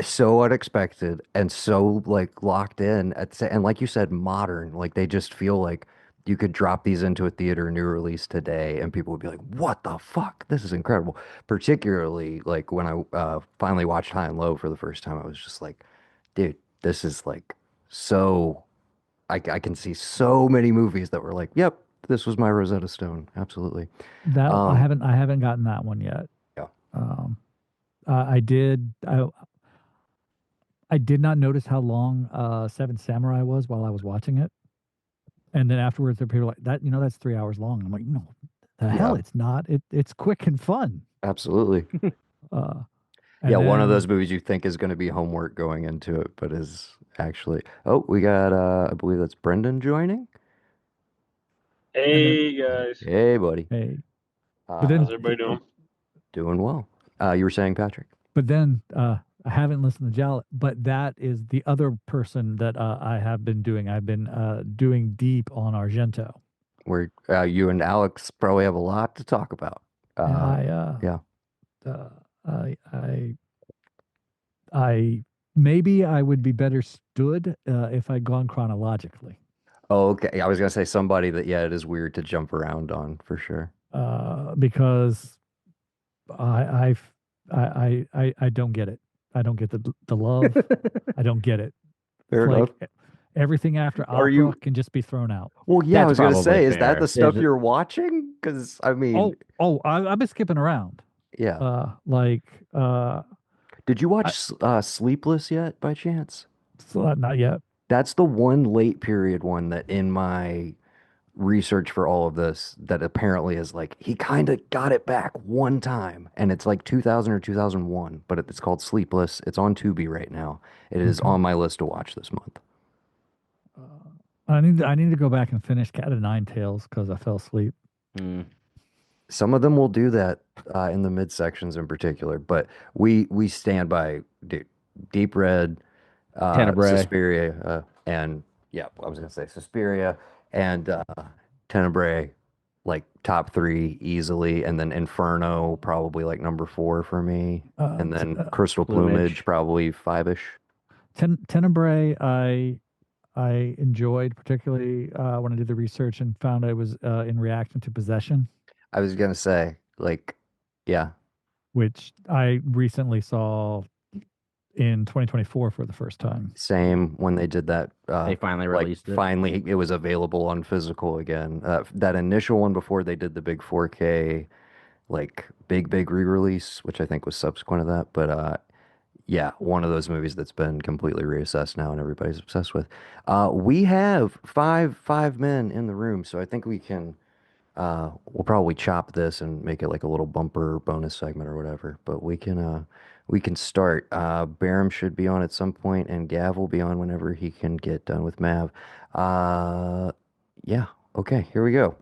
so unexpected, and so like locked in. And like you said, modern. Like they just feel like you could drop these into a theater new release today, and people would be like, "What the fuck? This is incredible." Particularly like when I finally watched High and Low for the first time, I was just like, "Dude, this is like so." I can see so many movies that were like, "Yep, this was my Rosetta Stone." Absolutely. That Um, I haven't gotten that one yet. yeah. Um, I did. I did not notice how long Seven Samurai was while I was watching it, and then afterwards, there were people like that. You know, that's 3 hours long. I'm like, no, the hell, Yeah, it's not. It's quick and fun. absolutely. Uh, Yeah, and one of those then movies you think is going to be homework going into it, but is actually. Oh, we got I believe that's Brendan joining. and then Hey guys, Hey, buddy. hey, but Uh, how's then everybody doing? doing well. You were saying, Patrick? but then I haven't listened to Jal, but that is the other person that I have been doing. I've been doing deep on Argento. Where you and Alex probably have a lot to talk about. And Yeah. uh, I I maybe I would be better stood if I'd gone chronologically, Oh, okay. I was gonna say somebody that yeah, it is weird to jump around on for sure. because I I've, I don't get it. I don't get the love. I don't get it. Fair enough. Like everything after Are opera you? can just be thrown out. Well, yeah, I That's was gonna probably say, is that fair. the stuff There's you're watching? Because I mean, I've been skipping around. yeah. Like Did you I, watch Sleepless yet, by chance? so not yet. That's the one late period one that in my research for all of this that apparently is like he kind of got it back one time and it's like 2000 or 2001, but it's called Sleepless. It's on Tubi right now. It is Okay. on my list to watch this month. I need to go back and finish Cat of Nine Tails because I fell asleep. Some of them will do that in the midsections in particular, but we stand by dude, Deep Red, Tenebrae. Suspiria, and yeah, I was gonna say Suspiria and Tenebrae, like top three easily, and then Inferno probably like number four for me, Uh, and t- then Crystal Plumage Plumage. probably five-ish. Tenebrae, I enjoyed, particularly when I did the research and found it was in reaction to Possession, I was gonna say, like, yeah, which I recently saw in 2024 for the first time. same when they did that. They finally Like, released it. finally, it was available on physical again. That initial one before they did the big 4K, like big re-release, which I think was subsequent to that. But yeah, one of those movies that's been completely reassessed now and everybody's obsessed with. We have five men in the room, so I think we can. We'll probably chop this and make it like a little bumper bonus segment or whatever. But we can start. Barum should be on at some point, and Gav will be on whenever he can get done with Mav. Yeah. Okay. Here we go.